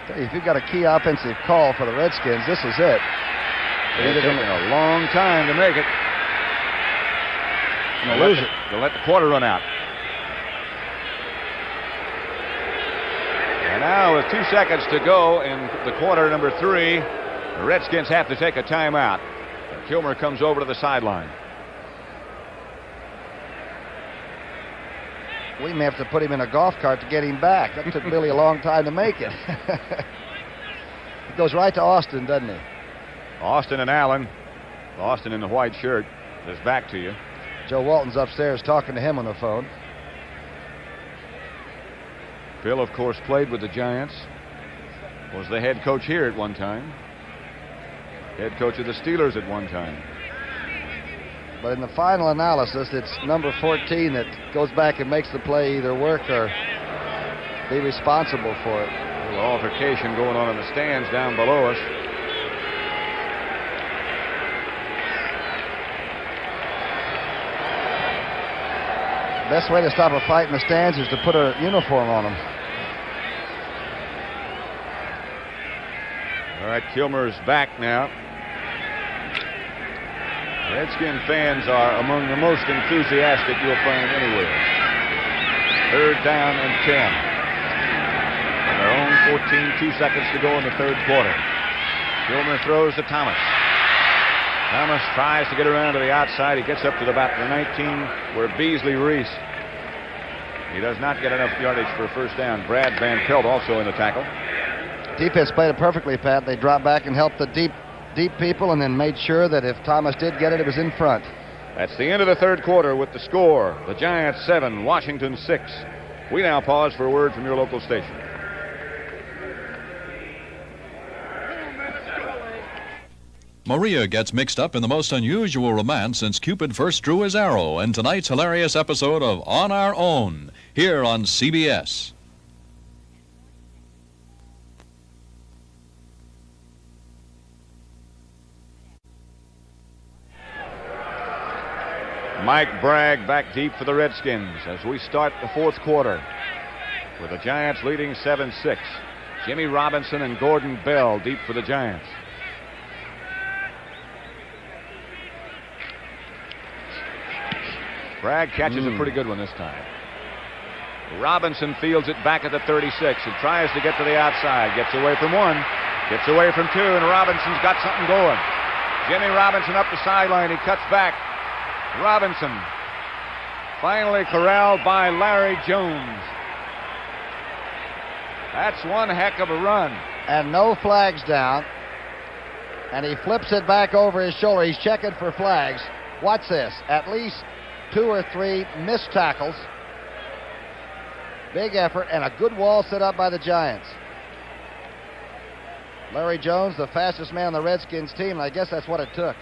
Tell you, if you've got a key offensive call for the Redskins, this is it. They're taking a long time to make it. They'll let the quarter run out. And now with 2 seconds to go in the quarter number 3, The Redskins have to take a timeout. Kilmer comes over to the sideline. We may have to put him in a golf cart to get him back. That took Billy a long time to make it. He goes right to Austin, doesn't he? Austin and Allen. Austin in the white shirt says back to you. Joe Walton's upstairs talking to him on the phone. Bill, of course, played with the Giants. Was the head coach here at one time. Head coach of the Steelers at one time. But in the final analysis, it's number 14 that goes back and makes the play either work or be responsible for it. A little altercation going on in the stands down below us. Best way to stop a fight in the stands is to put a uniform on them. All right, Kilmer's back now. Redskin fans are among the most enthusiastic you'll find anywhere. 3rd down and 10. On their own 14, 2 seconds to go in the third quarter. Kilmer throws to Thomas. Thomas tries to get around to the outside. He gets up to about the 19 where Beasley raced. He does not get enough yardage for a first down. Brad Van Pelt also in the tackle. Defense played it perfectly, Pat. They dropped back and helped the deep people and then made sure that if Thomas did get it, it was in front. That's the end of the third quarter with the score. The Giants 7, Washington 6. We now pause for a word from your local station. Maria gets mixed up in the most unusual romance since Cupid first drew his arrow in tonight's hilarious episode of On Our Own, here on CBS. Mike Bragg back deep for the Redskins as we start the fourth quarter with the Giants leading 7-6. Jimmy Robinson and Gordon Bell deep for the Giants. Bragg catches a pretty good one this time. Robinson fields it back at the 36 and tries to get to the outside. Gets away from one, gets away from two, and Robinson's got something going. Jimmy Robinson up the sideline. He cuts back. Robinson finally corralled by Larry Jones. That's one heck of a run. And no flags down. And he flips it back over his shoulder. He's checking for flags. Watch this. At least 2 or 3 missed tackles. Big effort and a good wall set up by the Giants. Larry Jones, the fastest man on the Redskins team, and I guess that's what it took.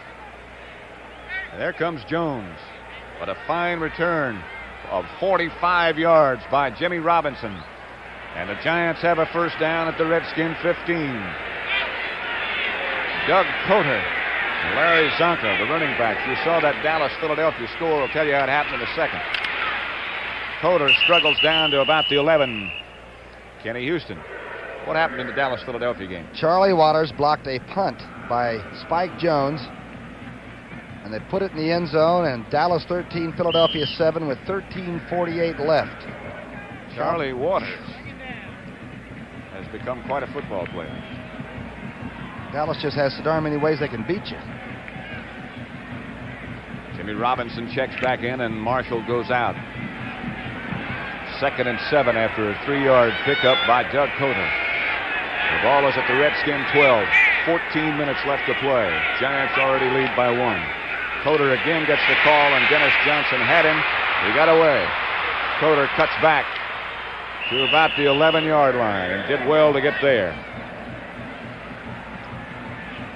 There comes Jones. What a fine return of 45 yards by Jimmy Robinson. And the Giants have a first down at the Redskin 15. Doug Coter and Larry Zonka, the running backs. You saw that Dallas-Philadelphia score. I'll tell you how it happened in a second. Coter struggles down to about the 11. Kenny Houston. What happened in the Dallas-Philadelphia game? Charlie Waters blocked a punt by Spike Jones. And they put it in the end zone, and Dallas 13, Philadelphia 7 with 13:48 left. Charlie Waters has become quite a football player. Dallas just has so darn many ways they can beat you. Jimmy Robinson checks back in, and Marshall goes out. 2nd and 7 after a 3-yard pickup by Doug Coter. The ball is at the Redskin 12. 14 minutes left to play. Giants already lead by 1. Coter again gets the call, and Dennis Johnson had him. He got away. Coter cuts back to about the 11-yard line and did well to get there.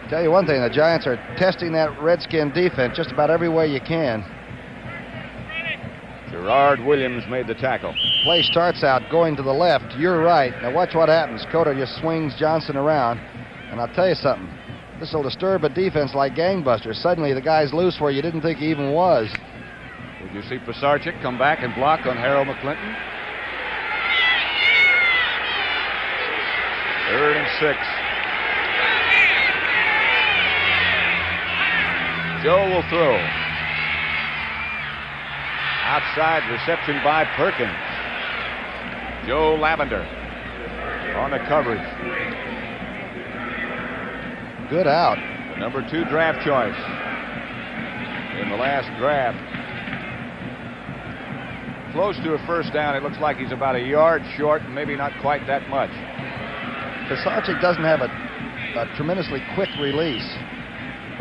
Tell you one thing, the Giants are testing that Redskin defense just about every way you can. Gerard Williams made the tackle. Play starts out going to the left. You're right. Now watch what happens. Coter just swings Johnson around. And I'll tell you something. This will disturb a defense like gangbusters. Suddenly the guy's loose where you didn't think he even was. Did you see Pisarcik come back and block on Harold McClinton? 3rd and 6. Joe will throw. Outside reception by Perkins. Joe Lavender on the coverage. Good out. The number 2 draft choice in the last draft. Close to a first down. It looks like he's about a yard short, maybe not quite that much. Pisarcik doesn't have a tremendously quick release.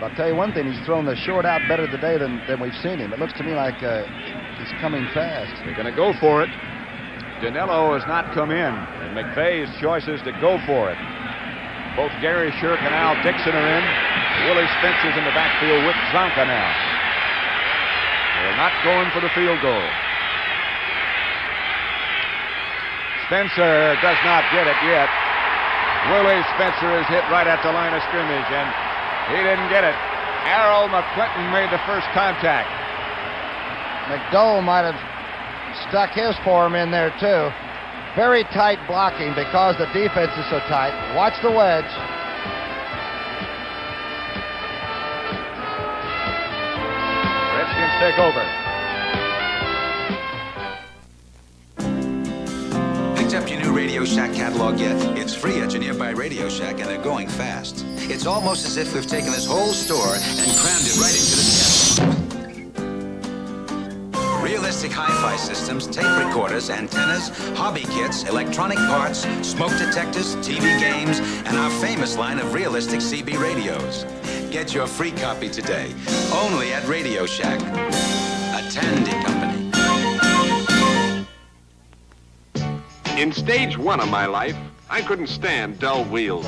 But I'll tell you one thing, he's thrown the short out better today than we've seen him. It looks to me like he's coming fast. They're going to go for it. Danilo has not come in, and McVay's choice is to go for it. Both Gary Shirk and Al Dixon are in. Willie Spencer's in the backfield with Zonka now. They're not going for the field goal. Spencer does not get it yet. Willie Spencer is hit right at the line of scrimmage, and he didn't get it. Errol McClinton made the first contact. McDowell might have stuck his form in there, too. Very tight blocking because the defense is so tight. Watch the wedge. Redskins take over. Picked up your new Radio Shack catalog yet? It's free at your nearby Radio Shack, and they're going fast. It's almost as if we've taken this whole store and crammed it right into this catalog. Realistic hi-fi systems, tape recorders, antennas, hobby kits, electronic parts, smoke detectors, TV games, and our famous line of realistic CB radios. Get your free copy today, only at Radio Shack, a Tandy company. In stage 1 of my life, I couldn't stand dull wheels.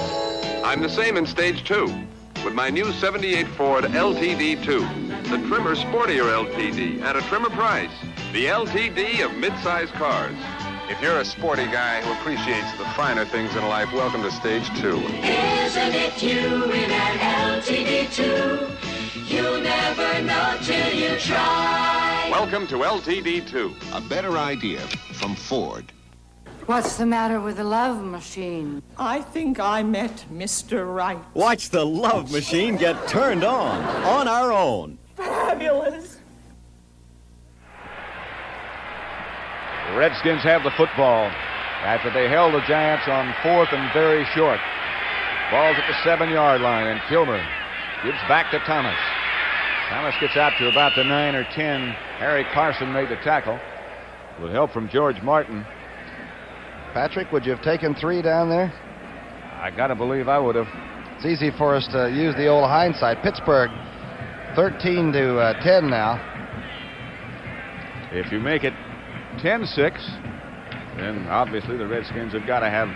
I'm the same in stage 2 with my new 78 Ford LTD2. The trimmer, sportier LTD at a trimmer price. The LTD of mid-size cars. If you're a sporty guy who appreciates the finer things in life, welcome to stage 2. Isn't it you in an LTD2? You'll never know till you try. Welcome to LTD2. A better idea from Ford. What's the matter with the love machine? I think I met Mr. Right. Watch the love machine get turned on our own. Fabulous. The Redskins have the football after they held the Giants on 4th and very short. Ball's at the 7-yard line, and Kilmer gives back to Thomas. Thomas gets out to about the 9 or 10. Harry Carson made the tackle with help from George Martin. Patrick, would you have taken 3 down there? I gotta believe I would have. It's easy for us to use the old hindsight. Pittsburgh, 13 to 10 now. If you make it 10-6, then obviously the Redskins have got to have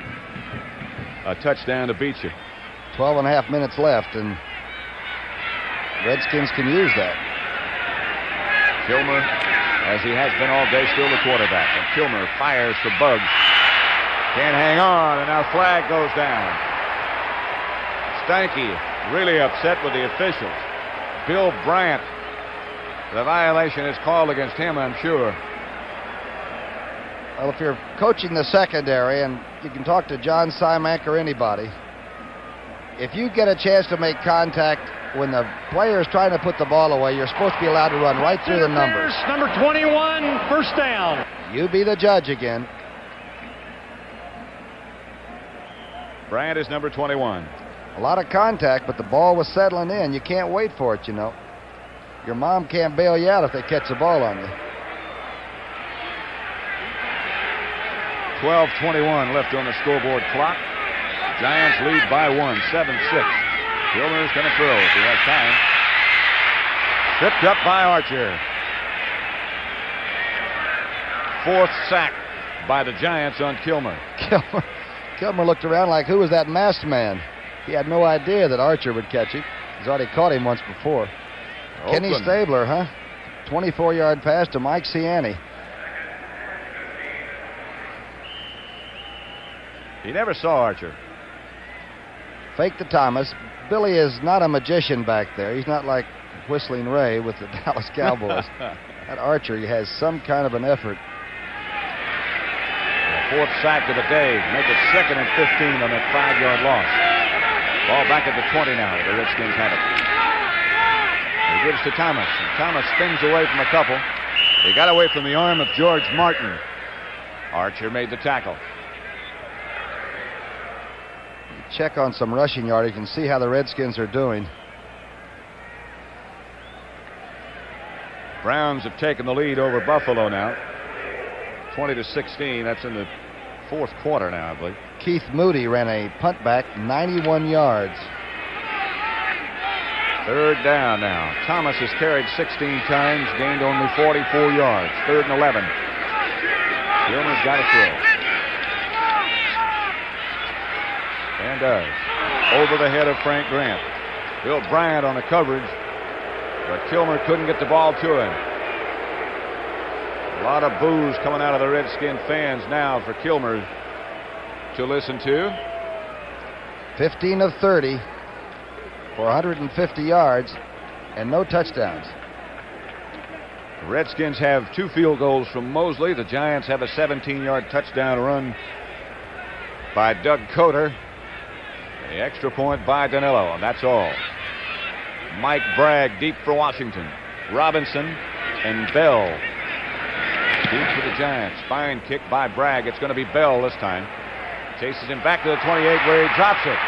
a touchdown to beat you. 12 and a half minutes left, and Redskins can use that. Kilmer, as he has been all day, still the quarterback. And Kilmer fires for Buggs. Can't hang on, and now flag goes down. Stanky really upset with the officials. Bill Bryant, the violation is called against him, I'm sure. Well, if you're coaching the secondary, and you can talk to John Simak or anybody, if you get a chance to make contact when the player is trying to put the ball away, you're supposed to be allowed to run right through the numbers. Number 21, first down. You be the judge again. Bryant is number 21. A lot of contact, but the ball was settling in. You can't wait for it, you know. Your mom can't bail you out if they catch the ball on you. 12:21 left on the scoreboard clock. Giants lead by 1, 7-6. Kilmer's going to throw if he has time. Tripped up by Archer. 4th sack by the Giants on Kilmer. Kilmer looked around like, who was that masked man? He had no idea that Archer would catch him. He's already caught him once before. Oakland. Kenny Stabler, huh? 24-yard pass to Mike Ciani. He never saw Archer. Fake to Thomas. Billy is not a magician back there. He's not like Whistling Ray with the Dallas Cowboys. That Archer has some kind of an effort. 4th sack of the day. Make it 2nd and 15 on that 5-yard loss. Ball back at the 20 now. The Redskins have it. He gives to Thomas. And Thomas spins away from a couple. He got away from the arm of George Martin. Archer made the tackle. check on some rushing yardage and see how the Redskins are doing. Browns have taken the lead over Buffalo now. 20-16. That's in the fourth quarter now, I believe. Keith Moody ran a punt back, 91 yards. Third down now. Thomas has carried 16 times, gained only 44 yards. 3rd and 11. Kilmer's got to throw. And does. Over the head of Frank Grant. Bill Bryant on the coverage, but Kilmer couldn't get the ball to him. A lot of boos coming out of the Redskin fans now for Kilmer to listen to. 15 of 30 for 150 yards and no touchdowns. The Redskins have 2 field goals from Mosley. The Giants have a 17-yard touchdown run by Doug Coder. The extra point by Danilo, and that's all. Mike Bragg deep for Washington. Robinson and Bell deep for the Giants. Fine kick by Bragg. It's going to be Bell this time. Chases him back to the 28 where he drops it.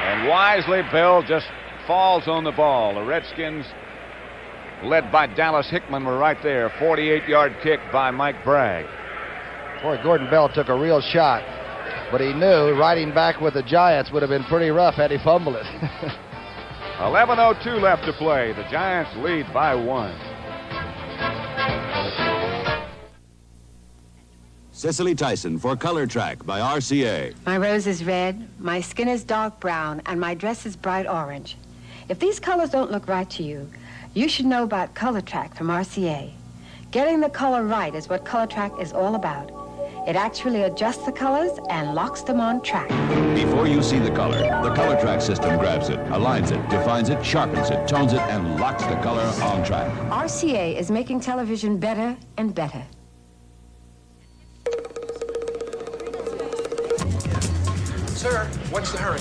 And wisely, Bell just falls on the ball. The Redskins, led by Dallas Hickman, were right there. 48-yard kick by Mike Bragg. Boy, Gordon Bell took a real shot, but he knew riding back with the Giants would have been pretty rough had he fumbled it. 11:02 left to play. The Giants lead by 1. Cicely Tyson for Color Track by RCA. My rose is red, my skin is dark brown, and my dress is bright orange. If these colors don't look right to you, you should know about Color Track from RCA. Getting the color right is what Color Track is all about. It actually adjusts the colors and locks them on track. Before you see the Color Track system grabs it, aligns it, defines it, sharpens it, tones it, and locks the color on track. RCA is making television better and better. Sir, what's the hurry?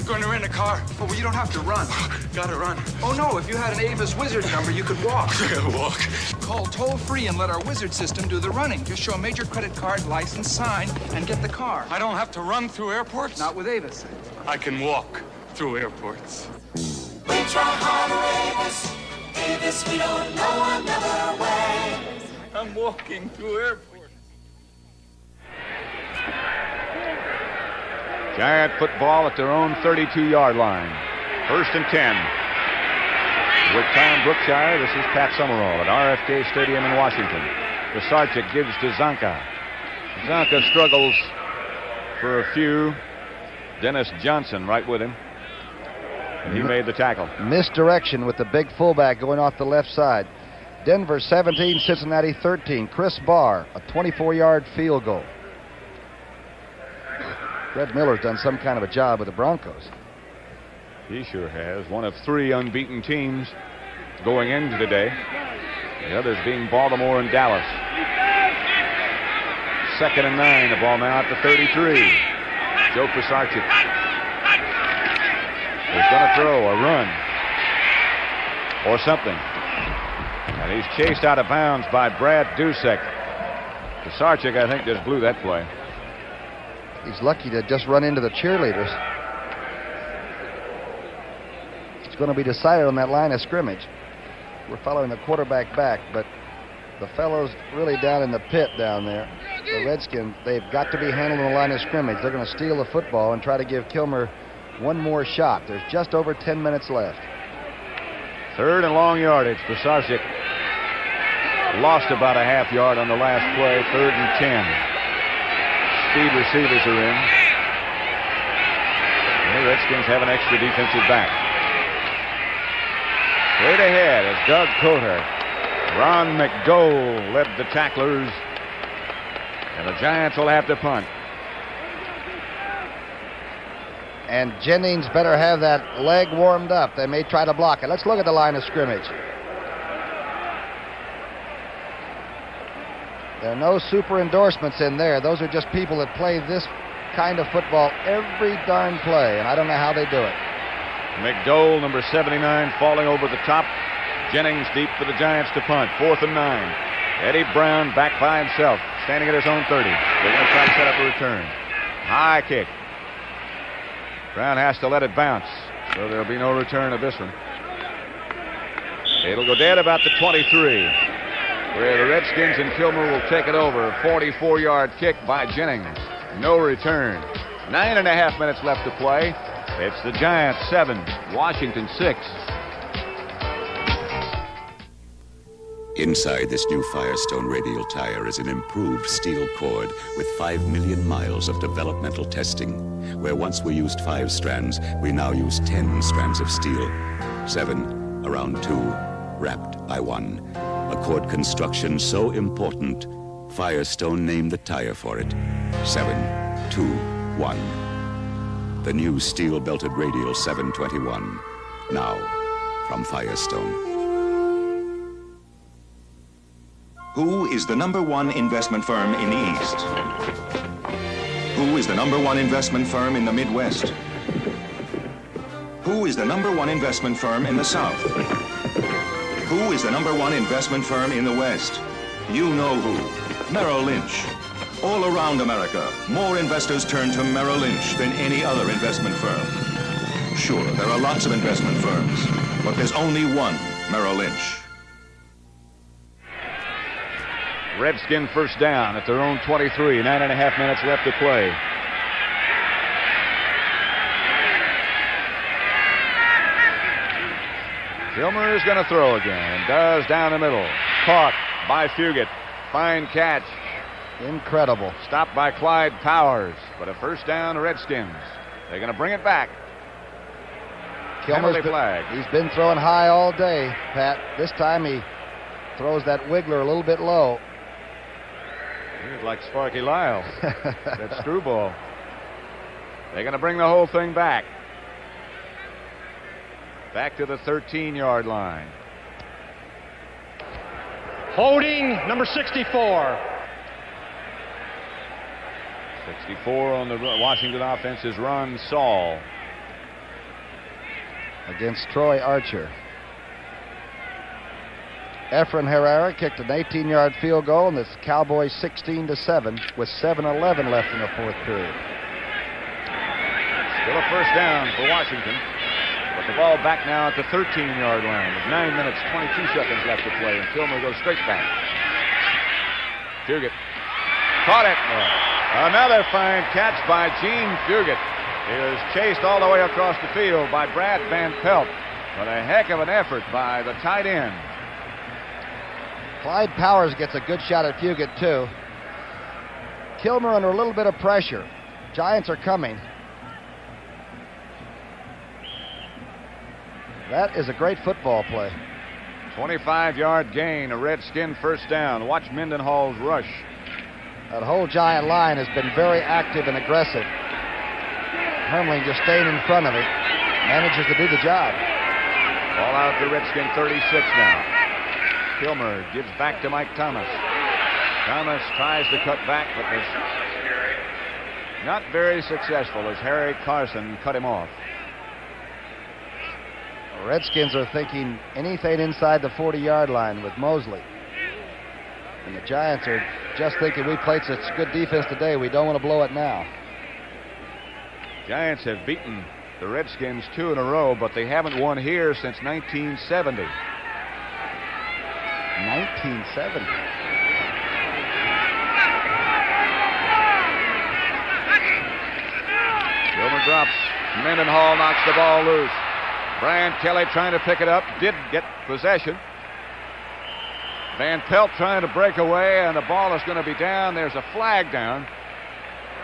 Going to rent a car. Oh, well, you don't have to run. Gotta run. Oh, no, if you had an Avis Wizard number, you could walk. Walk? Call toll-free and let our Wizard system do the running. Just show a major credit card, license, sign, and get the car. I don't have to run through airports? Not with Avis. I can walk through airports. We try harder, Avis. Avis, we don't know another way. I'm walking through airports. Giant football at their own 32-yard line. 1st and 10. With Tom Brookshire, this is Pat Summerall at RFK Stadium in Washington. Pisarcik gives to Zonka. Zonka struggles for a few. Dennis Johnson right with him. And he made the tackle. Misdirection with the big fullback going off the left side. Denver 17, Cincinnati 13. Chris Barr, a 24-yard field goal. Fred Miller's done some kind of a job with the Broncos. He sure has. One of 3 unbeaten teams going into the day. The others being Baltimore and Dallas. 2nd and 9. The ball now at the 33. Joe Pisarcik is going to throw a run or something. And he's chased out of bounds by Brad Dusek. Pisarcik, I think, just blew that play. He's lucky to just run into the cheerleaders. It's going to be decided on that line of scrimmage. We're following the quarterback back, but the fellows really down in the pit down there, the Redskins, they've got to be handled on the line of scrimmage. They're going to steal the football and try to give Kilmer one more shot. There's just over 10 minutes left. 3rd and long yardage. Pisarcik lost about a half yard on the last play. 3rd and 10. Speed receivers are in. And the Redskins have an extra defensive back. Straight ahead is Doug Coder. Ron McDowell led the tacklers. And the Giants will have to punt. And Jennings better have that leg warmed up. They may try to block it. Let's look at the line of scrimmage. There are no super endorsements in there. Those are just people that play this kind of football every darn play, and I don't know how they do it. McDowell, number 79, falling over the top. Jennings deep for the Giants to punt. 4th and 9. Eddie Brown back by himself, standing at his own 30. They're going to try to set up a return. High kick. Brown has to let it bounce, so there'll be no return of this one. It'll go dead about the 23, where the Redskins and Kilmer will take it over. A 44-yard kick by Jennings. No return. 9.5 minutes left to play. It's the Giants 7, Washington 6. Inside this new Firestone radial tire is an improved steel cord with 5 million miles of developmental testing. Where once we used 5 strands, we now use 10 strands of steel. 7 around 2, wrapped by 1. A cord construction so important, Firestone named the tire for it. 7, 2, 1. The new steel-belted radial 721. Now, from Firestone. Who is the #1 investment firm in the East? Who is the #1 investment firm in the Midwest? Who is the #1 investment firm in the South? Who is the #1 investment firm in the West? You know who. Merrill Lynch. All around America, more investors turn to Merrill Lynch than any other investment firm. Sure, there are lots of investment firms, but there's only one Merrill Lynch. Redskin first down at their own 23. 9.5 minutes left to play. Kilmer is going to throw again and does down the middle. Caught by Fugit. Fine catch. Incredible. Stopped by Clyde Powers, but a first down to Redskins. They're going to bring it back. Penalty flag. He's been throwing high all day, Pat. This time he throws that wiggler a little bit low. He's like Sparky Lyle. That screwball. They're going to bring the whole thing back. Back to the 13-yard line. Holding number 64. 64 on the Washington offense is Ron Saul. Against Troy Archer. Efren Herrera kicked an 18-yard field goal, and it's Cowboys 16-7 with 7:11 left in the fourth period. Still a first down for Washington, but the ball back now at the 13-yard line with 9 minutes, 22 seconds left to play, and Kilmer goes straight back. Fugit caught it. Another fine catch by Gene Fugit. He was chased all the way across the field by Brad Van Pelt, but a heck of an effort by the tight end. Clyde Powers gets a good shot at Fugit, too. Kilmer under a little bit of pressure. Giants are coming. That is a great football play. 25-yard gain, a Redskin first down. Watch Mendenhall's rush. That whole Giant line has been very active and aggressive. Hermling just staying in front of it. Manages to do the job. Ball out to Redskin 36 now. Kilmer gives back to Mike Thomas. Thomas tries to cut back, but was not very successful as Harry Carson cut him off. The Redskins are thinking anything inside the 40-yard line with Mosley. And the Giants are just thinking, we played such good defense today, we don't want to blow it now. Giants have beaten the Redskins 2 in a row, but they haven't won here since 1970. 1970. Kilmer drops. Mendenhall knocks the ball loose. Brian Kelly trying to pick it up. Did get possession. Van Pelt trying to break away, and the ball is going to be down. There's a flag down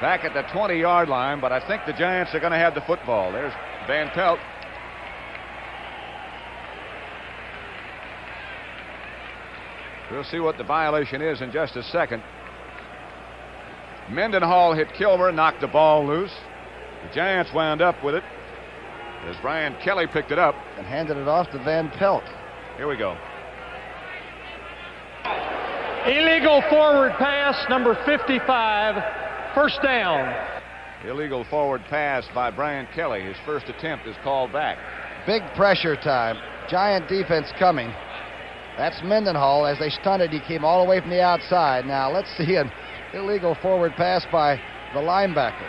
back at the 20-yard line, but I think the Giants are going to have the football. There's Van Pelt. We'll see what the violation is in just a second. Mendenhall hit Kilmer, knocked the ball loose. The Giants wound up with it as Brian Kelly picked it up and handed it off to Van Pelt. Here we go. Illegal forward pass, number 55, first down. Illegal forward pass by Brian Kelly. His first attempt is called back. Big pressure time. Giant defense coming. That's Mendenhall. As they stunted, he came all the way from the outside. Now let's see an illegal forward pass by the linebacker.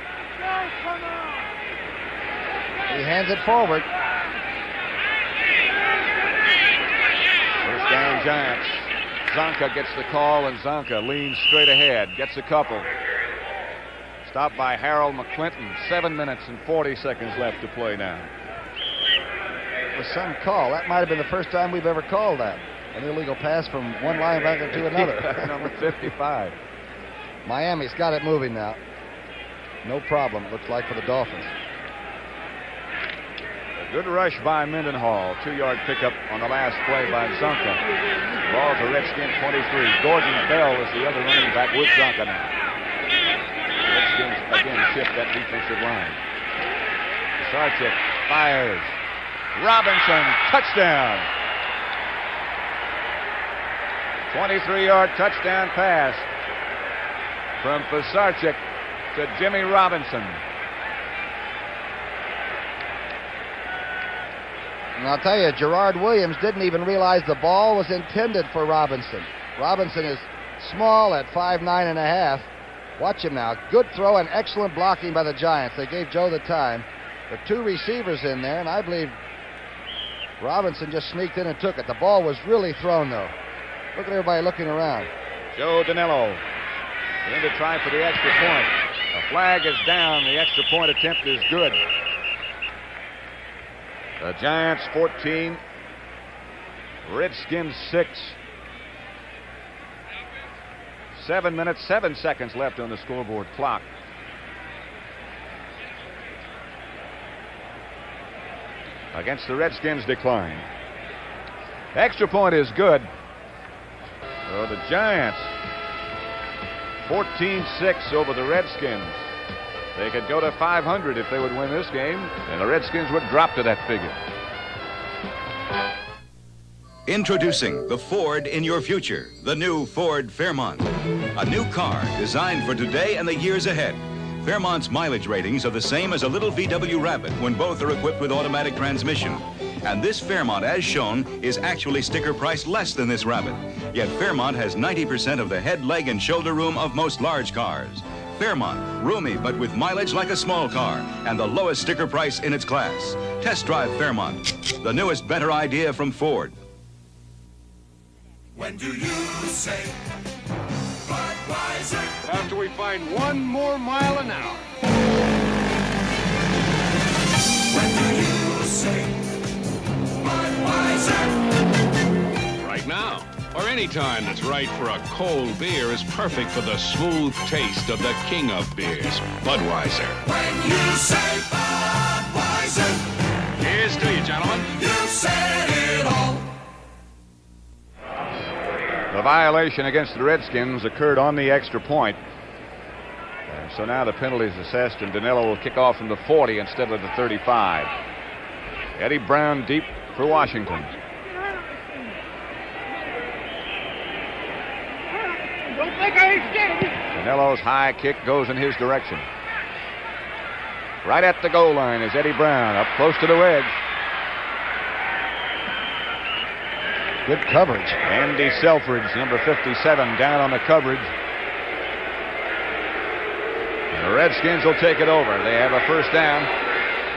He hands it forward. First down, Giants. Zonka gets the call, and Zonka leans straight ahead, gets a couple. Stopped by Harold McClinton. 7 minutes and 40 seconds left to play now. With some call. That might have been the first time we've ever called that. An illegal pass from one linebacker to another. Number 55. Miami's got it moving now. No problem, it looks like, for the Dolphins. A good rush by Mendenhall. 2-yard pickup on the last play by Zonka. Ball to Redskin 23. Gordon Bell is the other running back with Zonka now. Redskins again shift that defensive line. Sarchik fires. Robinson, touchdown. 23-yard touchdown pass from Pisarcik to Jimmy Robinson. And I'll tell you, Gerard Williams didn't even realize the ball was intended for Robinson. Robinson is small at 5'9½". Watch him now. Good throw and excellent blocking by the Giants. They gave Joe the time. There are 2 receivers in there, and I believe Robinson just sneaked in and took it. The ball was really thrown, though. Look at everybody looking around. Joe Danilo in to try for the extra point. The flag is down. The extra point attempt is good. The Giants 14, Redskins 6. 7 minutes, 7 seconds left on the scoreboard clock. Against the Redskins decline. Extra point is good. So the Giants 14-6 over the Redskins. They could go to 500 if they would win this game, and the Redskins would drop to that figure. Introducing the Ford in your future, the new Ford Fairmont. A new car designed for today and the years ahead. Fairmont's mileage ratings are the same as a little VW Rabbit when both are equipped with automatic transmission. And this Fairmont, as shown, is actually sticker priced less than this Rabbit. Yet Fairmont has 90% of the head, leg, and shoulder room of most large cars. Fairmont, roomy but with mileage like a small car, and the lowest sticker price in its class. Test drive Fairmont, the newest, better idea from Ford. When do you say Budweiser? After we find 1 more mile an hour. When do you say Budweiser? Right now, or any time that's right for a cold beer is perfect for the smooth taste of the king of beers, Budweiser. When you say Budweiser, here's to you, gentlemen. You said it all. The violation against the Redskins occurred on the extra point. And so now the penalty is assessed, and Danilo will kick off from the 40 instead of the 35. Eddie Brown deep for Washington. Danilo's high kick goes in his direction. Right at the goal line is Eddie Brown, up close to the wedge. Good coverage. Andy Selfridge, number 57, down on the coverage. And the Redskins will take it over. They have a first down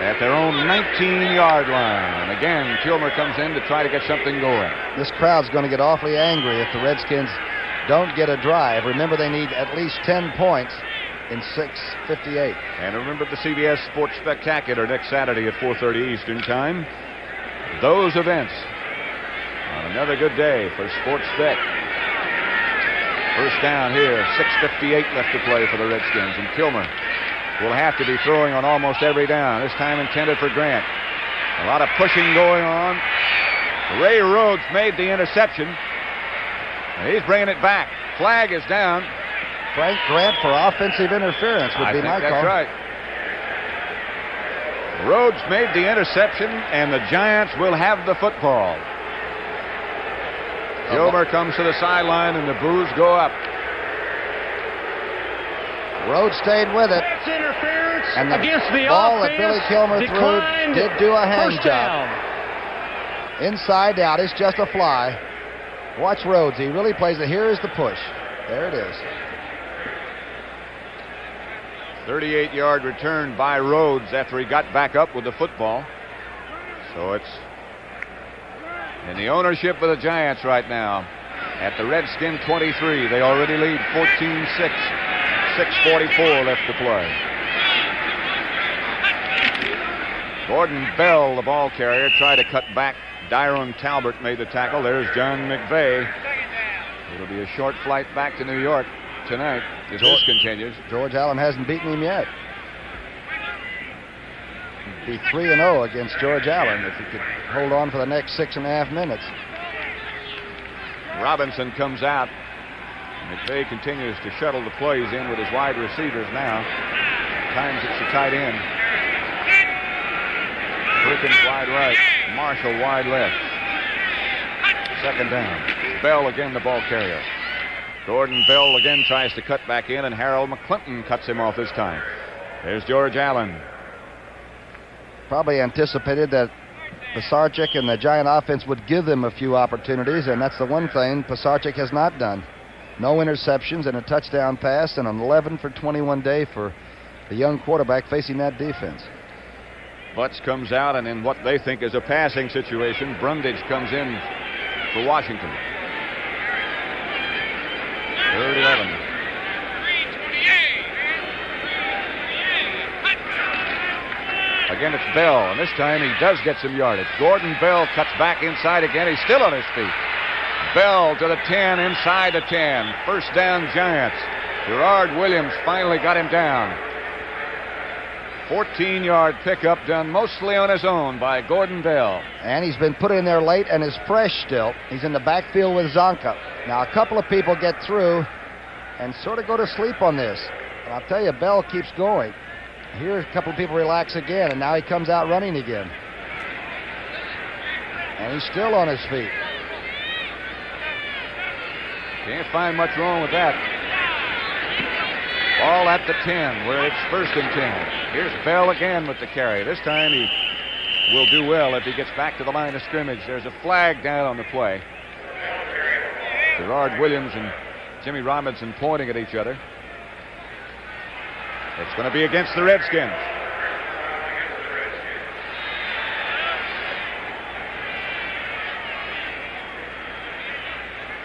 at their own 19-yard line. And again, Kilmer comes in to try to get something going. This crowd's going to get awfully angry if the Redskins don't get a drive. Remember, they need at least 10 points in 6:58. And remember the CBS Sports Spectacular next Saturday at 4:30 Eastern Time. Those events on another good day for Sports Bet. First down here, 6:58 left to play for the Redskins, and Kilmer will have to be throwing on almost every down, this time intended for Grant. A lot of pushing going on. Ray Rhodes made the interception, and he's bringing it back. Flag is down. Frank Grant for offensive interference would be my call. That's right. Rhodes made the interception, and the Giants will have the football. Kilmer comes to the sideline, and the boos go up. Rhodes stayed with it. That's interference And the against the ball offense. that Billy Kilmer Declined. threw did do a hand First job. down. Inside out, it's just a fly. Watch Rhodes. He really plays it. Here is the push. There it is. 38-yard return by Rhodes after he got back up with the football. So it's in the ownership of the Giants right now at the Redskin 23. They already lead 14-6. 6:44 left to play. Gordon Bell, the ball carrier, tried to cut back. Dyron Talbert made the tackle. There's John McVeigh. It'll be a short flight back to New York tonight if this continues. George Allen hasn't beaten him yet. He'd be 3-0 against George Allen if he could hold on for the next 6.5 minutes. Robinson comes out. McVeigh continues to shuttle the plays in with his wide receivers now. Times it's a tight end. Perkins wide right. Marshall wide left. Second down. Bell again the ball carrier. Gordon Bell again tries to cut back in, and Harold McClinton cuts him off this time. There's George Allen. Probably anticipated that Pisarcik and the Giant offense would give them a few opportunities, and that's the one thing Pisarcik has not done. No interceptions and a touchdown pass, and an 11 for 21 day for the young quarterback facing that defense. Butts comes out, and in what they think is a passing situation, Brundage comes in for Washington. Third 11. Again, it's Bell, and this time he does get some yardage. Gordon Bell cuts back inside again. He's still on his feet. Bell to the 10, inside the 10. First down, Giants. Gerard Williams finally got him down. 14-yard pickup done mostly on his own by Gordon Bell. And he's been put in there late and is fresh still. He's in the backfield with Zonka. Now, a couple of people get through and sort of go to sleep on this. And I'll tell you, Bell keeps going. Here, a couple of people relax again, and now he comes out running again. And he's still on his feet. Can't find much wrong with that. Ball at the 10, where it's first and 10. Here's Bell again with the carry. This time he will do well if he gets back to the line of scrimmage. There's a flag down on the play. Gerard Williams and Jimmy Robinson pointing at each other. It's going to be against the Redskins.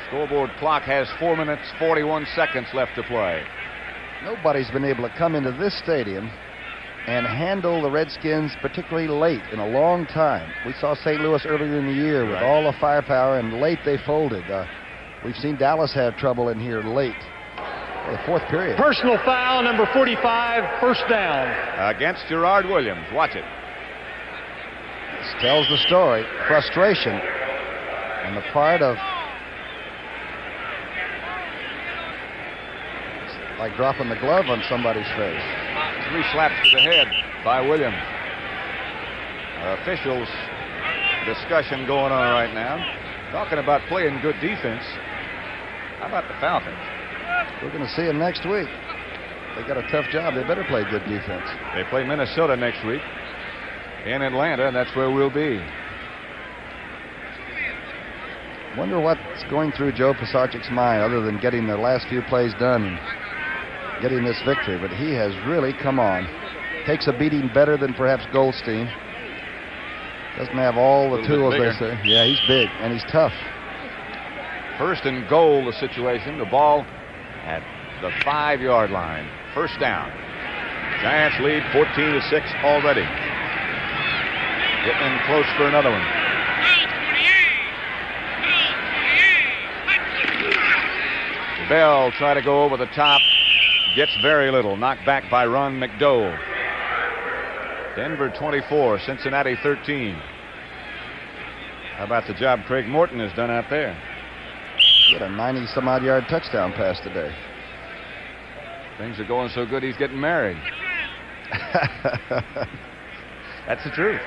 Scoreboard clock has 4 minutes, 41 seconds left to play. Nobody's been able to come into this stadium and handle the Redskins particularly late in a long time. We saw St. Louis earlier in the year with all the firepower, and late they folded. We've seen Dallas have trouble in here late. The fourth period. Personal foul, number 45, first down. Against Gerard Williams. Watch it. This tells the story. Frustration on the part of... It's like dropping the glove on somebody's face. 3 slaps to the head by Williams. Officials discussion going on right now. Talking about playing good defense. How about the Falcons? We're going to see them next week. They got a tough job. They better play good defense. They play Minnesota next week in Atlanta, and that's where we'll be. Wonder what's going through Joe Pisarcik's mind other than getting the last few plays done and getting this victory. But he has really come on. Takes a beating better than perhaps Goldstein. Doesn't have all the tools, they say. Yeah, he's big, and he's tough. First and goal, the situation. The ball at the 5-yard line. First down. Giants lead 14-6 already. Getting in close for another one. Bell try to go over the top. Gets very little. Knocked back by Ron McDowell. Denver 24, Cincinnati 13. How about the job Craig Morton has done out there? He had a 90-some-odd yard touchdown pass today. Things are going so good he's getting married. That's the truth.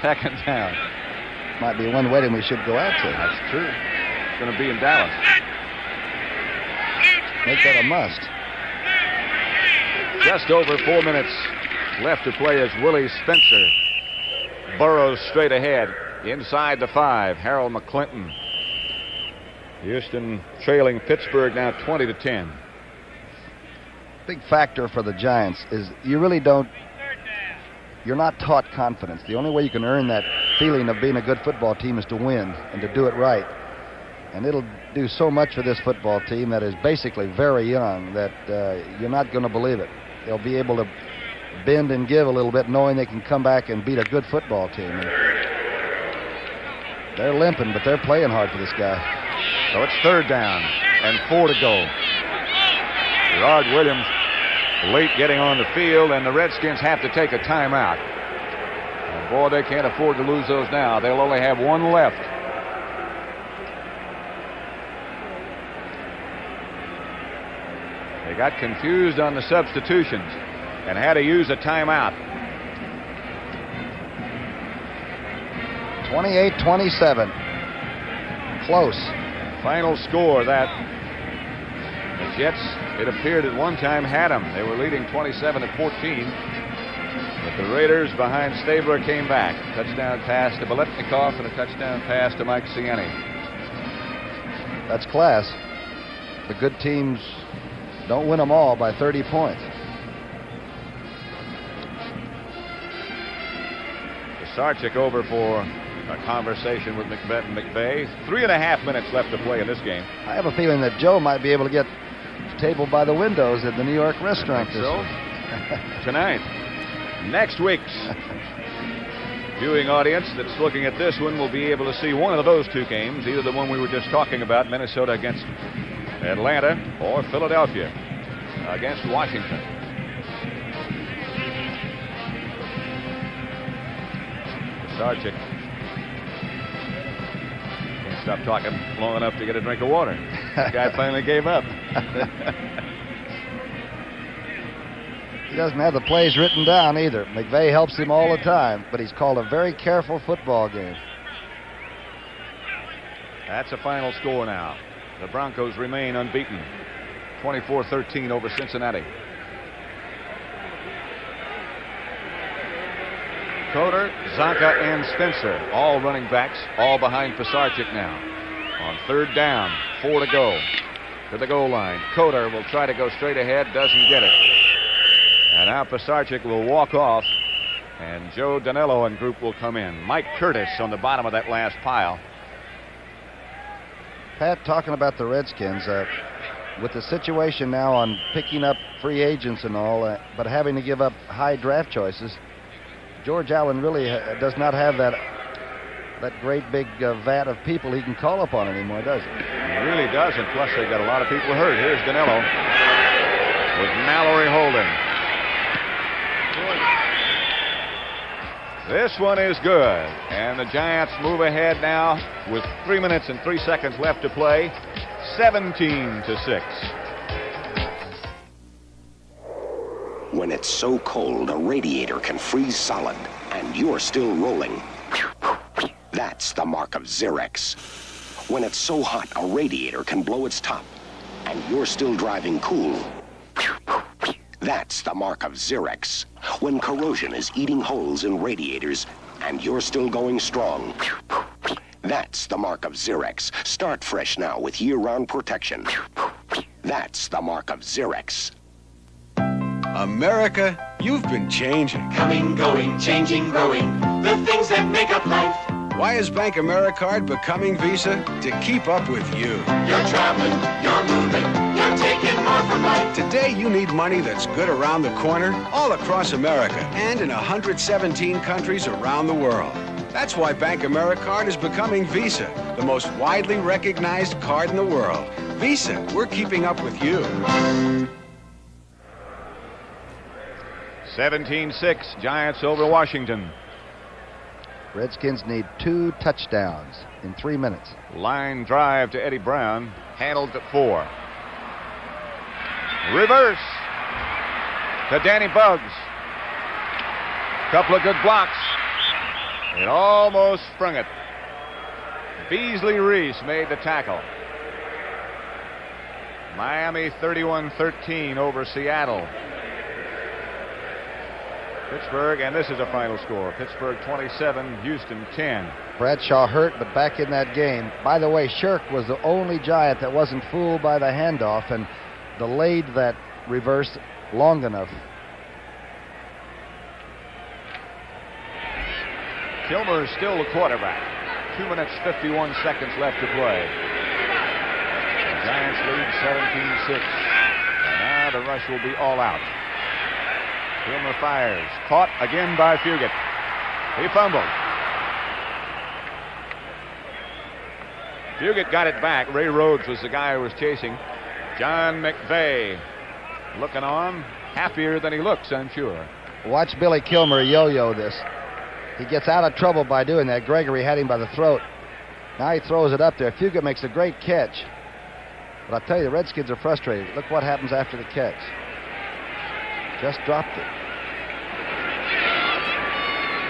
Second down. Might be one wedding we should go out to. That's true. It's going to be in Dallas. Make that a must. Just over 4 minutes left to play as Willie Spencer burrows straight ahead inside the 5. Harold McClinton. Houston trailing Pittsburgh now 20-10. big factor for the Giants is you're not taught confidence. The only way you can earn that feeling of being a good football team is to win and to do it right. And it'll do so much for this football team that is basically very young that you're not going to believe it. They'll be able to bend and give a little bit knowing they can come back and beat a good football team. And they're limping, but they're playing hard for this guy. So it's 3rd down and 4 to go. Gerard Williams late getting on the field, and the Redskins have to take a timeout. And boy, they can't afford to lose those now. They'll only have one left. They got confused on the substitutions and had to use a timeout. 28-27. Close. Final score that the Jets, it appeared at one time, had them. They were leading 27-14. But the Raiders behind Stabler came back. Touchdown pass to Biletnikoff and a touchdown pass to Mike Ciani. That's class. The good teams don't win them all by 30 points. Sarchik over for a conversation with McVay. 3.5 minutes left to play in this game. I have a feeling that Joe might be able to get a table by the windows at the New York restaurant this week. Tonight. Next week's viewing audience that's looking at this one will be able to see one of those two games, either the one we were just talking about, Minnesota against Atlanta, or Philadelphia against Washington. Sarchik can't stop talking long enough to get a drink of water. The guy finally gave up. He doesn't have the plays written down either. McVay helps him all the time, but he's called a very careful football game. That's a final score now. The Broncos remain unbeaten. 24-13 over Cincinnati. Coder, Zonka, and Spencer, all running backs, all behind Pisarcik now. On 3rd down, 4 to go. To the goal line. Coder will try to go straight ahead, doesn't get it. And now Pisarcik will walk off, and Joe Danello and group will come in. Mike Curtis on the bottom of that last pile. Pat, talking about the Redskins, with the situation now on picking up free agents and all, but having to give up high draft choices, George Allen really does not have that great big vat of people he can call upon anymore, does he? He really doesn't. Plus, they've got a lot of people hurt. Here's Danello with Mallory holding. This one is good. And the Giants move ahead now with 3 minutes and 3 seconds left to play. 17-6. When it's so cold, a radiator can freeze solid, and you're still rolling. That's the mark of Xerex. When it's so hot, a radiator can blow its top, and you're still driving cool. That's the mark of Xerex. When corrosion is eating holes in radiators, and you're still going strong. That's the mark of Xerex. Start fresh now with year-round protection. That's the mark of Xerex. America, you've been changing. Coming, going, changing, growing. The things that make up life. Why is Bank AmeriCard becoming Visa? To keep up with you. You're traveling, you're moving, you're taking more from life. Today you need money that's good around the corner, all across America, and in 117 countries around the world. That's why Bank AmeriCard is becoming Visa, the most widely recognized card in the world. Visa, we're keeping up with you. 17-6, Giants over Washington. Redskins need 2 touchdowns in 3 minutes. Line drive to Eddie Brown, handled at 4. Reverse to Danny Buggs. Couple of good blocks. It almost sprung it. Beasley Reese made the tackle. Miami 31-13 over Seattle. Pittsburgh, and this is a final score. Pittsburgh 27, Houston 10. Bradshaw hurt, but back in that game. By the way, Shirk was the only Giant that wasn't fooled by the handoff and delayed that reverse long enough. Kilmer is still the quarterback. 2 minutes, 51 seconds left to play. The Giants lead 17-6. And now the rush will be all out. Kilmer fires. Caught again by Fugit. He fumbled. Fugit got it back. Ray Rhodes was the guy who was chasing. John McVeigh looking on, happier than he looks, I'm sure. Watch Billy Kilmer yo-yo this. He gets out of trouble by doing that. Gregory had him by the throat. Now he throws it up there. Fugit makes a great catch. But I'll tell you, the Redskins are frustrated. Look what happens after the catch. Just dropped it.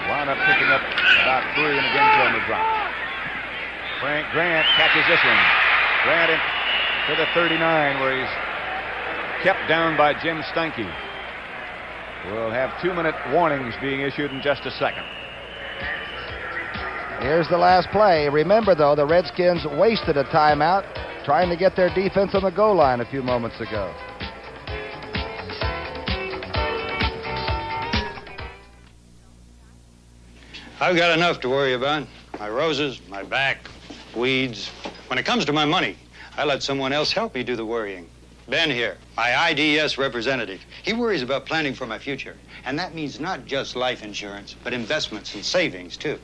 Wound up picking up about 3, and again Kilmer dropped. Frank Grant catches this one. Grant to the 39, where he's kept down by Jim Steinke. We'll have 2-minute warnings being issued in just a second. Here's the last play. Remember, though, the Redskins wasted a timeout trying to get their defense on the goal line a few moments ago. I've got enough to worry about. My roses, my back, weeds. When it comes to my money, I let someone else help me do the worrying. Ben here, my IDS representative. He worries about planning for my future. And that means not just life insurance, but investments and savings, too.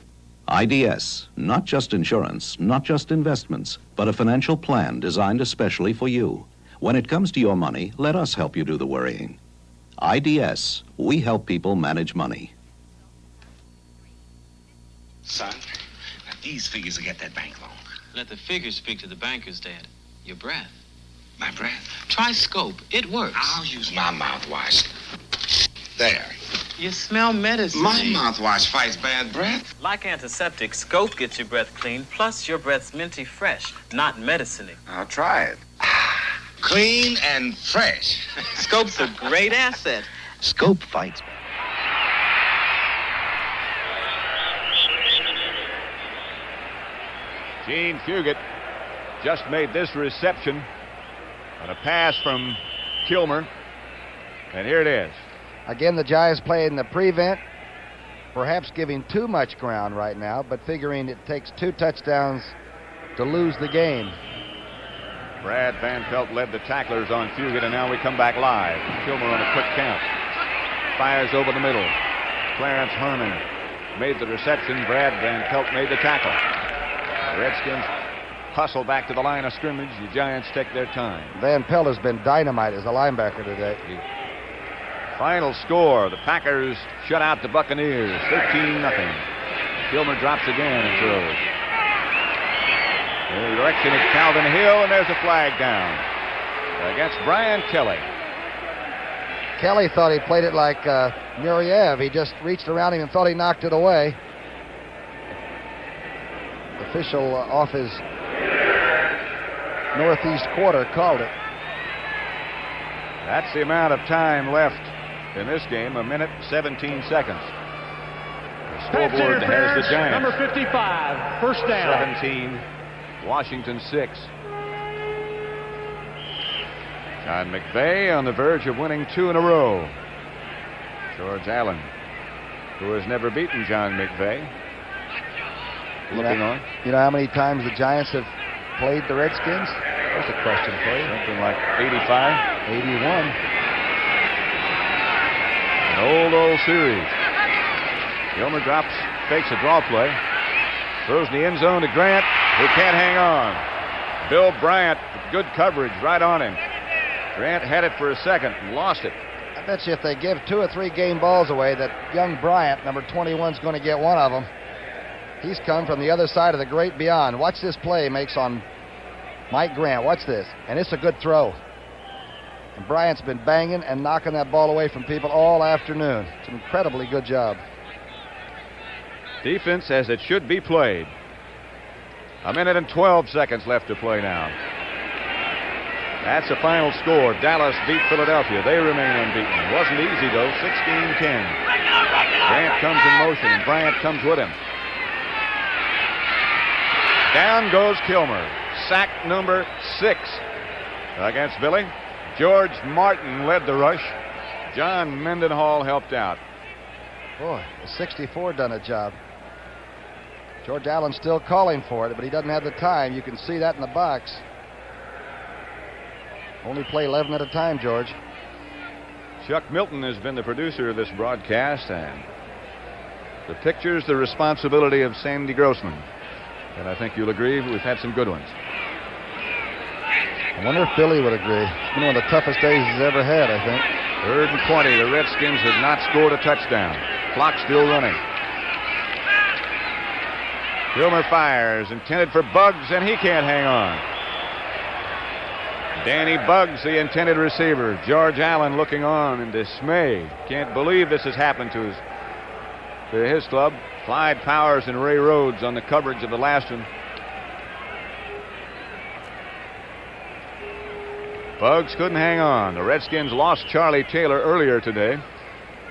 IDS, not just insurance, not just investments, but a financial plan designed especially for you. When it comes to your money, let us help you do the worrying. IDS, we help people manage money. Son, now these figures will get that bank loan. Let the figures speak to the bankers, Dad. Your breath. My breath? Try Scope. It works. I'll use my mouthwash. There. You smell medicine. My mouthwash fights bad breath. Like antiseptic, Scope gets your breath clean, plus your breath's minty fresh, not medicine-y. I'll try it. Clean and fresh. Scope's a great asset. Scope fights bad. Gene Fugit just made this reception on a pass from Kilmer. And here it is. Again, the Giants playing the prevent, perhaps giving too much ground right now, but figuring it takes 2 touchdowns to lose the game. Brad Van Pelt led the tacklers on Fugit, and now we come back live. Kilmer on a quick count. Fires over the middle. Clarence Herman made the reception. Brad Van Pelt made the tackle. The Redskins hustle back to the line of scrimmage. The Giants take their time. Van Pelt has been dynamite as a linebacker today. Final score, the Packers shut out the Buccaneers, 13-0. Kilmer drops again and throws. In the direction of Calvin Hill, and there's a flag down against Brian Kelly. Kelly thought he played it like Muriev. He just reached around him and thought he knocked it away. The official off his northeast quarter called it. That's the amount of time left in this game, 1 minute, 17 seconds. The scoreboard has the Giants. Number 55, first down. 17, Washington 6. John McVeigh on the verge of winning 2 in a row. George Allen, who has never beaten John McVeigh, looking on. You know how many times the Giants have played the Redskins? That's a question for you. Something like 85. 81. An old series. Kilmer drops, fakes a draw play, throws in the end zone to Grant, who can't hang on. Bill Bryant, good coverage right on him. Grant had it for a second and lost it. I bet you if they give 2 or 3 game balls away, that young Bryant, number 21, is going to get one of them. He's come from the other side of the great beyond. Watch this play he makes on Mike Grant. Watch this. And it's a good throw. And Bryant's been banging and knocking that ball away from people all afternoon. It's an incredibly good job. Defense as it should be played. 1 minute and 12 seconds left to play now. That's the final score. Dallas beat Philadelphia. They remain unbeaten. It wasn't easy, though. 16-10. Grant comes in motion, and Bryant comes with him. Down goes Kilmer. Sack number 6 against Billy. George Martin led the rush. John Mendenhall helped out. Boy, the 64 done a job. George Allen still calling for it, but he doesn't have the time. You can see that in the box. Only play 11 at a time, George. Chuck Milton has been the producer of this broadcast, and the picture's the responsibility of Sandy Grossman. And I think you'll agree we've had some good ones. I wonder if Billy would agree. It's been one of the toughest days he's ever had, I think. 3rd and 20. The Redskins have not scored a touchdown. Clock still running. Kilmer fires, intended for Buggs, and he can't hang on. Danny Buggs, the intended receiver. George Allen looking on in dismay. Can't believe this has happened to his club. Clyde Powers and Ray Rhodes on the coverage of the last one. Buggs couldn't hang on. The Redskins lost Charlie Taylor earlier today.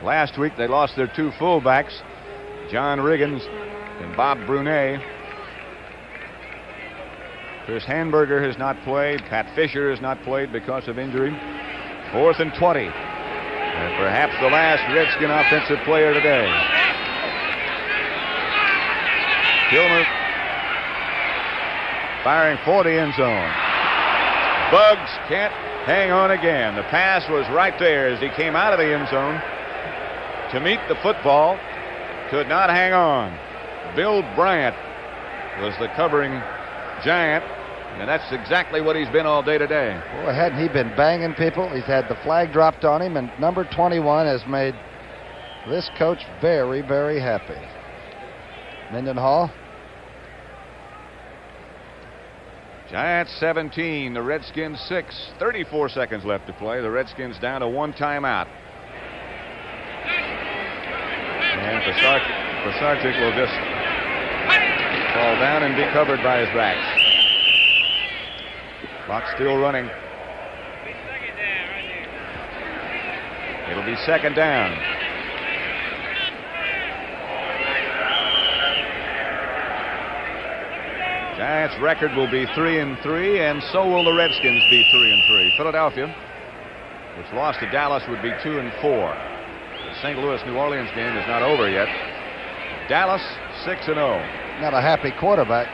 Last week they lost their 2 fullbacks, John Riggins and Bob Brunet. Chris Hanberger has not played. Pat Fisher has not played because of injury. 4th and 20. And perhaps the last Redskin offensive player today. Kilmer firing for the end zone. Buggs can't hang on again. The pass was right there as he came out of the end zone to meet the football. Could not hang on. Bill Bryant was the covering Giant, and that's exactly what he's been all day today. Boy, hadn't he been banging people? He's had the flag dropped on him, and number 21 has made this coach very, very happy. Mendenhall. Giants 17, the Redskins 6. 34 seconds left to play. The Redskins down to 1 timeout. And Pisarcik will just fall down and be covered by his backs. Clock still running. It'll be 2nd down. Giants' record will be 3-3, and so will the Redskins be 3-3. Philadelphia, which lost to Dallas, would be 2-4. The St. Louis-New Orleans game is not over yet. Dallas 6-0. Not a happy quarterback.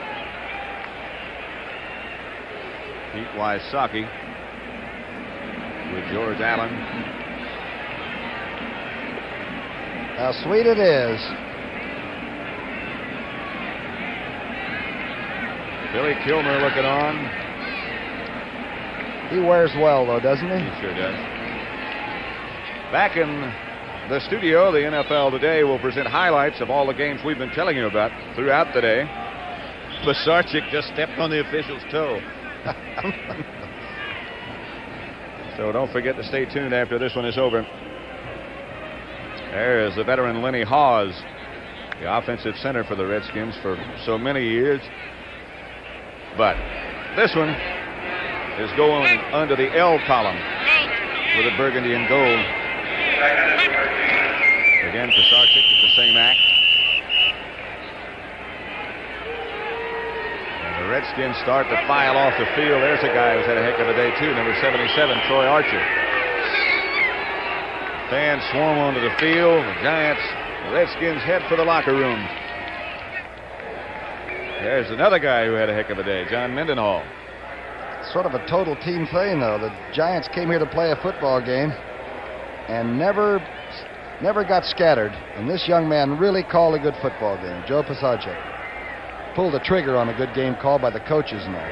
Pete Wysocki with George Allen. How sweet it is. Billy Kilmer looking on. He wears well, though, doesn't he? He sure does. Back in the studio, the NFL Today will present highlights of all the games we've been telling you about throughout the day. Pisarcik just stepped on the official's toe. So don't forget to stay tuned after this one is over. There's the veteran Lenny Hawes, the offensive center for the Redskins for so many years. But this one is going under the L column with a burgundy and gold. Again, Pisarcik with the same act. And the Redskins start to file off the field. There's a guy who's had a heck of a day, too, number 77, Troy Archer. Fans swarm onto the field. The Redskins head for the locker room. There's another guy who had a heck of a day, John Mendenhall. Sort of a total team thing, though. The Giants came here to play a football game and never got scattered. And this young man really called a good football game. Joe Pisarcik pulled the trigger on a good game called by the coaches and all.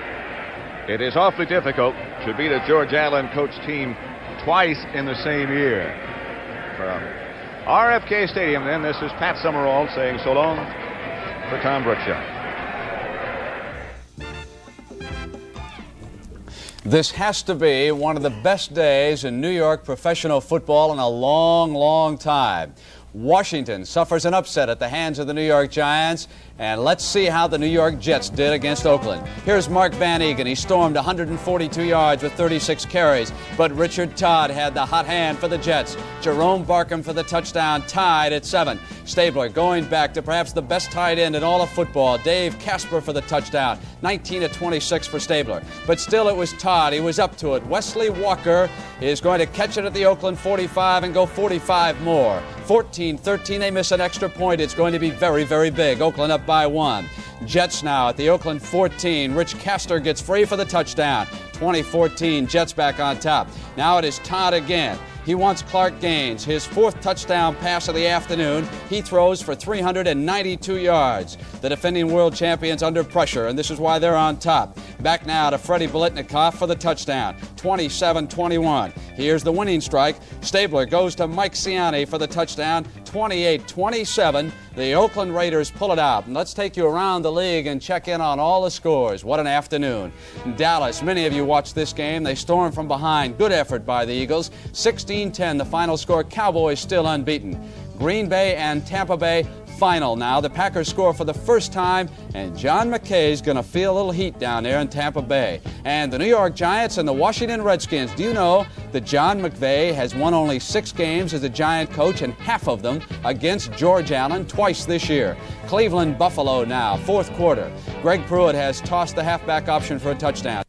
It is awfully difficult to beat a George Allen coach team twice in the same year. From RFK Stadium, then, this is Pat Summerall saying so long for Tom Brookshaw. This has to be one of the best days in New York professional football in a long, long time. Washington suffers an upset at the hands of the New York Giants, And let's see how the New York Jets did against Oakland. Here's Mark Van Egan. He stormed 142 yards with 36 carries, but Richard Todd had the hot hand for the Jets. Jerome Barkham for the touchdown, tied at 7. Stabler going back to perhaps the best tight end in all of football, Dave Casper for the touchdown, 19-26 for Stabler. But still it was Todd. He was up to it. Wesley Walker is going to catch it at the Oakland 45 and go 45 more. 14-13, they miss an extra point. It's going to be very, very big. Oakland up by 1. Jets now at the Oakland 14. Rich Castor gets free for the touchdown. 20-14, Jets back on top. Now it is Todd again. He wants Clark Gaines, his 4th touchdown pass of the afternoon. He throws for 392 yards. The defending world champions under pressure, and this is why they're on top. Back now to Freddie Biletnikoff for the touchdown, 27-21. Here's the winning strike. Stabler goes to Mike Ciani for the touchdown, 28-27. The Oakland Raiders pull it out. And let's take you around the league and check in on all the scores. What an afternoon. Dallas, many of you watched this game. They stormed from behind. Good effort by the Eagles. 16-10, the final score. Cowboys still unbeaten. Green Bay and Tampa Bay final now. The Packers score for the first time, and John McKay's going to feel a little heat down there in Tampa Bay. And the New York Giants and the Washington Redskins. Do you know that John McVay has won only 6 games as a Giant coach, and half of them against George Allen twice this year? Cleveland Buffalo now, 4th quarter. Greg Pruitt has tossed the halfback option for a touchdown.